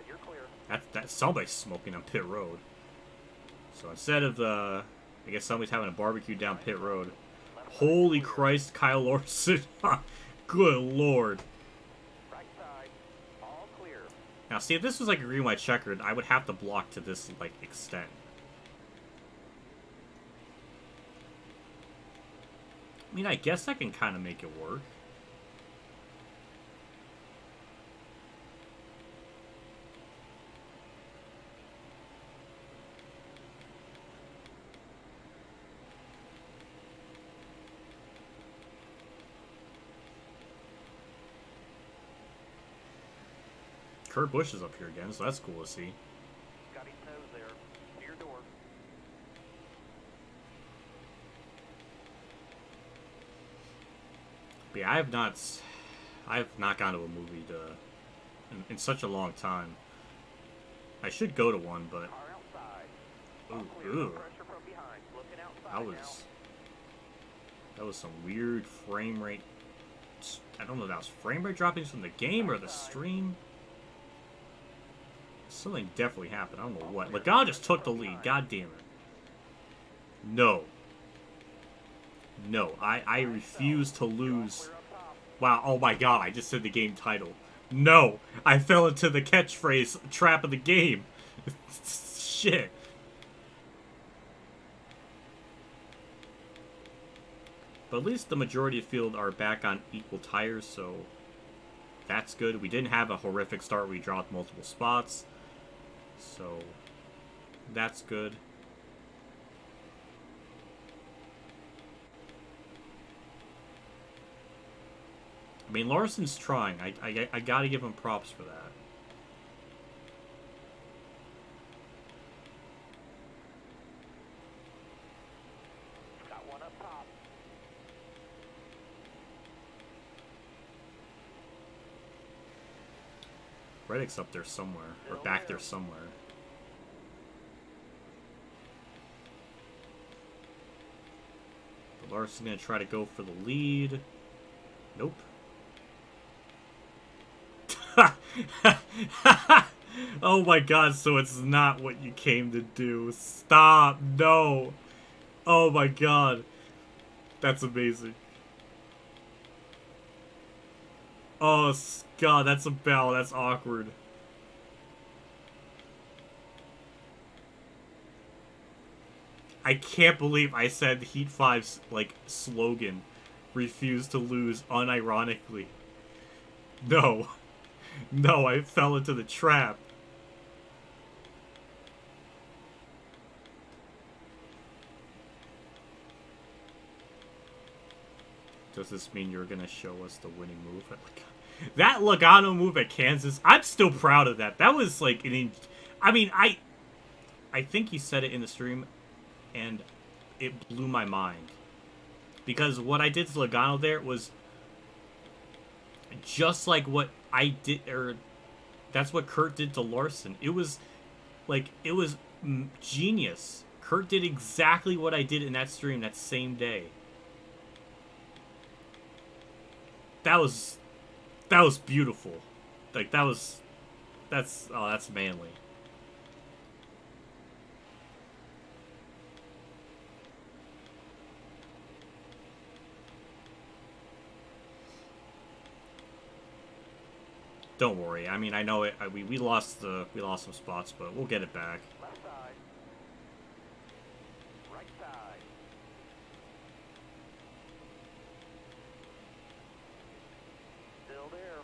You're clear. That's somebody's smoking on pit road. So instead of I guess somebody's having a barbecue down pit road. Holy Christ, Kyle Larson. Good Lord. Right side. All clear. Now, see, if this was like a green white checkered, I would have to block to this like extent. I mean, I guess I can kind of make it work. Kurt Busch is up here again, so that's cool to see. Got his nose there. To your door. But yeah, I have not gone to a movie in such a long time. I should go to one, but Car outside. ooh, All clear. No ooh, pressure from behind. Looking outside that was some weird frame rate. I don't know if that was frame rate droppings from the game or the stream. Something definitely happened. I don't know what. Logano just took the lead. God damn it. No. No. I refuse to lose. Wow. Oh my god. I just said the game title. No. I fell into the catchphrase trap of the game. Shit. But at least the majority of the field are back on equal tires, so that's good. We didn't have a horrific start where we dropped multiple spots. So, that's good. I mean, Larson's trying. I gotta give him props for that. Got one up top. Reddick's up there somewhere, or back there somewhere. But Larson's gonna try to go for the lead. Nope. Oh my god, so it's not what you came to do. Stop, no. Oh my god. That's amazing. Oh, God, that's a bell. That's awkward. I can't believe I said Heat 5's, like, slogan. Refuse to lose unironically. No. No, I fell into the trap. Does this mean you're gonna show us the winning move? That Logano move at Kansas, I'm still proud of that. That was like I mean, I think he said it in the stream, and it blew my mind. Because what I did to Logano there was just like what I did, or that's what Kurt did to Larson. It was like, it was genius. Kurt did exactly what I did in that stream that same day. That was beautiful. Like, that's manly. Don't worry. I mean, I know it. We lost some spots, but we'll get it back. Left side. Right side. Still there.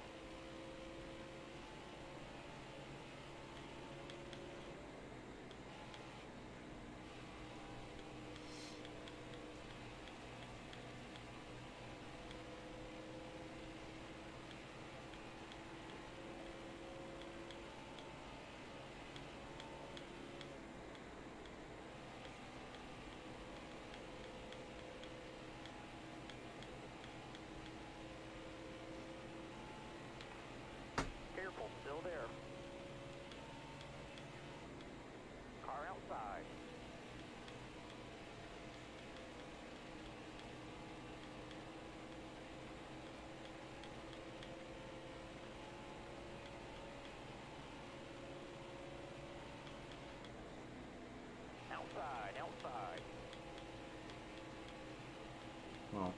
Well,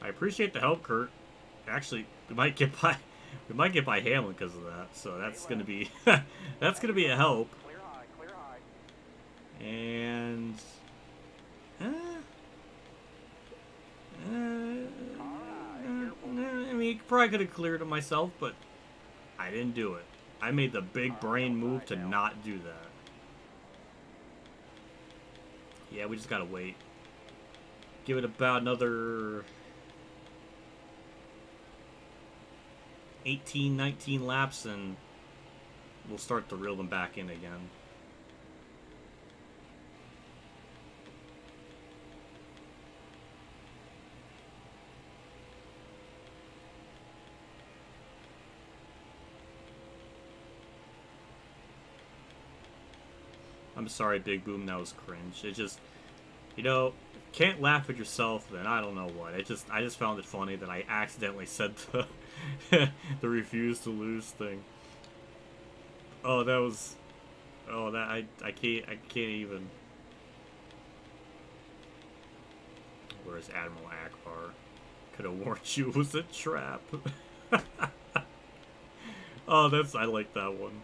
I appreciate the help, Kurt. Actually, we might get by Hamlin because of that. So that's gonna be that's gonna be a help. Clear high, clear high. And I mean, probably could have cleared it myself, but I didn't do it. I made the big brain move to not do that. Yeah, we just gotta wait. Give it about another 18, 19 laps, and we'll start to reel them back in again. I'm sorry, Big Boom, that was cringe. It just, you know, can't laugh at yourself, then I don't know what. I just found it funny that I accidentally said the the refuse to lose thing. Oh, that was, oh, that I can't even. Where's Admiral Akbar? Could have warned you it was a trap. Oh, I like that one.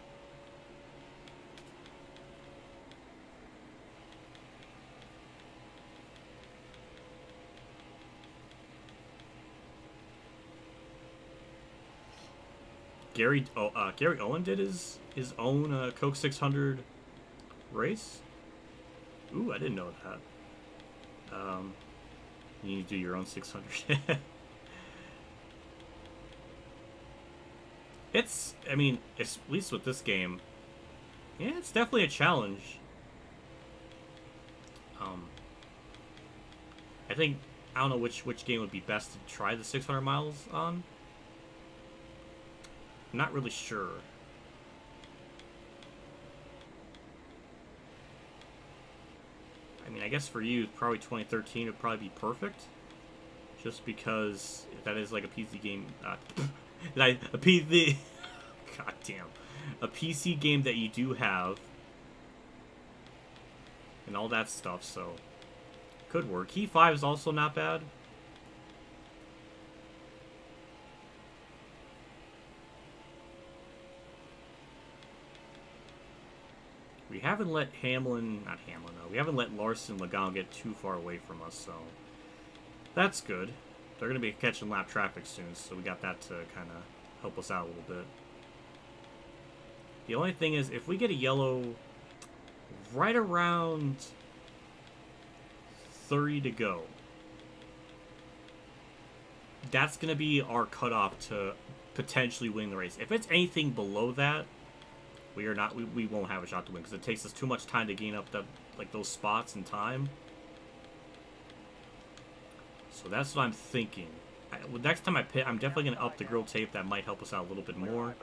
Gary Owen did his own Coke 600 race. Ooh, I didn't know that. You need to do your own 600. I mean, it's, at least with this game, yeah, it's definitely a challenge. I think, I don't know which game would be best to try the 600 miles on. I'm not really sure. I mean, I guess for you, probably 2013 would probably be perfect. Just because that is like a PC game. A PC. God damn. A PC game that you do have. And all that stuff, so. Could work. Key 5 is also not bad. We haven't let we haven't let Larson and Lagan get too far away from us, so that's good. They're going to be catching lap traffic soon, so we got that to kind of help us out a little bit. The only thing is, if we get a yellow right around 30 to go, that's going to be our cutoff to potentially win the race. If it's anything below that, we won't have a shot to win, because it takes us too much time to gain up those spots in time. So that's what I'm thinking. Next time I pit, I'm definitely going to up the grill tape. That might help us out a little bit more.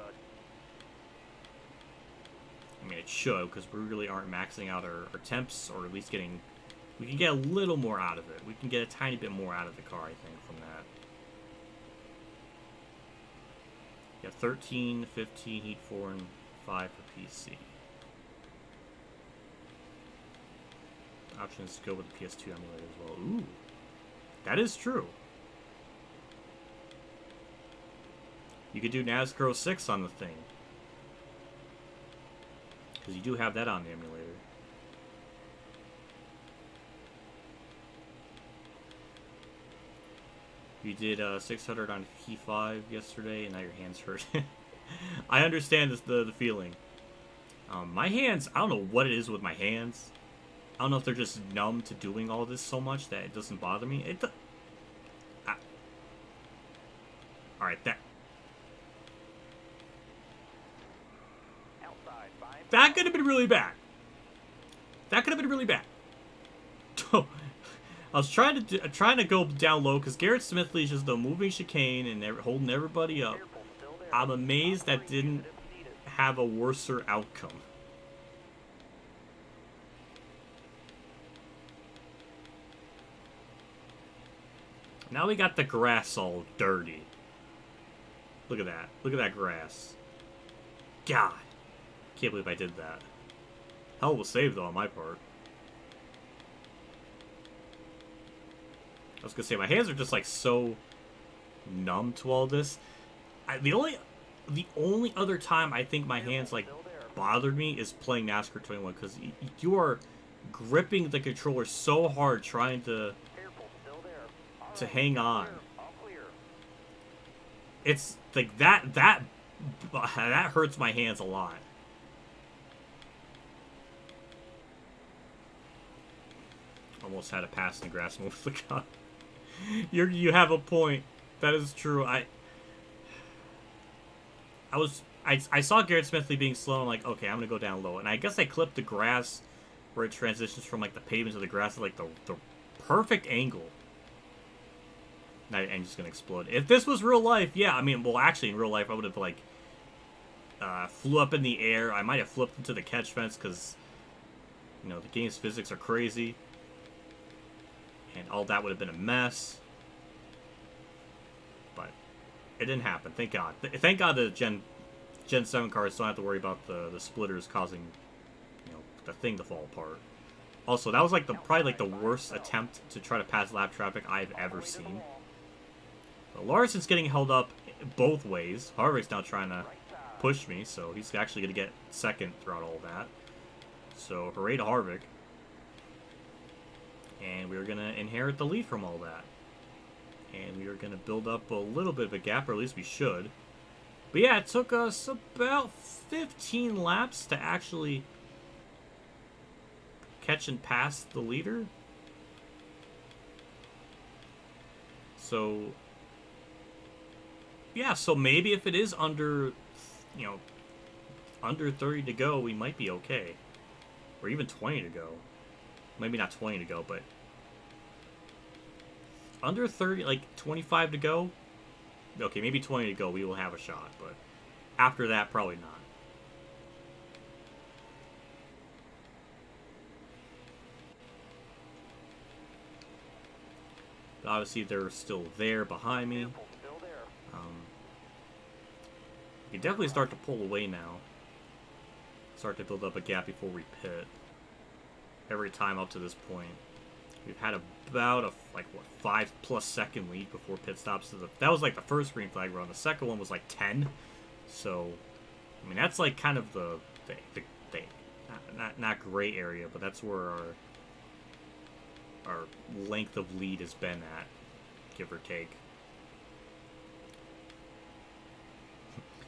I mean, it should, because we really aren't maxing out our temps, or at least getting... We can get a little more out of it. We can get a tiny bit more out of the car, I think, from that. Yeah, 13, 15, Heat 4, and 5 for PC. Option is to go with the PS2 emulator as well. Ooh, that is true. You could do NASCAR 06 on the thing, because you do have that on the emulator. You did 600 on Key 5 yesterday, and now your hands hurt. I understand the feeling. My hands, I don't know what it is with my hands. I don't know if they're just numb to doing all this so much that it doesn't bother me. Alright, that could have been really bad. That could have been really bad. I was trying to go down low, because Garrett Smithley is just a moving chicane and holding everybody up. I'm amazed that didn't have a worser outcome. Now we got the grass all dirty. Look at that. Look at that grass. God. Can't believe I did that. Hell of a save, though, on my part. was gonna say, my hands are just like so numb to all this. The only other time I think my hands like bothered me is playing NASCAR 21, because you are gripping the controller so hard trying to hang on. It's like that hurts my hands a lot. Almost had a pass in the grass and over the gun. You have a point. That is true. I saw Garrett Smithley being slow. I'm like, okay, I'm gonna go down low, and I guess I clipped the grass where it transitions from like the pavement to the grass at like the perfect angle. Now I'm just gonna explode. If this was real life, yeah, I mean, well, actually in real life I would have like flew up in the air. I might have flipped into the catch fence because, you know, the game's physics are crazy, and all that would have been a mess. But it didn't happen. Thank God. Thank God the Gen 7 cars don't have to worry about the splitters causing, you know, the thing to fall apart. Also, that was like probably like the worst attempt to try to pass lap traffic I've ever seen. But Larson's getting held up both ways. Harvick's now trying to push me, so he's actually going to get second throughout all that. So, hooray to Harvick. And we're going to inherit the lead from all that. And we are going to build up a little bit of a gap, or at least we should. But yeah, it took us about 15 laps to actually catch and pass the leader. So, yeah, so maybe if it is under, you know, under 30 to go, we might be okay. Or even 20 to go. Maybe not 20 to go, but under 30, like 25 to go. Okay, maybe 20 to go, we will have a shot, but after that, probably not. But obviously, they're still there behind me. We can definitely start to pull away now. Start to build up a gap before we pit. Every time up to this point. We've had about a, like, what, 5+ second lead before pit stops. That was like the first green flag run. The second one was like 10. So, I mean, that's like kind of the not gray area, but that's where our length of lead has been at, give or take.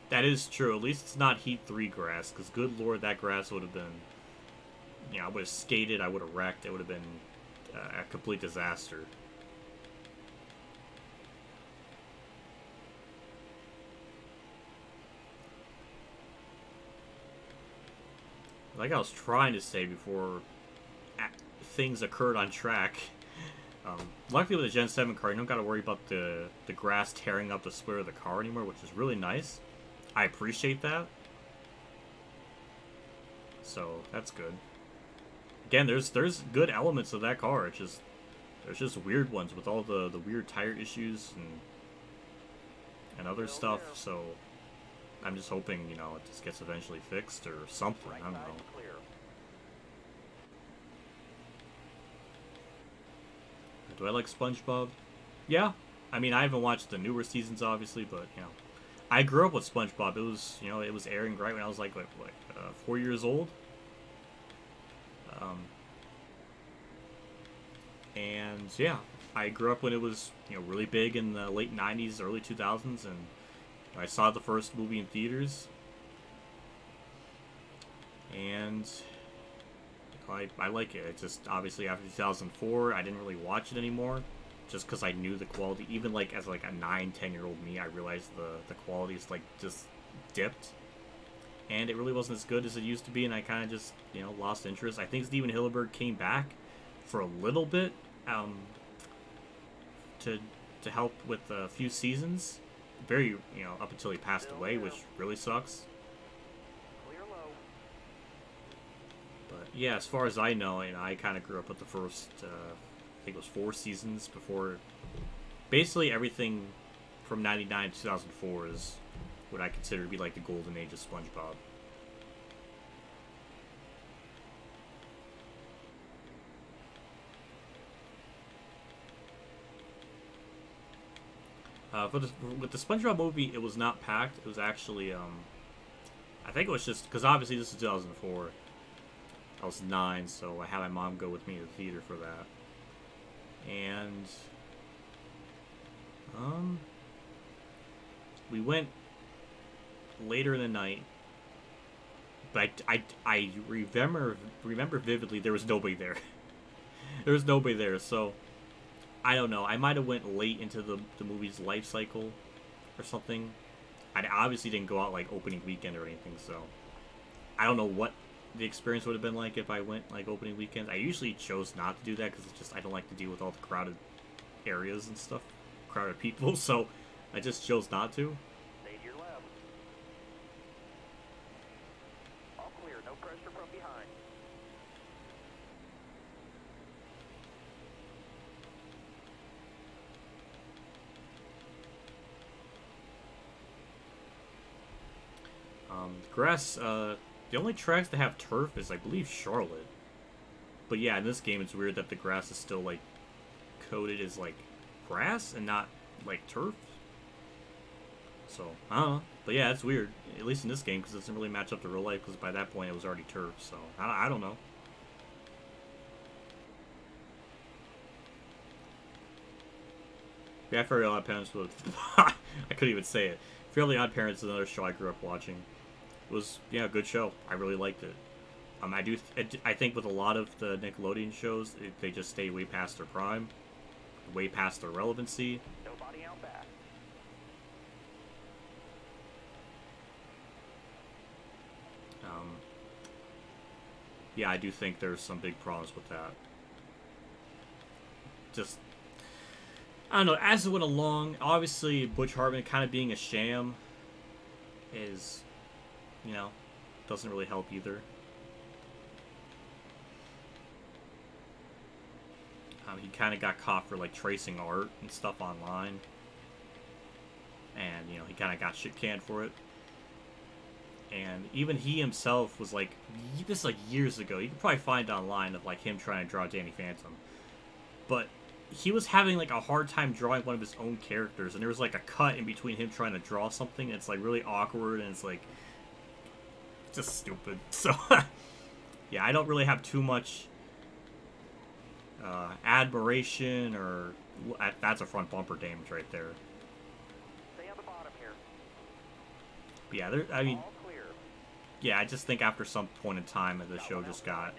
That is true. At least it's not Heat 3 grass, because good lord, that grass would have been, you know, I would have skated, I would have wrecked, it would have been a complete disaster. Like I was trying to say before things occurred on track. Luckily with the Gen 7 car, you don't got to worry about the grass tearing up the splitter of the car anymore, which is really nice. I appreciate that. So that's good. Again, there's good elements of that car. It's just there's just weird ones with all the weird tire issues and other stuff. So I'm just hoping, you know, it just gets eventually fixed or something. I don't know. Do I like SpongeBob? Yeah. I mean, I haven't watched the newer seasons, obviously, but, you know, I grew up with SpongeBob. It was, you know, it was airing right when I was like 4 years old. And yeah, I grew up when it was, you know, really big in the late 90s, early 2000s, and I saw the first movie in theaters. And I like it. It's just, obviously, after 2004, I didn't really watch it anymore, just because I knew the quality. Even, like, as, like, a 9, 10-year-old me, I realized the quality is, like, just dipped. And it really wasn't as good as it used to be, and I kind of just, you know, lost interest. I think Steven Hillenburg came back for a little bit, to help with a few seasons. Very, you know, up until he passed away, which really sucks. But yeah, as far as I know, you know, I kind of grew up with the first, I think it was 4 seasons before. Basically, everything from 99 to 2004 is what I consider to be like the golden age of SpongeBob. With the SpongeBob movie, it was not packed. It was actually I think it was just because obviously this is 2004. I was 9, so I had my mom go with me to the theater for that. And we went later in the night, but I remember vividly there was nobody there. There was nobody there, so I don't know. I might have went late into the movie's life cycle or something. I obviously didn't go out like opening weekend or anything, so I don't know what the experience would have been like if I went like opening weekend. I usually chose not to do that because it's just I don't like to deal with all the crowded areas and stuff, crowded people, so I just chose not to. Stay to your left. All clear, no pressure from behind. Grass, the only tracks that have turf is, I believe, Charlotte. But yeah, in this game, it's weird that the grass is still, like, coded as, like, grass and not, like, turf. So, I don't know. But yeah, it's weird. At least in this game, because it doesn't really match up to real life, because by that point, it was already turf. So, I don't know. Yeah, Fairly Odd Parents was... I couldn't even say it. Fairly Odd Parents is another show I grew up watching. It was, yeah, a good show. I really liked it. I think with a lot of the Nickelodeon shows, they just stay way past their prime, way past their relevancy. Nobody out back. Yeah, I do think there's some big problems with that. Just, I don't know, as it went along, obviously Butch Hartman kind of being a sham is, you know, doesn't really help either. He kind of got caught for, like, tracing art and stuff online. And, you know, he kind of got shit canned for it. And even he himself was, like, this is, like, years ago. You can probably find online of, like, him trying to draw Danny Phantom. But he was having, like, a hard time drawing one of his own characters. And there was, like, a cut in between him trying to draw something. And it's, like, really awkward. And it's, like, just stupid. So, yeah, I don't really have too much admiration or... That's a front bumper damage right there. Stay on the bottom here. But yeah, I mean... All clear. Yeah, I just think after some point in time the show just got...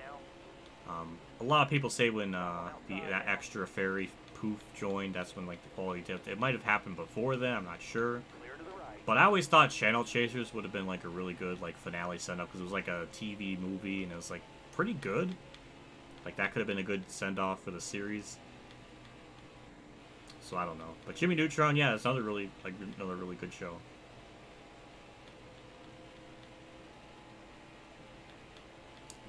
a lot of people say when that extra fairy poof joined, that's when, like, the quality dipped. It might have happened before then, I'm not sure. Clear to the right. But I always thought Channel Chasers would have been, like, a really good, like, finale send-up, because it was, like, a TV movie, and it was, like, pretty good. Like, that could have been a good send-off for the series. So, I don't know. But Jimmy Neutron, yeah, it's another really good show.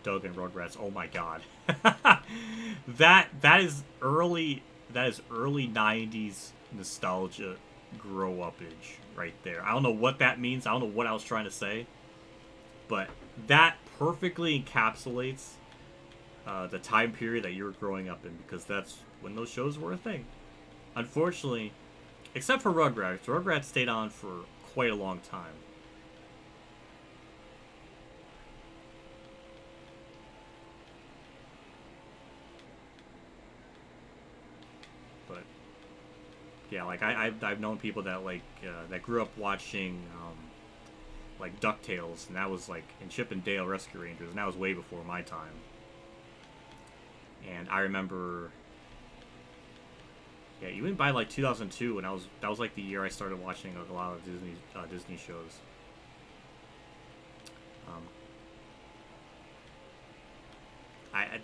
Doug and Rugrats, oh my god. that is early 90s nostalgia grow-up-age right there. I don't know what that means. I don't know what I was trying to say. But that perfectly encapsulates the time period that you were growing up in, because that's when those shows were a thing. Unfortunately, except for Rugrats stayed on for quite a long time. But yeah, like I've known people that that grew up watching like DuckTales, and that was like in Chip and Dale Rescue Rangers, and that was way before my time. And I remember, yeah, even by like 2002, and that was like the year I started watching a lot of Disney shows.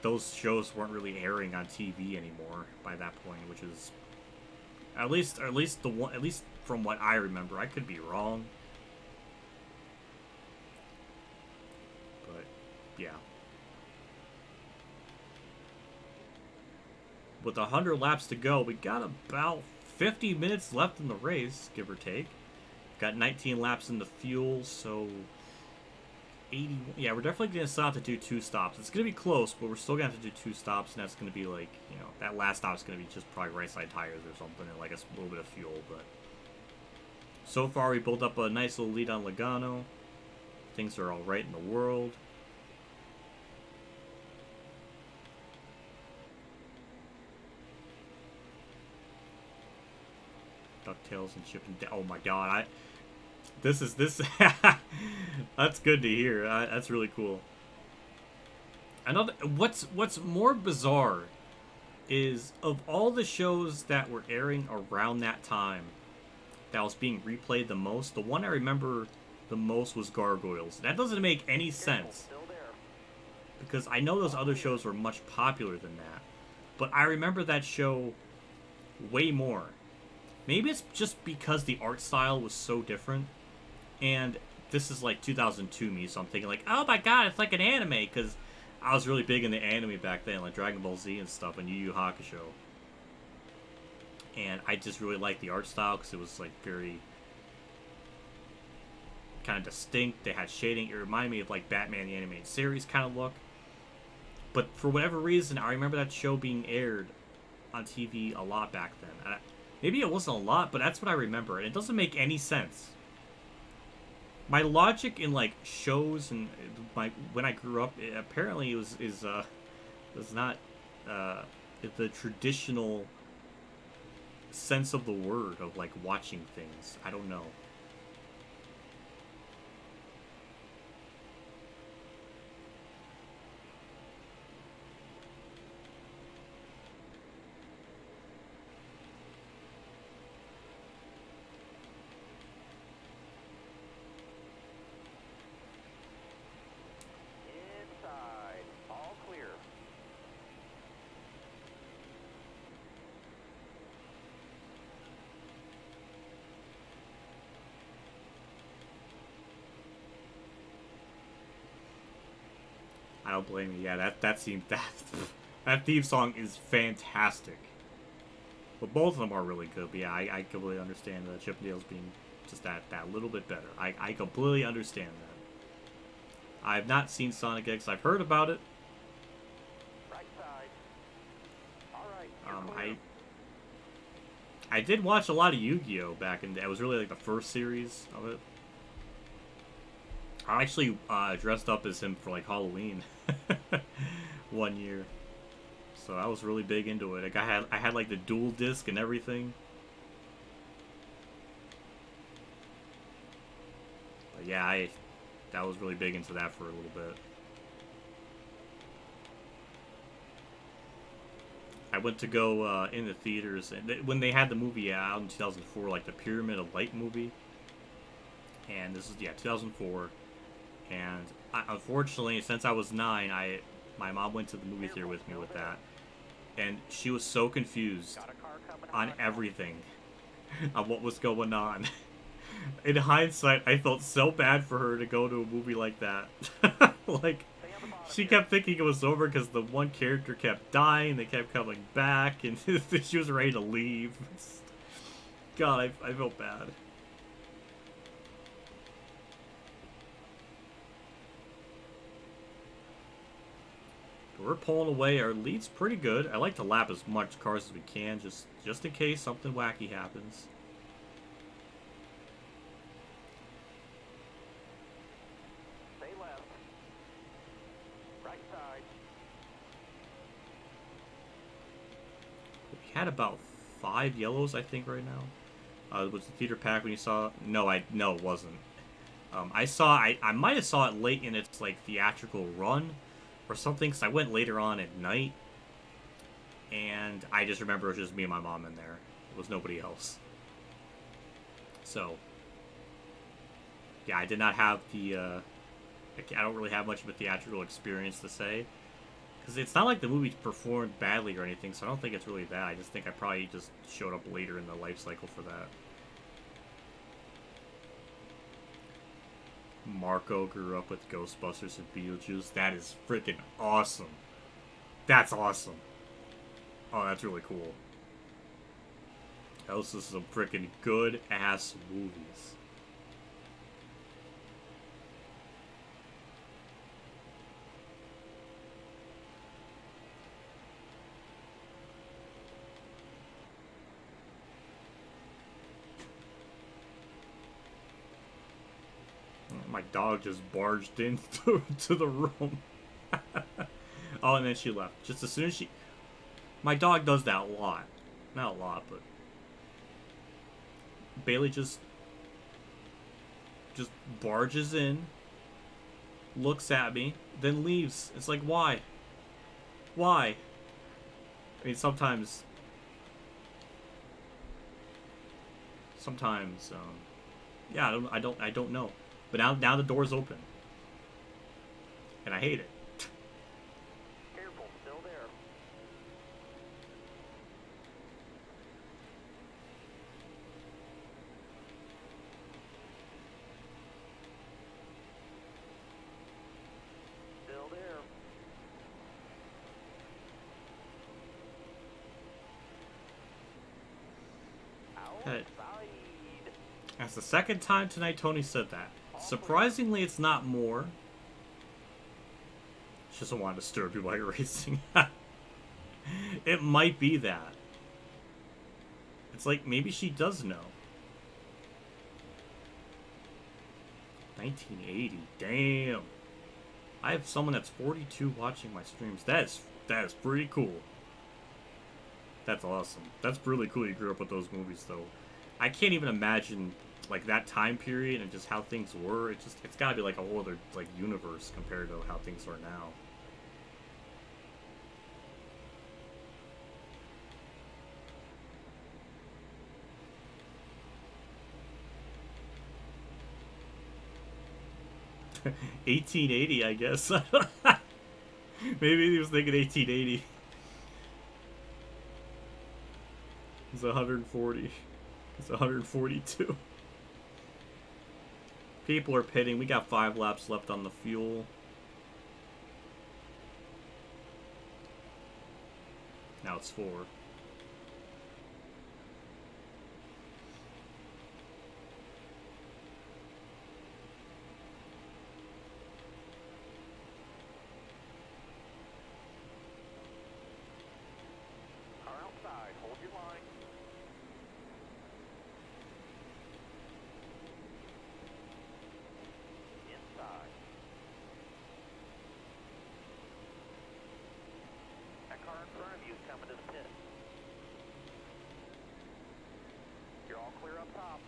Those shows weren't really airing on TV anymore by that point, which is at least from what I remember. I could be wrong, but yeah. With 100 laps to go, we got about 50 minutes left in the race, give or take. Got 19 laps in the fuel, so 80. Yeah, we're definitely going to still have to do 2 stops. It's going to be close, but we're still going to have to do 2 stops, and that's going to be like, you know, that last stop's going to be just probably right side tires or something, and like a little bit of fuel, but So far, we built up a nice little lead on Logano. Things are all right in the world. DuckTales and Chip and oh my god, this that's good to hear. That's really cool. Another what's more bizarre is of all the shows that were airing around that time that was being replayed the most, the one I remember the most was Gargoyles. That doesn't make any sense because I know those other shows were much popular than that, but I remember that show way more. Maybe it's just because the art style was so different, and this is like 2002 me, so I'm thinking like, oh my god, it's like an anime, because I was really big into anime back then, like Dragon Ball Z and stuff, and Yu Yu Hakusho. And I just really liked the art style, because it was like very kind of distinct. They had shading. It reminded me of like Batman the Animated Series kind of look. But for whatever reason, I remember that show being aired on TV a lot back then. Maybe it wasn't a lot, but that's what I remember, and it doesn't make any sense. My logic in like shows and when I grew up, apparently it was not the traditional sense of the word of like watching things. I don't know. I don't blame you. Yeah, that theme song is fantastic. But both of them are really good. But yeah, I completely understand the Chippendales being just that little bit better. I completely understand that. I've not seen Sonic X. I've heard about it. Right side. All right. I did watch a lot of Yu-Gi-Oh back in the day. It was really like the first series of it. I actually dressed up as him for like Halloween one year, so I was really big into it. Like I had like the dual disc and everything. But yeah, I was really big into that for a little bit. I went to go in the theaters and when they had the movie out in 2004, like the Pyramid of Light movie, and this is 2004. And unfortunately, since I was 9, my mom went to the movie theater with me with that, and she was so confused on everything, on what was going on. In hindsight, I felt so bad for her to go to a movie like that. Like, she kept thinking it was over because the one character kept dying, they kept coming back, and she was ready to leave. God, I felt bad. We're pulling away. Our lead's pretty good. I like to lap as much cars as we can, just in case something wacky happens. Stay left. Right side. We had about 5 yellows, I think, right now. Was the theater pack when you saw? No, it wasn't. I might have saw it late in its like theatrical run or something, because I went later on at night, and I just remember it was just me and my mom in there. It was nobody else. So, yeah, I did not have the, I don't really have much of a theatrical experience to say, because it's not like the movie performed badly or anything, so I don't think it's really that. I just think I probably just showed up later in the life cycle for that. Marco grew up with Ghostbusters and Beetlejuice. That is freaking awesome. That's awesome. Oh, that's really cool. Those are some freaking good ass movies. My dog just barged in to the room. Oh, and then she left. Just as soon as she... My dog does that a lot. Not a lot, but... Bailey just barges in, looks at me, then leaves. It's like, why? Why? I mean, sometimes, yeah, I don't know. But now the door's open, and I hate it. Careful, still there. Still there. Hey. Outside. That's the second time tonight Tony said that. Surprisingly, it's not more. She doesn't want to disturb you while you're racing. It might be that. It's like, maybe she does know. 1980. Damn. I have someone that's 42 watching my streams. That is pretty cool. That's awesome. That's really cool you grew up with those movies, though. I can't even imagine, like, that time period and just how things were. It's gotta be like a whole other, like, universe compared to how things are now. $18.80, I guess. Maybe he was thinking $18.80. It's 140. It's 142. People are pitting. We got 5 laps left on the fuel. Now it's 4. Car outside. Hold your line. Inside. That car in front of you is coming to the pit. You're all clear up top.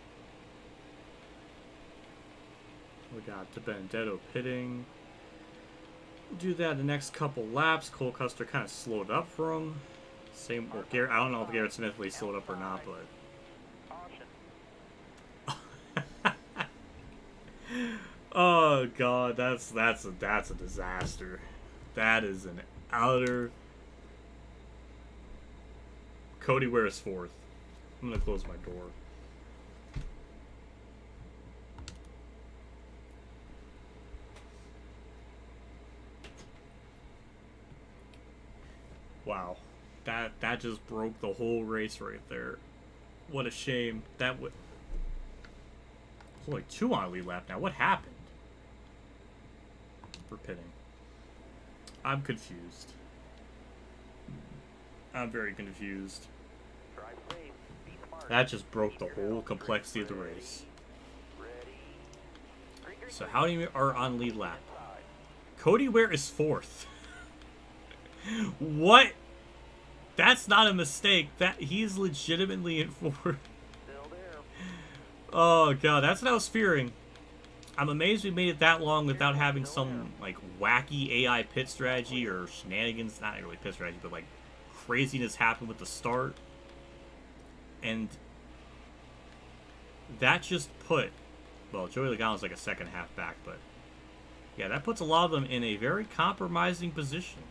We got De Benedetto pitting. We'll do that the next couple laps. Cole Custer kind of slowed up for him. Same. Well, Garrett, I don't know if Garrett Smith really slowed up or not, but. Caution. Oh god, that's a disaster. That is an outer. Cody Ware is 4th. I'm gonna close my door. Wow, that just broke the whole race right there. What a shame. That would. There's only 2 on lead lap now. What happened? For pitting. I'm confused. I'm very confused. Drive safe. Be smart. That just broke the whole complexity of the race. Ready. Green, green, So green. how many are on lead lap? Inside. Cody Ware is 4th. What? That's not a mistake. That he's legitimately in 4th. Still there. Oh god, that's what I was fearing. I'm amazed we made it that long without having some like wacky AI pit strategy or shenanigans. Not really pit strategy, but like craziness happen with the start. And that just put, well, Joey Logano's like a second half back, but yeah, that puts a lot of them in a very compromising position.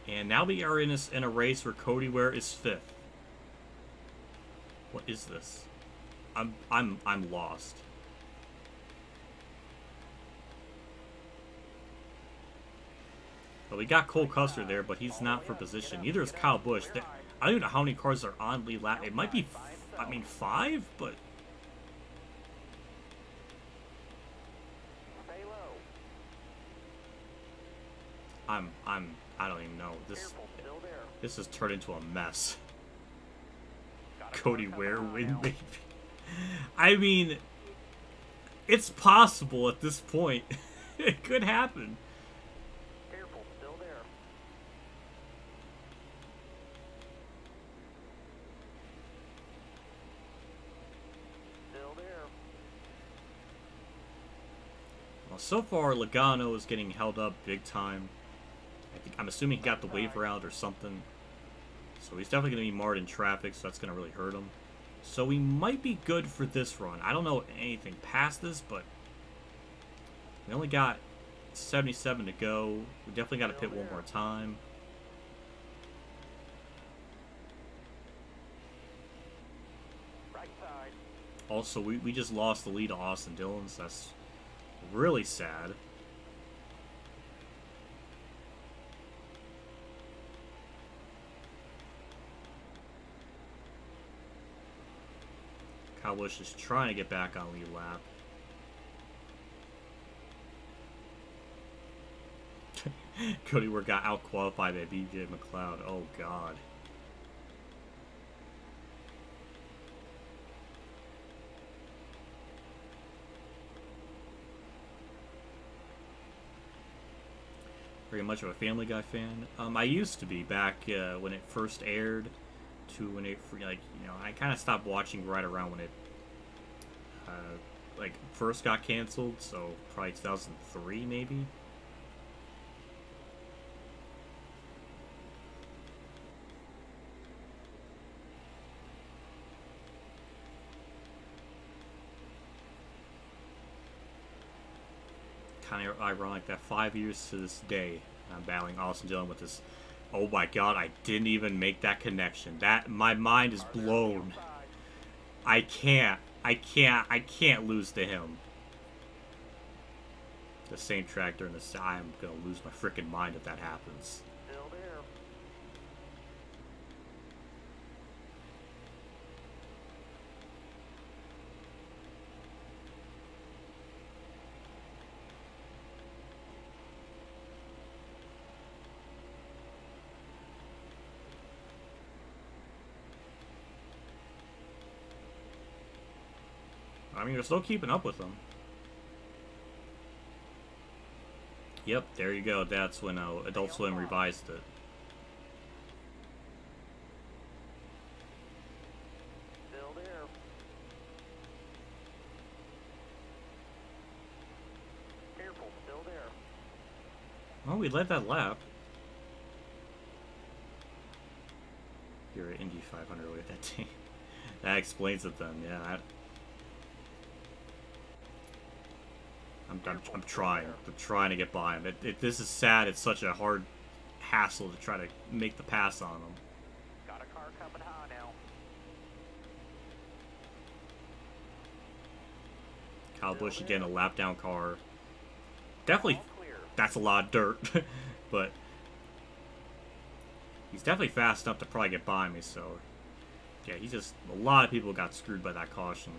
And now we are in a race where Cody Ware is 5th. What is this? I'm lost. Well, we got Cole Custer there, but he's not for position. Neither is Kyle Busch. I don't even know how many cars are on lead lap. It might be, 5, but Stay low. I don't even know. Careful. Still there. This has turned into a mess. Got a Cody car Ware coming on win, now. baby. I mean, It's possible at this point. It could happen. Careful, still there. Still there. Well, so far, Logano is getting held up big time. I'm assuming he got the waiver out or something. So he's definitely going to be marred in traffic, so that's going to really hurt him. So we might be good for this run. I don't know anything past this, but we only got 77 to go. We definitely got to pit one more time. Right side. Also, we just lost the lead to Austin Dillon, so that's really sad. Kyle Busch is trying to get back on lead lap. Cody Ware got out-qualified by BJ McLeod. Oh, God. Very much of a Family Guy fan. I used to be back when it first aired. To when it, like, you know, I kind of stopped watching right around when it like first got canceled, so probably 2003 maybe. Kind of ironic that 5 years to this day I'm battling Austin Dillon with this. Oh my God, I didn't even make that connection. That, my mind is blown. I can't lose to him. The same track during this, I'm gonna lose my freaking mind if that happens. Still there. I mean, we're still keeping up with them. Yep, there you go. That's when Adult Swim revised it. Still there. Careful, still there. Well, we led that lap. You're an Indy 500 with that team. That explains it then, yeah. I'm trying to get by him. This is sad. It's such a hard hassle to try to make the pass on him. Got a car coming high now. Kyle Busch again, a lap down car. Definitely, All clear. that's a lot of dirt, but he's definitely fast enough to probably get by me. So yeah, a lot of people got screwed by that caution.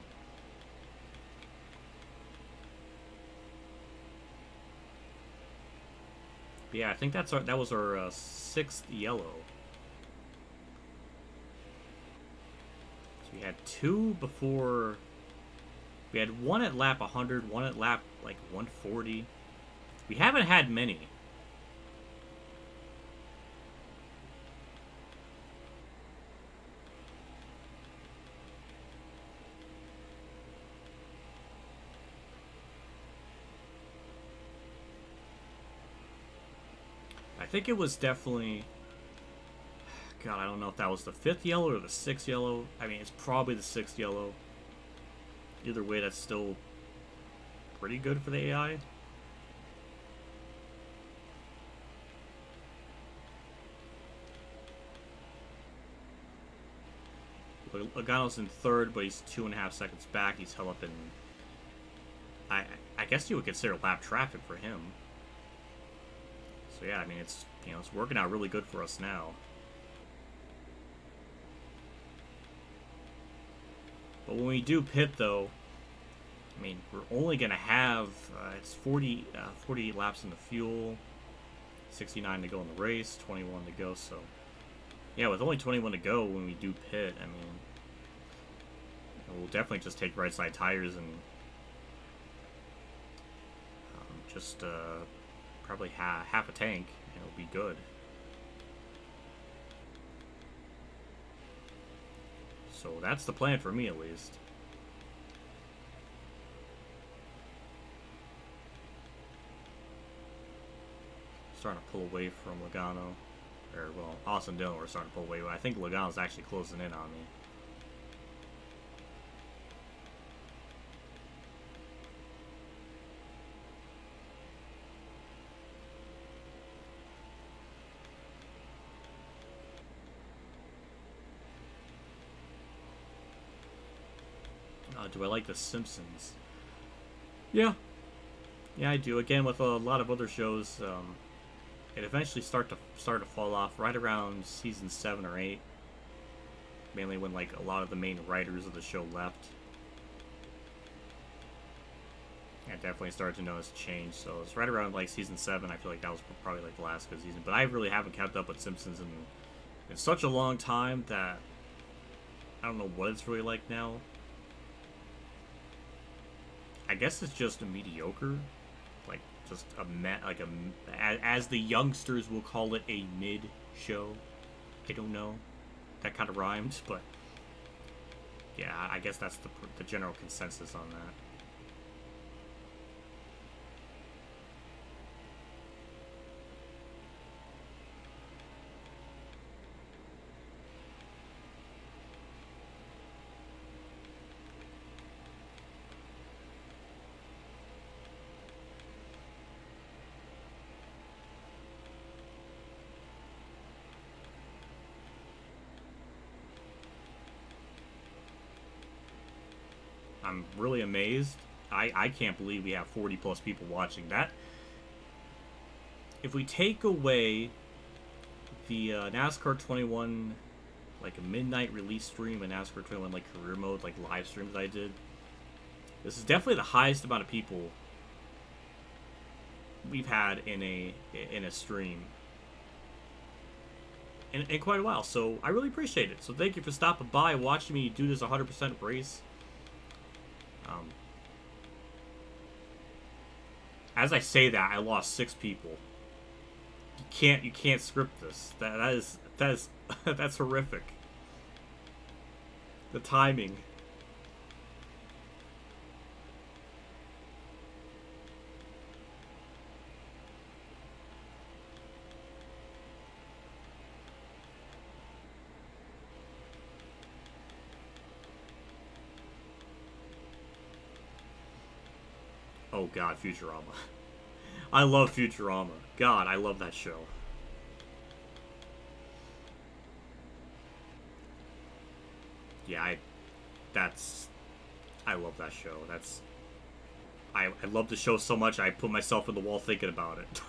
Yeah, I think that was our sixth yellow. So we had two before. We had one at lap 100, one at lap like 140. We haven't had many. I think it was definitely... God, I don't know if that was the fifth yellow or the sixth yellow. I mean, it's probably the sixth yellow. Either way, that's still pretty good for the AI. Logano's in third, but he's 2.5 seconds back. He's held up in... I guess you would consider lap traffic for him. So yeah, I mean, it's working out really good for us now. But when we do pit, though, I mean, we're only gonna have it's 48 laps in the fuel, 69 to go in the race, 21 to go. So yeah, with only 21 to go when we do pit, I mean, we'll definitely just take right side tires and Just probably half a tank, and it'll be good. So that's the plan for me, at least. Starting to pull away from Logano. Or, well, Austin Dillon we're starting to pull away. But I think Logano's actually closing in on me. Do I like The Simpsons? Yeah. Yeah, I do. Again, with a lot of other shows, it eventually started to fall off right around season 7 or 8. Mainly when like a lot of the main writers of the show left. I definitely started to notice a change. So it's right around like season 7. I feel like that was probably like the last good season. But I really haven't kept up with Simpsons in such a long time that I don't know what it's really like now. I guess it's just a mediocre, like just as the youngsters will call it, a mid show. I don't know, that kind of rhymed, but yeah, I guess that's the general consensus on that. I'm really amazed. I can't believe we have 40 plus people watching that. If we take away the NASCAR 21 like a midnight release stream and NASCAR 21 like career mode like live streams I did, this is definitely the highest amount of people we've had in a stream in quite a while. So I really appreciate it. So thank you for stopping by, watching me do this 100% race. As I say that, I lost 6 people. You can't script this. That is that's horrific. The timing. Oh God, Futurama. I love Futurama. God, I love that show. Yeah, I love that show. I love the show so much I put myself in the wall thinking about it.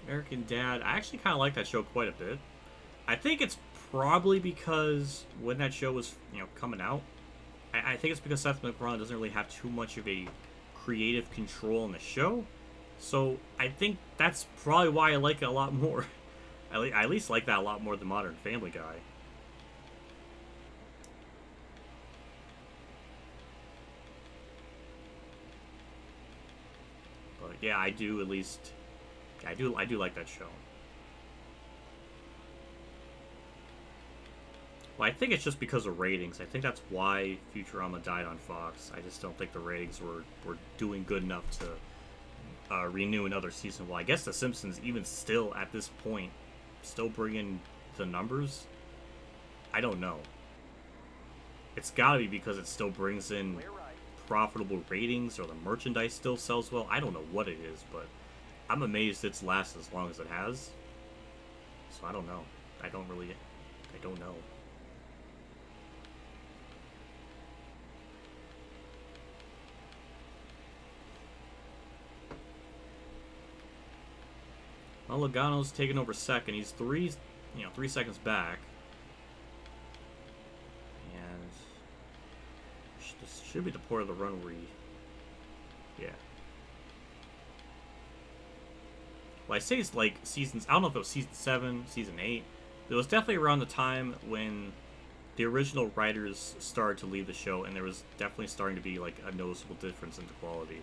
American Dad. I actually kind of like that show quite a bit. I think it's probably because when that show was, coming out, I think it's because Seth MacFarlane doesn't really have too much of a creative control in the show. So I think that's probably why I like it a lot more. I at least like that a lot more than Modern Family Guy. But yeah, I do at least... I do like that show. Well, I think it's just because of ratings. I think that's why Futurama died on Fox. I just don't think the ratings were doing good enough to renew another season. Well, I guess The Simpsons, even still at this point, still bringing the numbers. I don't know. It's gotta be because it still brings in profitable ratings, or the merchandise still sells well. I don't know what it is, but I'm amazed it's lasted as long as it has. So I don't know. I don't know. Well, Logano's taking over second. He's 3 seconds back. And this should be the part of the run where he... Yeah. Well, I say it's like seasons. I don't know if it was season 7, season 8. It was definitely around the time when the original writers started to leave the show, and there was definitely starting to be like a noticeable difference in the quality.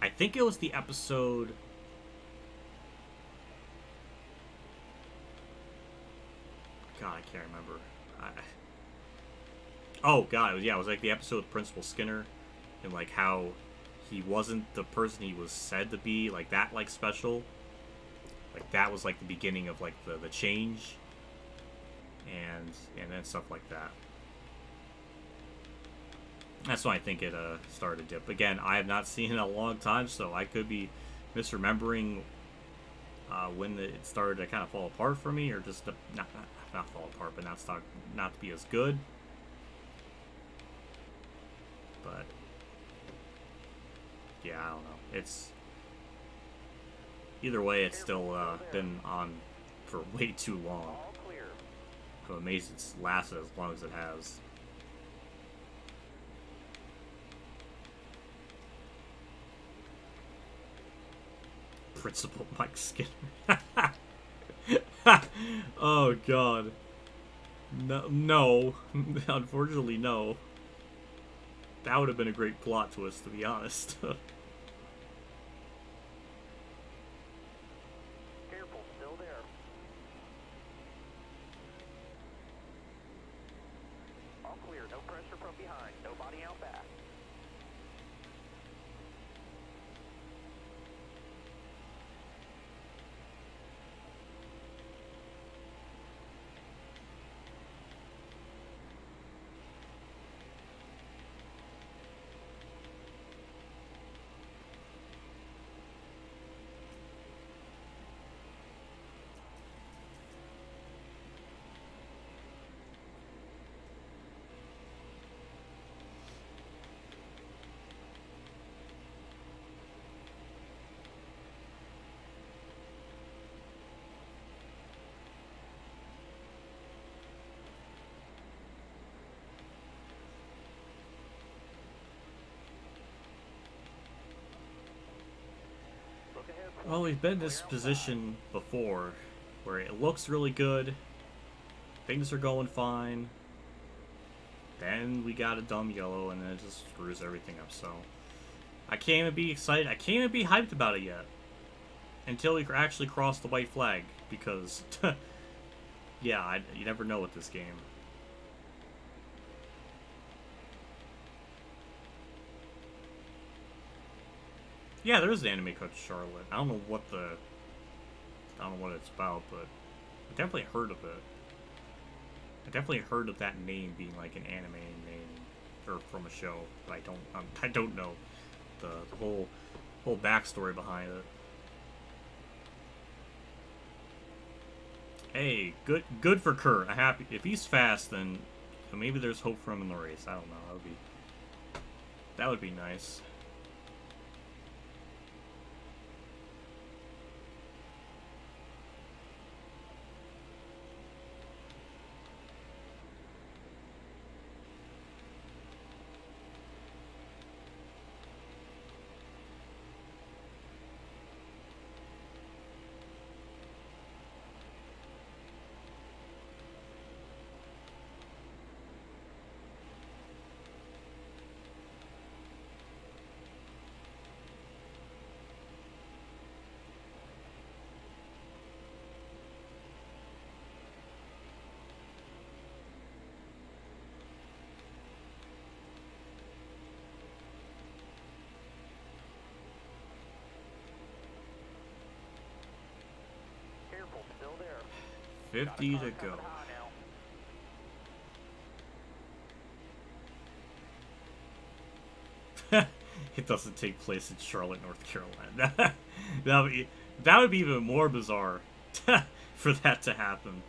I think it was the episode. God, I can't remember. Oh God, it was like the episode with Principal Skinner, and like how he wasn't the person he was said to be, like that, like special. Like that was like the beginning of like the change, and then stuff like that. That's when I think it started to dip. Again, I have not seen it in a long time, so I could be misremembering when it started to kind of fall apart for me, or just not fall apart, but not to be as good. But yeah, I don't know. It's either way, it's still been on for way too long. All clear. I'm amazed it's lasted as long as it has. Principal Mike Skinner. Oh God. No. Unfortunately, no. That would have been a great plot twist, to be honest. Careful, still there. All clear, no pressure from behind, nobody out back. Look ahead. Well, we've been in this position before, where it looks really good, things are going fine, then we got a dumb yellow, and then it just screws everything up, so I can't even be excited, I can't even be hyped about it yet, until we actually cross the white flag, because, yeah, you never know with this game. Yeah, there is an anime called Charlotte. I don't know what it's about, but I definitely heard of it. I definitely heard of that name being like an anime name or from a show, but I don't know the whole backstory behind it. Hey, good for Kurt. I'm happy if he's fast, then maybe there's hope for him in the race. I don't know. That would be nice. Careful, still there. 50 to go. It doesn't take place in Charlotte, North Carolina. that would be even more bizarre for that to happen.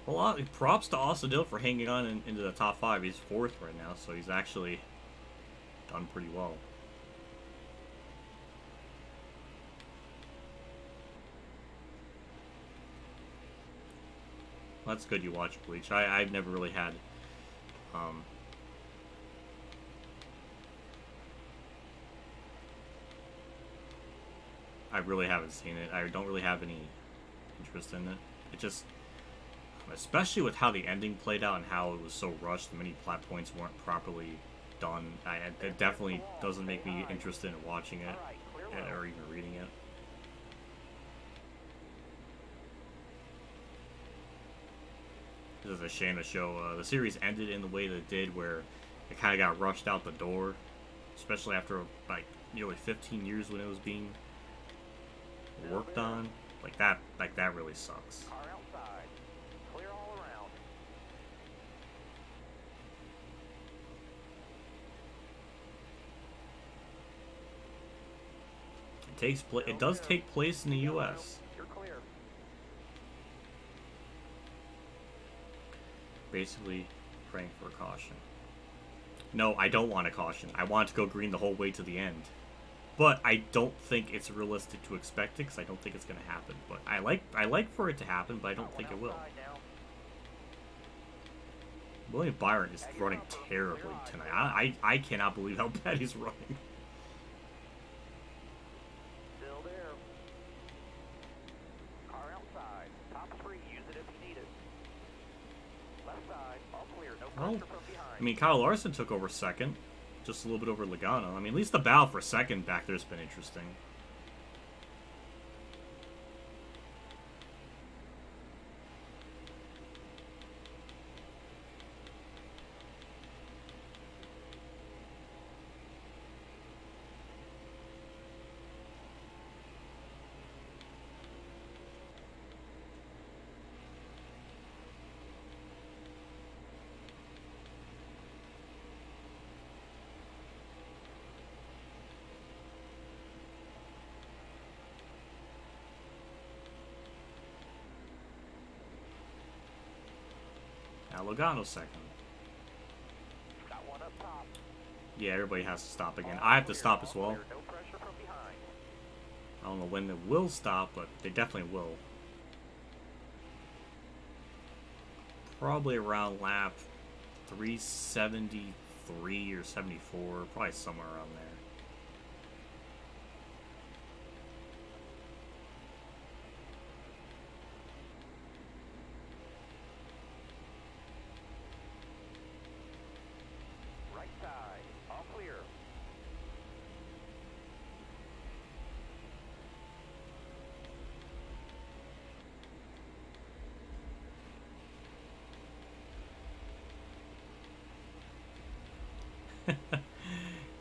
Well, props to Austin Dillon for hanging on into the top 5. He's 4th right now, so he's actually done pretty well. Well, that's good you watch Bleach. I've never really had... I really haven't seen it. I don't really have any interest in it. It just... Especially with how the ending played out and how it was so rushed, many plot points weren't properly done. It definitely doesn't make me interested in watching it or even reading it. This is a shame to show. The series ended in the way that it did, where it kind of got rushed out the door, especially after like nearly 15 years when it was being worked on. Like that really sucks. It does take place in the U.S. Basically, praying for a caution. No, I don't want a caution. I want to go green the whole way to the end. But I don't think it's realistic to expect it, because I don't think it's going to happen. But I like for it to happen, but I don't think it will. William Byron is running terribly tonight. I cannot believe how bad he's running. Well, I mean, Kyle Larson took over 2nd, just a little bit over Logano. I mean, at least the battle for 2nd back there's been interesting. Now Logano's 2nd. Yeah, everybody has to stop again. I have to stop as well. I don't know when they will stop, but they definitely will. Probably around lap 373 or 74, probably somewhere around there.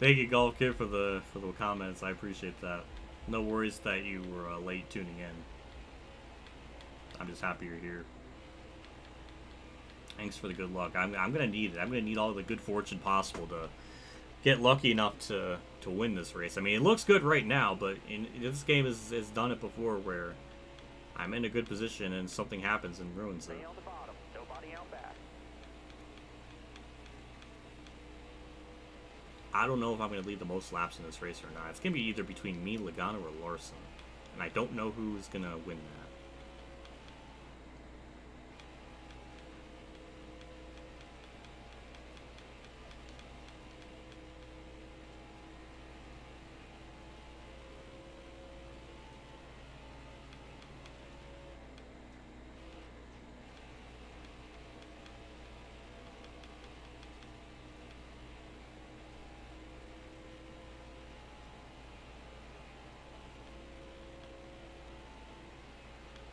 Thank you, Golf Kid, for the comments. I appreciate that. No worries that you were late tuning in. I'm just happy you're here. Thanks for the good luck. I'm gonna need it. I'm gonna need all the good fortune possible to get lucky enough to win this race. I mean, it looks good right now, but this game has done it before, where I'm in a good position and something happens and ruins it. I don't know if I'm going to lead the most laps in this race or not. It's going to be either between me, Logano, or Larson. And I don't know who's going to win that.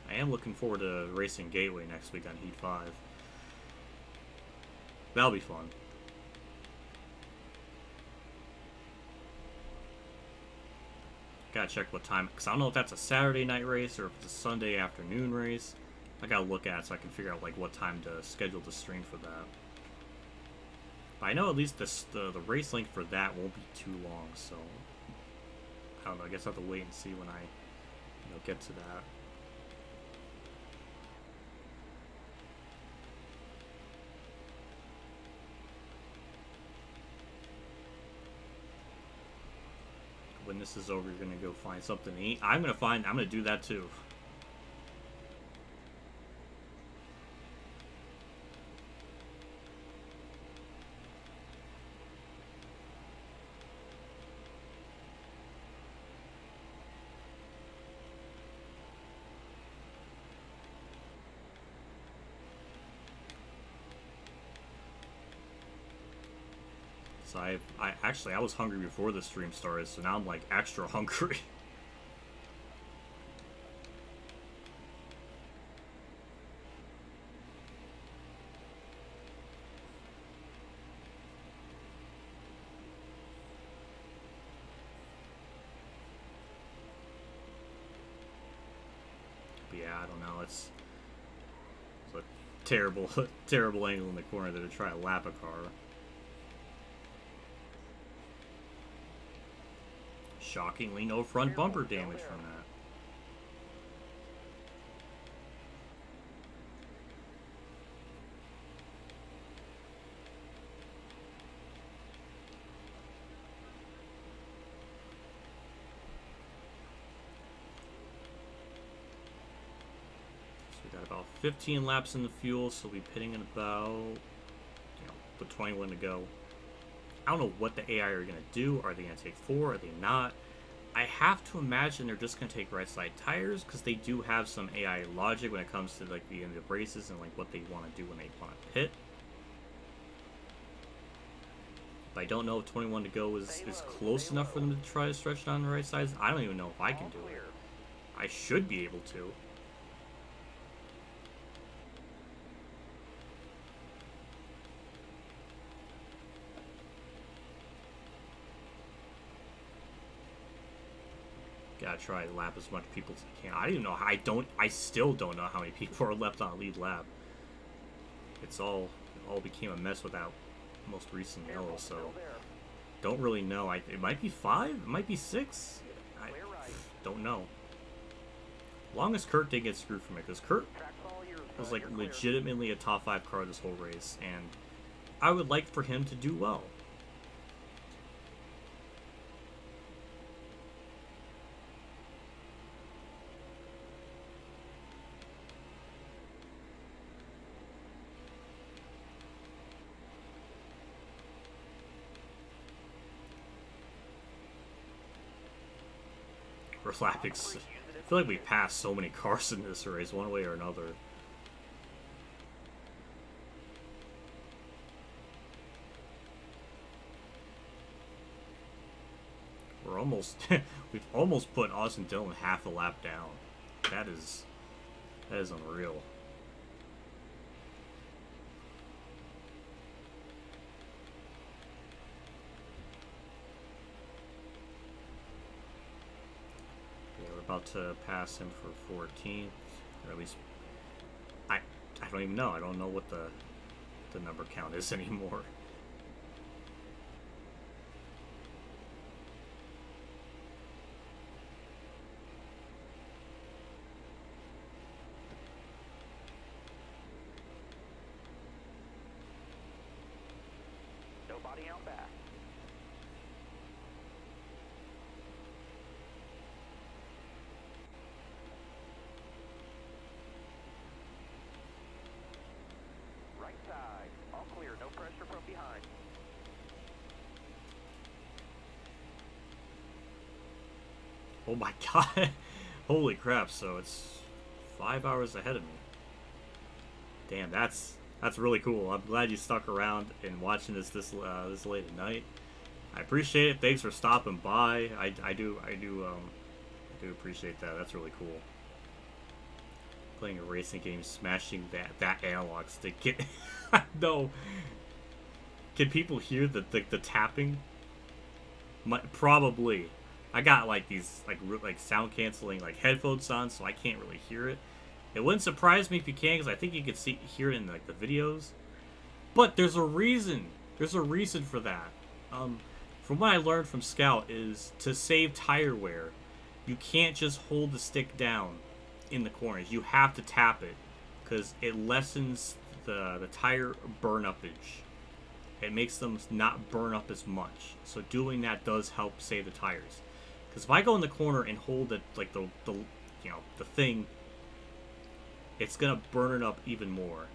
I am looking forward to racing Gateway next week on Heat 5. That'll be fun. Gotta check what time, because I don't know if that's a Saturday night race or if it's a Sunday afternoon race. I gotta look at it so I can figure out like what time to schedule the stream for that. But I know at least the race link for that won't be too long, so I don't know. I guess I'll have to wait and see when I get to that. this is over, you're gonna go find something to eat. I'm gonna do that too. I actually, I was hungry before the stream started, so now I'm like extra hungry. But yeah, I don't know. It's a terrible, terrible angle in the corner there to try to lap a car. Shockingly, no front bumper damage from that. So we got about 15 laps in the fuel, so we'll be pitting in about, with 21 to go. I don't know what the AI are going to do. Are they going to take 4? Are they not? I have to imagine they're just going to take right side tires, because they do have some AI logic when it comes to like the end of races and like what they want to do when they want to pit. But I don't know if 21 to go is close enough for them to try to stretch down the right sides. I don't even know if I can do it. I should be able to. Gotta try to lap as much people as I can. I don't even know. I still don't know how many people are left on lead lap. It all became a mess with that most recent yellow, so don't really know. It might be 5. It might be 6. I don't know. As long as Kurt didn't get screwed from it, because Kurt was like legitimately a top 5 car this whole race, and I would like for him to do well. We're lapping. I feel like we passed so many cars in this race, one way or another. We're almost, we've almost put Austin Dillon half a lap down. That is unreal. About to pass him for 14th, or at least I don't even know. I don't know what the number count is anymore. Nobody out back. Oh my god. Holy crap, so it's 5 hours ahead of me. Damn, that's really cool. I'm glad you stuck around and watching this late at night. I appreciate it. Thanks for stopping by. I do appreciate that. That's really cool. Playing a racing game, smashing that analog stick. No. Can people hear the tapping? Probably. I got like these like sound canceling like headphones on, so I can't really hear it. It wouldn't surprise me if you can, because I think you could hear it in like the videos. But there's a reason. There's a reason for that. From what I learned from Scout is to save tire wear, you can't just hold the stick down in the corners. You have to tap it, because it lessens the tire burn upage. It makes them not burn up as much. So doing that does help save the tires. Because if I go in the corner and hold it, like the you know, the thing, it's gonna burn it up even more.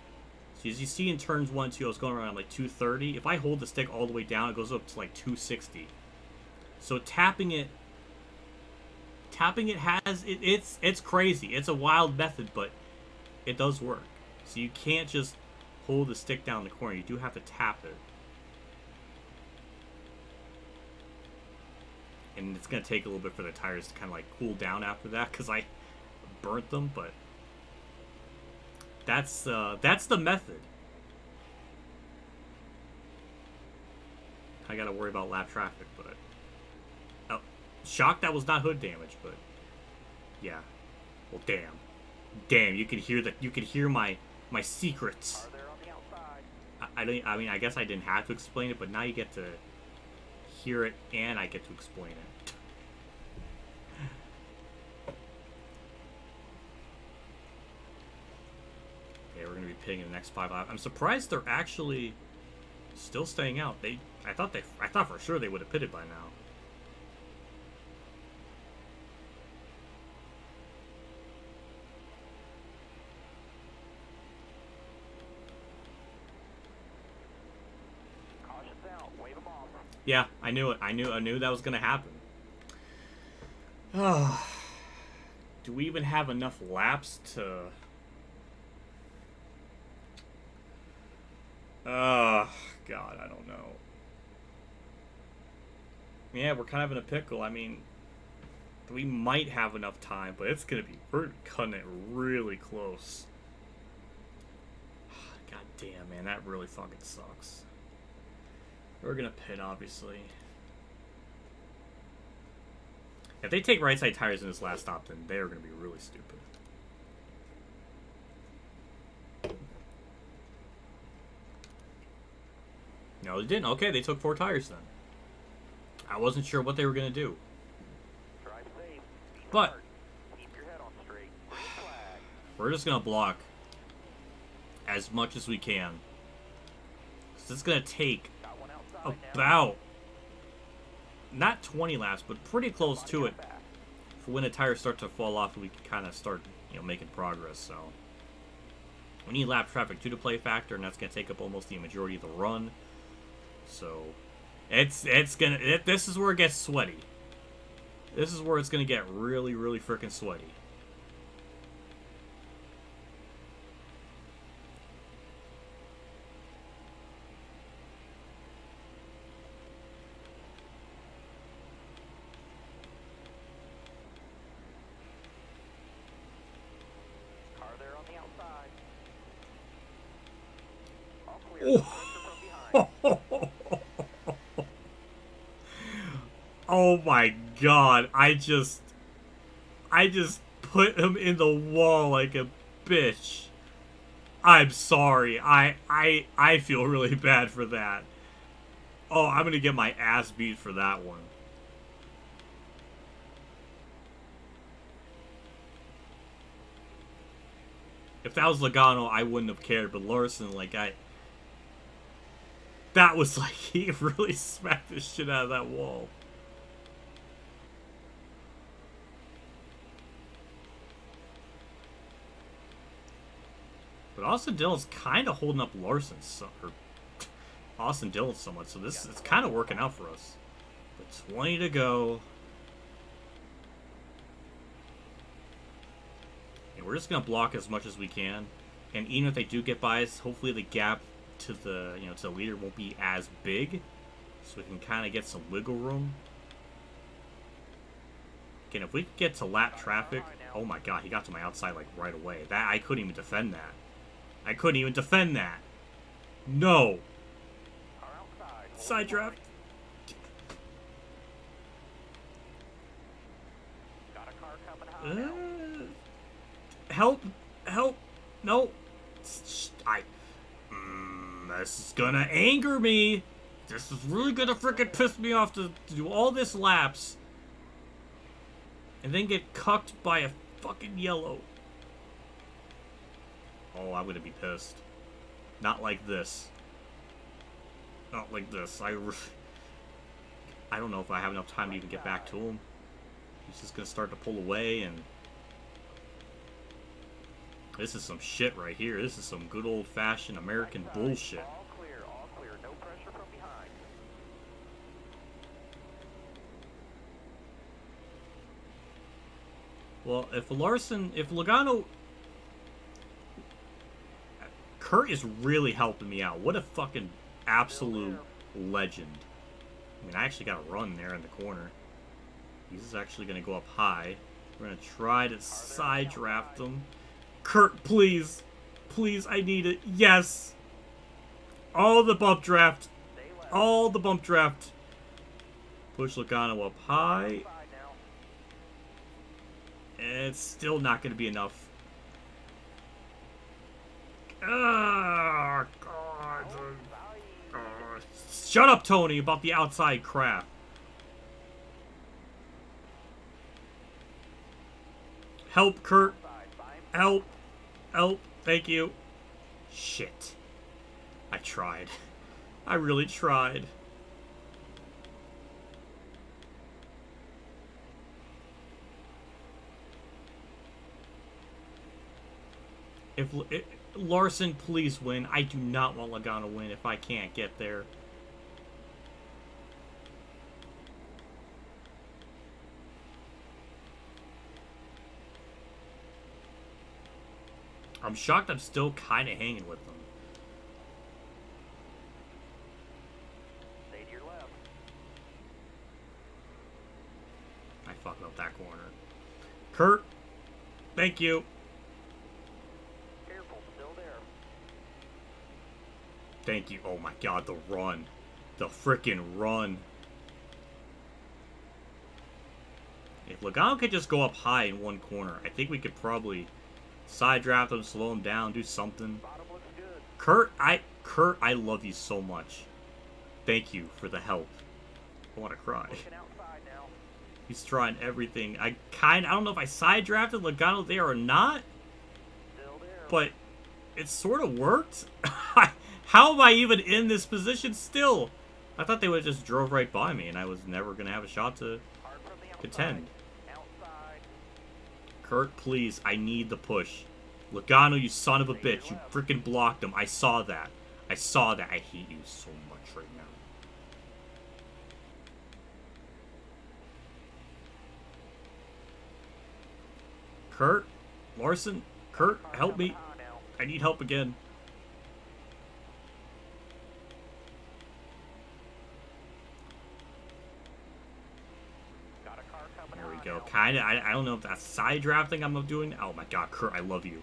So as you see in turns 1 and 2, I was going around like 230. If I hold the stick all the way down, it goes up to like 260. So tapping it has it's crazy. It's a wild method, but it does work. So you can't just hold the stick down the corner. You do have to tap it. And it's going to take a little bit for the tires to kind of like cool down after that, because I burnt them, but that's the method. I got to worry about lap traffic, but oh, shocked that was not hood damage, but yeah. Well, damn, you can hear my secrets. I mean, I guess I didn't have to explain it, but now you get to hear it, and I get to explain it. Okay, we're gonna be pitting in the next 5 laps. I'm surprised they're actually still staying out. I thought for sure they would have pitted by now. Yeah, I knew it. I knew that was gonna happen. Do we even have enough laps to? God, I don't know. Yeah, we're kind of in a pickle. I mean, we might have enough time, but we're cutting it really close. God damn, man, that really fucking sucks. We're gonna pit, obviously. If they take right side tires in this last stop, then they're gonna be really stupid. No, they didn't. Okay, they took 4 tires then. I wasn't sure what they were gonna do. But we're just gonna block as much as we can. So it's gonna take about not 20 laps, but pretty close to it for when the tires start to fall off and we can kind of start, making progress. So we need lap traffic 2 to play factor, and that's gonna take up almost the majority of the run. So this is where it gets sweaty. This is where it's gonna get really, really freaking sweaty. Oh my god, I just put him in the wall like a bitch. I'm sorry. I feel really bad for that. Oh, I'm gonna get my ass beat for that one. If that was Logano, I wouldn't have cared, but Larson, that was like, he really smacked the shit out of that wall. But Austin Dillon's kind of holding up Austin Dillon somewhat, so it's kind of working out for us. But 20 to go. And we're just going to block as much as we can. And even if they do get by us, hopefully the gap to the to the leader won't be as big, so we can kind of get some wiggle room. Again, if we could get to lap traffic, oh my god, he got to my outside like right away. That I couldn't even defend that. I couldn't even defend that. No. Side draft. Help! No. This is gonna anger me. This is really gonna frickin' piss me off to do all this laps and then get cucked by a fucking yellow. Oh, I'm gonna be pissed. Not like this. Not like this. I don't know if I have enough time to even get back to him. He's just gonna start to pull away, and this is some shit right here. This is some good old-fashioned American bullshit. All clear, no pressure from behind. Well, if Logano... Kurt is really helping me out. What a fucking absolute legend. I mean, I actually got a run there in the corner. He's actually going to go up high. We're going to try to side draft him. Kurt, please. Please, I need it. Yes. All the bump draft. All the bump draft. Push Logano up high. It's still not going to be enough. Oh, God. Shut up, Tony, about the outside crap. Help, Kurt. Help. Help. Thank you. Shit. I tried. I really tried. If Larson, please win. I do not want Logano to win if I can't get there. I'm shocked I'm still kind of hanging with them. Stay to your left. I fucked up that corner. Kurt, thank you. Careful, still there. Thank you. Oh my God, the run. The frickin' run. If Logano could just go up high in one corner, I think we could probably side draft him, slow him down, do something. Bottom looks good. Kurt, I love you so much. Thank you for the help. I want to cry. Looking outside now. He's trying everything. I don't know if I side drafted Logano there or not, Still there. but it sort of worked. How am I even in this position still? I thought they would have just drove right by me and I was never going to have a shot to Hard from the outside. contend. Outside. Kurt, please, I need the push. Logano, you son of a bitch. You freaking blocked him. I saw that. I saw that. I hate you so much right now. Kurt, Larson, Kurt, help me. I need help again. Got a car coming There we on go. now. Kinda. I don't know if that's side drafting I'm doing. Oh my God, Kurt, I love you.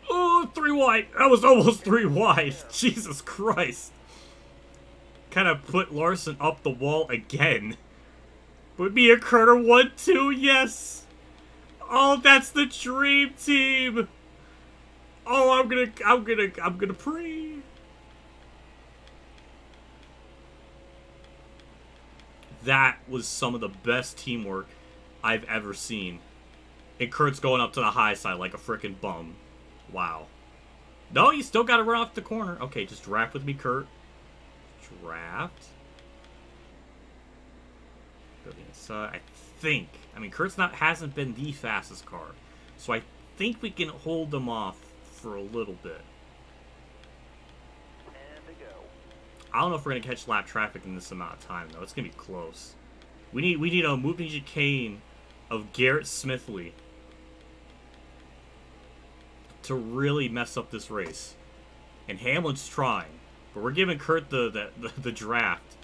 Oh, 3 wide. That was almost 3 wide. Jesus Christ. Kind of put Larson up the wall again. Would be a Kurt or 1-2, yes. Oh, that's the dream team. Oh, I'm gonna pray. That was some of the best teamwork I've ever seen. And Kurt's going up to the high side like a frickin' bum. Wow. No, you still gotta run off the corner. Okay, just draft with me, Kurt. Draft. Go to the inside. I think. I mean, Kurt's hasn't been the fastest car. So I think we can hold them off for a little bit. And to go. I don't know if we're gonna catch lap traffic in this amount of time though. It's gonna be close. We need a moving chicane of Garrett Smithley to really mess up this race. And Hamlin's trying, but we're giving Kurt the draft.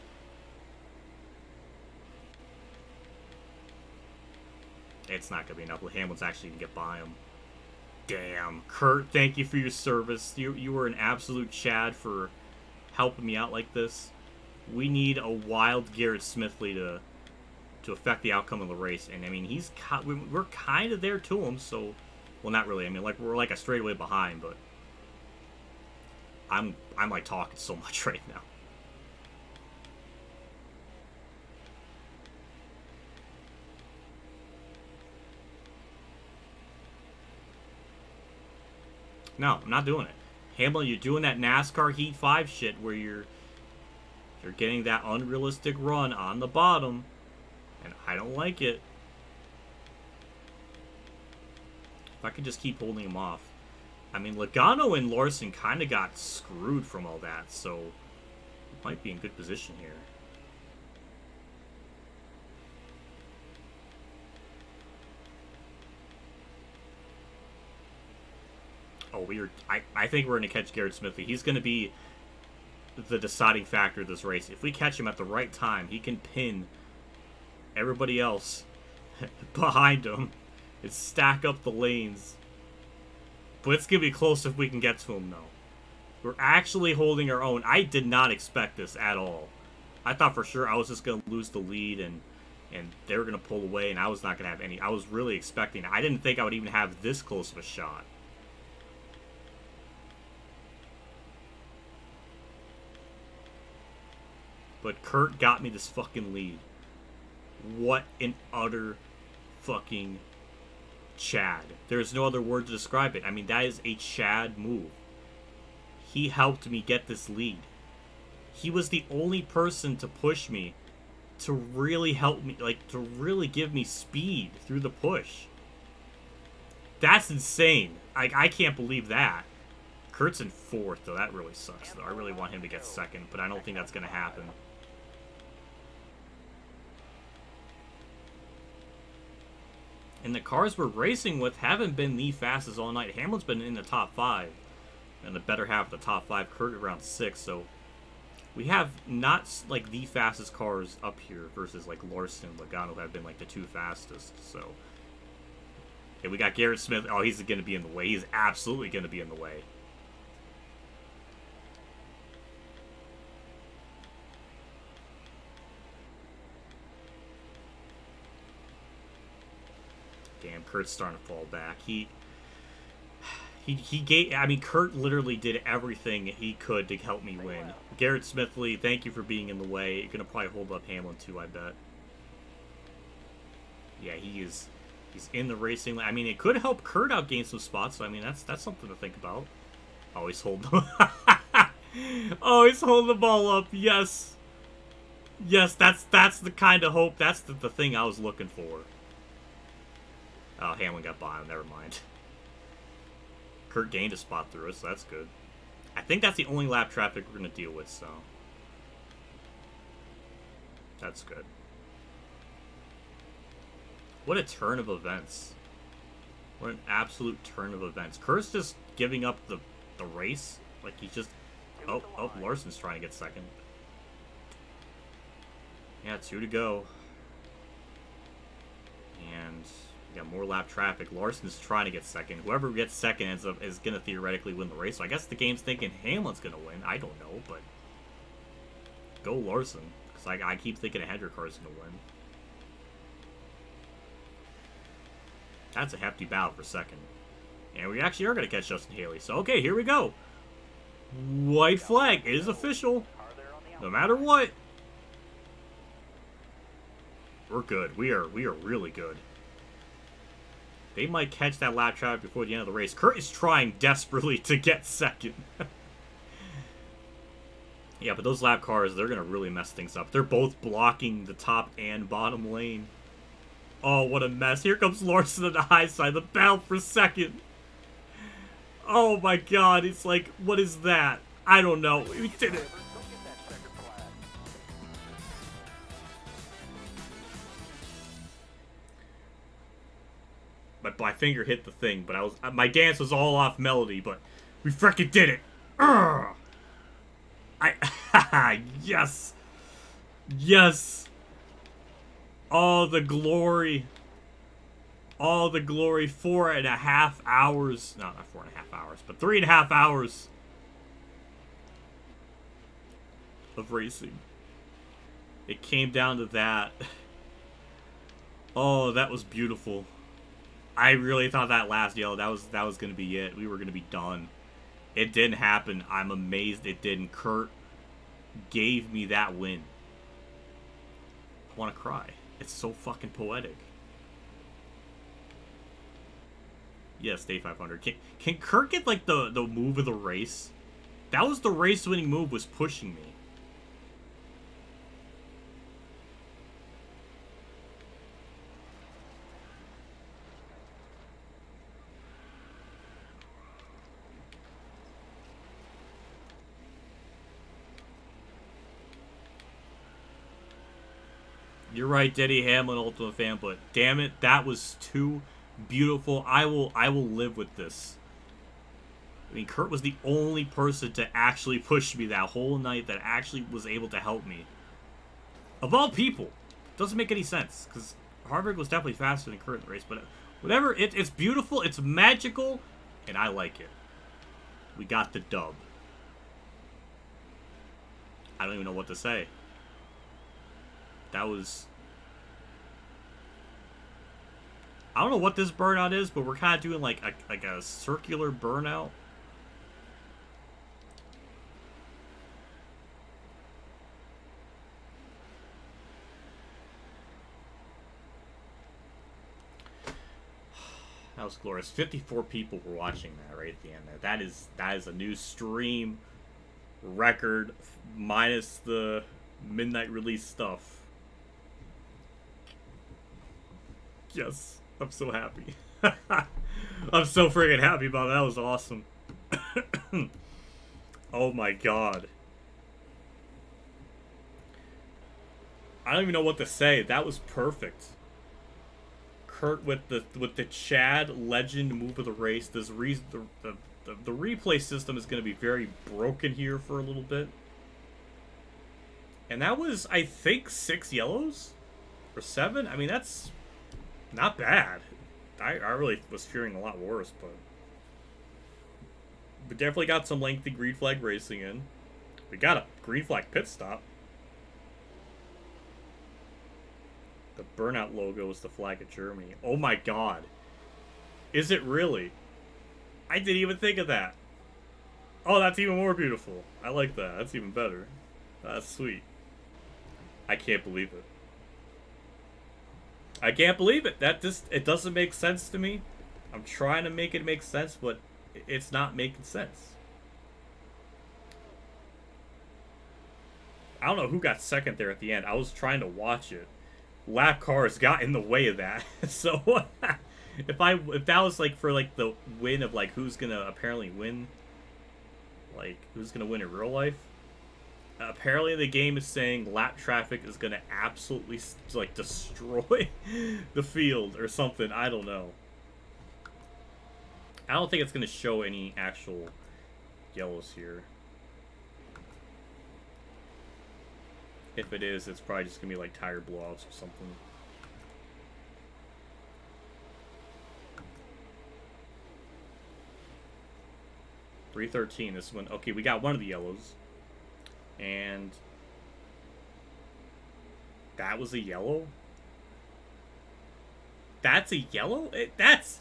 It's not gonna be enough. Hamlin's actually gonna get by him. Damn, Kurt, thank you for your service. You were an absolute Chad for helping me out like this. We need a wild Garrett Smithley to affect the outcome of the race. And I mean, we're kind of there to him. So, well, not really. I mean, like we're like a straightaway behind, but I'm like talking so much right now. No, I'm not doing it. Hamlin, you're doing that NASCAR Heat 5 shit where you're getting that unrealistic run on the bottom, and I don't like it. If I could just keep holding him off. I mean, Logano and Larson kind of got screwed from all that, so we might be in good position here. Oh, I think we're going to catch Garrett Smithley. He's going to be the deciding factor of this race. If we catch him at the right time, he can pin everybody else behind him and stack up the lanes. But it's going to be close if we can get to him, though. We're actually holding our own. I did not expect this at all. I thought for sure I was just going to lose the lead and they were going to pull away and I was not going to have any. I was really expecting it. I didn't think I would even have this close of a shot. But Kurt got me this fucking lead. What an utter fucking Chad. There's no other word to describe it. I mean, that is a Chad move. He helped me get this lead. He was the only person to push me, to really help me, like, to really give me speed through the push. That's insane. I can't believe that. Kurt's in 4th, though. That really sucks, though. I really want him to get 2nd, but I don't think that's going to happen. And the cars we're racing with haven't been the fastest all night. Hamlin's been in the top 5. And the better half of the top 5. Kurt around 6. So we have not like the fastest cars up here versus like Larson and Logano have been like the 2 fastest. So yeah, we got Garrett Smith. Oh, he's going to be in the way. He's absolutely going to be in the way. Damn, Kurt's starting to fall back. He gave. I mean, Kurt literally did everything he could to help me win. Garrett Smithley, thank you for being in the way. You're gonna probably hold up Hamlin too, I bet. Yeah, he's in the racing. I mean, it could help Kurt outgain some spots. So I mean, that's something to think about. Oh, he's holding. Oh, he's holding the ball up. Yes, yes, that's the kind of hope. That's the thing I was looking for. Oh, Hamlin got by him. Never mind. Kurt gained a spot through us, so that's good. I think that's the only lap traffic we're going to deal with, so that's good. What a turn of events. What an absolute turn of events. Kurt's just giving up the race. Like, he's just... Oh, Larson's trying to get 2nd. Yeah, 2 to go. And... we got more lap traffic. Larson's trying to get 2nd. Whoever gets 2nd is going to theoretically win the race. So I guess the game's thinking Hamlin's going to win. I don't know, but go Larson. Because I keep thinking a Hendrick car's going to win. That's a hefty battle for 2nd. And we actually are going to catch Justin Haley. So, okay, here we go. White flag. It is official. No matter what. We're good. We are really good. They might catch that lap traffic before the end of the race. Kurt is trying desperately to get 2nd. Yeah, but those lap cars, they're going to really mess things up. They're both blocking the top and bottom lane. Oh, what a mess. Here comes Larson on the high side. The battle for 2nd. Oh my god. It's like, what is that? I don't know. We did it. My finger hit the thing, but my dance was all off melody, but we frickin' did it. Urgh! Yes. Yes. All the glory. All the glory. 4.5 hours. No, not 4.5 hours, but 3.5 hours of racing. It came down to that. Oh, that was beautiful. I really thought that last yellow, that was going to be it. We were going to be done. It didn't happen. I'm amazed it didn't. Kurt gave me that win. I want to cry. It's so fucking poetic. Yes, day 500. Can Kurt get, like, the move of the race? That was the race-winning move, was pushing me. You're right, Denny Hamlin, Ultimate Fan, but damn it, that was too beautiful. I will live with this. I mean, Kurt was the only person to actually push me that whole night that actually was able to help me. Of all people. Doesn't make any sense, because Harvick was definitely faster than Kurt in the race, but whatever, it's beautiful, it's magical, and I like it. We got the dub. I don't even know what to say. That was... I don't know what this burnout is, but we're kind of doing like a circular burnout. That was glorious. 54 people were watching that right at the end there. That is a new stream record minus the midnight release stuff. Yes, I'm so happy. I'm so friggin' happy about that. That was awesome. Oh my god. I don't even know what to say. That was perfect. Kurt with the Chad legend move of the race. This the replay system is going to be very broken here for a little bit. And that was, I think, 6 yellows? Or 7? I mean, that's not bad. I really was fearing a lot worse, but... We definitely got some lengthy green flag racing in. We got a green flag pit stop. The burnout logo is the flag of Germany. Oh my god. Is it really? I didn't even think of that. Oh, that's even more beautiful. I like that. That's even better. That's sweet. I can't believe it. I can't believe it. It doesn't make sense to me. I'm trying to make it make sense, but it's not making sense. I don't know who got second there at the end. I was trying to watch it. Lap cars got in the way of that. So if that was like for like the win of like who's gonna apparently win, like who's gonna win in real life, apparently the game is saying lap traffic is gonna absolutely like destroy the field or something. I don't know. I don't think it's gonna show any actual yellows here. If it is, it's probably just gonna be like tire blowouts or something. .313, this one. Okay, we got one of the yellows. And that was a yellow? That's a yellow? That's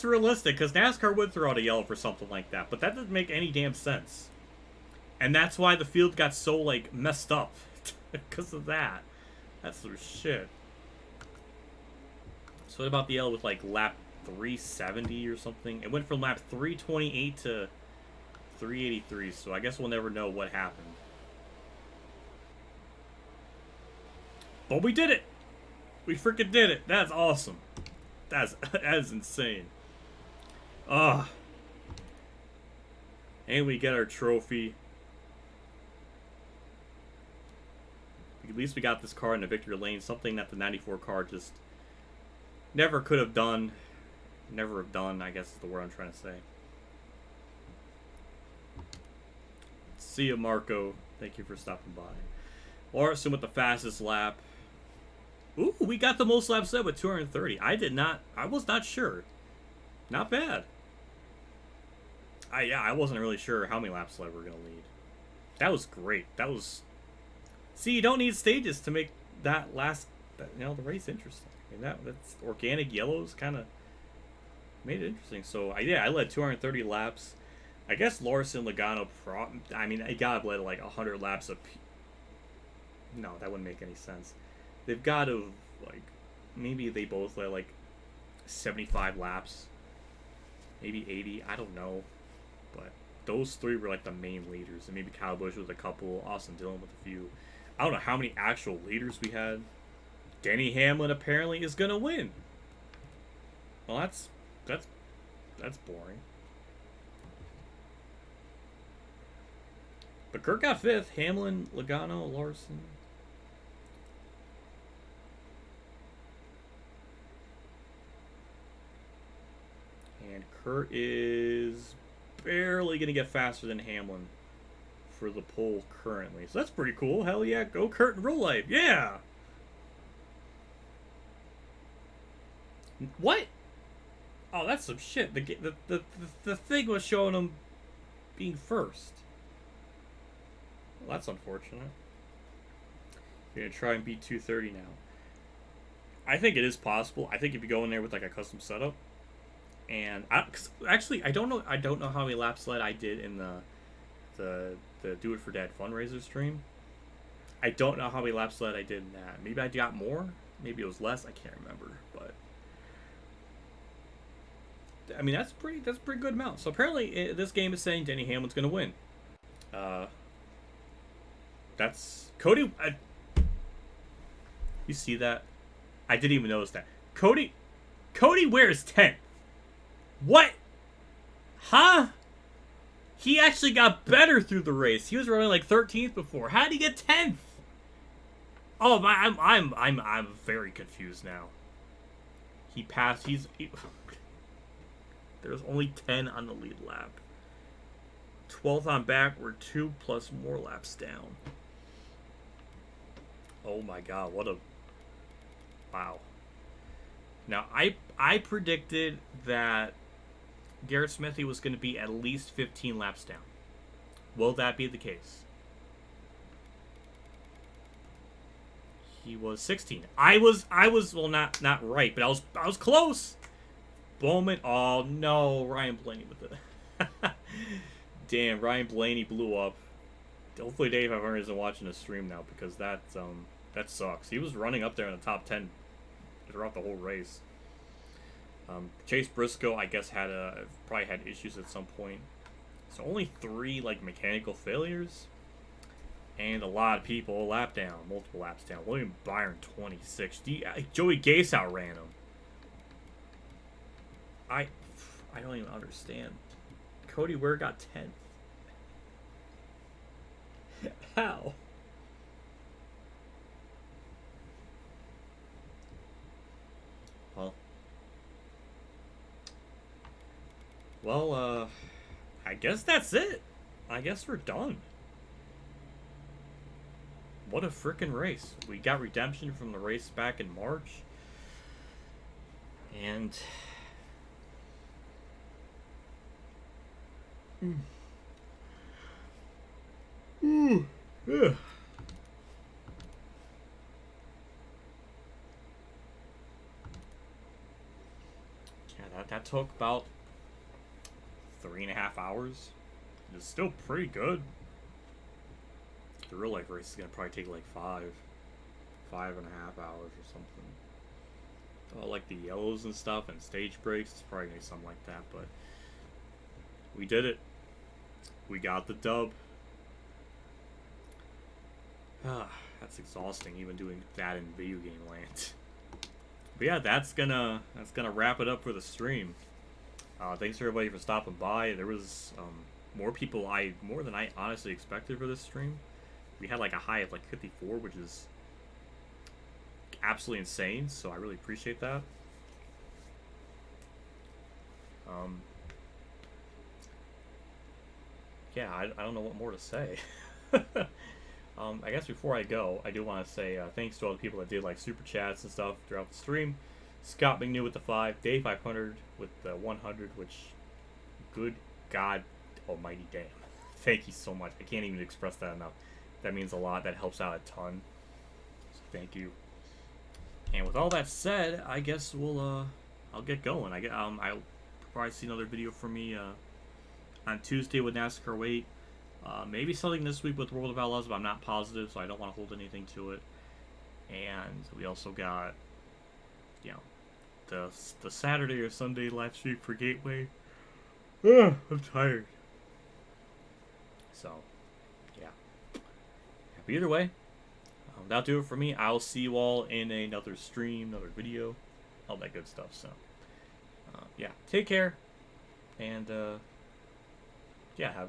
realistic, because NASCAR would throw out a yellow for something like that, but that doesn't make any damn sense. And that's why the field got so, like, messed up. Because of that. That's some shit. So what about the yellow with, like, lap 370 or something? It went from lap 328 to 383, so I guess we'll never know what happened. But we did it! We freaking did it! That's awesome. That is insane. Ugh. And we get our trophy. At least we got this car in the victory lane. Something that the 94 car just never could have done. Never have done, I guess is the word I'm trying to say. See you, Marco. Thank you for stopping by. Larson with the fastest lap. Ooh, we got the most laps set with 230. I was not sure. Not bad. I wasn't really sure how many laps left we're going to lead. That was great. That was... See, you don't need stages to make that last, the race interesting. I mean, that's organic yellows kind of made it interesting. So, I led 230 laps. I guess Larson, Logano, I got to led like 100 laps of... No, that wouldn't make any sense. They've got to, like, maybe they both led like 75 laps. Maybe 80, I don't know. But those three were like the main leaders. And maybe Kyle Busch with a couple, Austin Dillon with a few. I don't know how many actual leaders we had. Denny Hamlin apparently is gonna win. Well, that's boring. But Kurt got 5th. Hamlin, Logano, Larson. And Kurt is barely going to get faster than Hamlin for the pole currently. So that's pretty cool. Hell yeah, go Kurt in real life. Yeah! What? Oh, that's some shit. The thing was showing him being first. Well, that's unfortunate. You're going to try and beat 230 now. I think it is possible. I think if you go in there with like a custom setup, and actually I don't know how many laps led I did in the Do It for Dad fundraiser stream. I don't know how many laps led I did in that. Maybe I got more. Maybe it was less. I can't remember. But I mean that's a pretty good amount. So apparently this game is saying Denny Hamlin's gonna win. That's Cody. You see that? I didn't even notice that. Cody wears 10th. What? Huh? He actually got better through the race. He was running like 13th before. How did he get 10th? Oh my! I'm very confused now. He passed. There's only 10 on the lead lap. 12th on back. We're 2 plus more laps down. Oh my God! What a wow. Now, I predicted that Garrett Smithy was going to be at least 15 laps down. Will that be the case? He was 16. I was well not right, but I was close. Bowman. Oh no, Ryan Blaney with it. Damn, Ryan Blaney blew up. Hopefully Dave Hamlin isn't watching the stream now because that sucks. He was running up there in the top 10 throughout the whole race. Chase Briscoe, I guess, probably had issues at some point. So only 3 like mechanical failures, and a lot of people multiple laps down. William Byron 26. Joey Gase outran him. I don't even understand. Cody Ware got 10th. How? Well, I guess that's it. I guess we're done. What a frickin' race. We got redemption from the race back in March. And yeah. That took about 3.5 hours. It's still pretty good. The real life race is gonna probably take like 5.5 hours or something. Oh, like the yellows and stuff and stage breaks, it's probably gonna be something like that. But we did it. We got the dub. That's exhausting, even doing that in video game land. But yeah, that's gonna wrap it up for the stream. Thanks everybody for stopping by. There was more than I honestly expected for this stream. We had like a high of like 54, which is absolutely insane. So I really appreciate that. Yeah, I don't know what more to say. I guess before I go, I do want to say thanks to all the people that did like super chats and stuff throughout the stream. Scott McNew with the 5, Dave 500 with the 100, which, good God almighty damn. Thank you so much. I can't even express that enough. That means a lot. That helps out a ton. So thank you. And with all that said, I guess I'll get going. I'll probably see another video from me on Tuesday with NASCAR Wait. Maybe something this week with World of Outlaws, but I'm not positive, so I don't want to hold anything to it. And we also got, the Saturday or Sunday live stream for Gateway. I'm tired. So, yeah. But either way, that'll do it for me. I'll see you all in another stream, another video, all that good stuff. So, yeah, take care, and yeah, have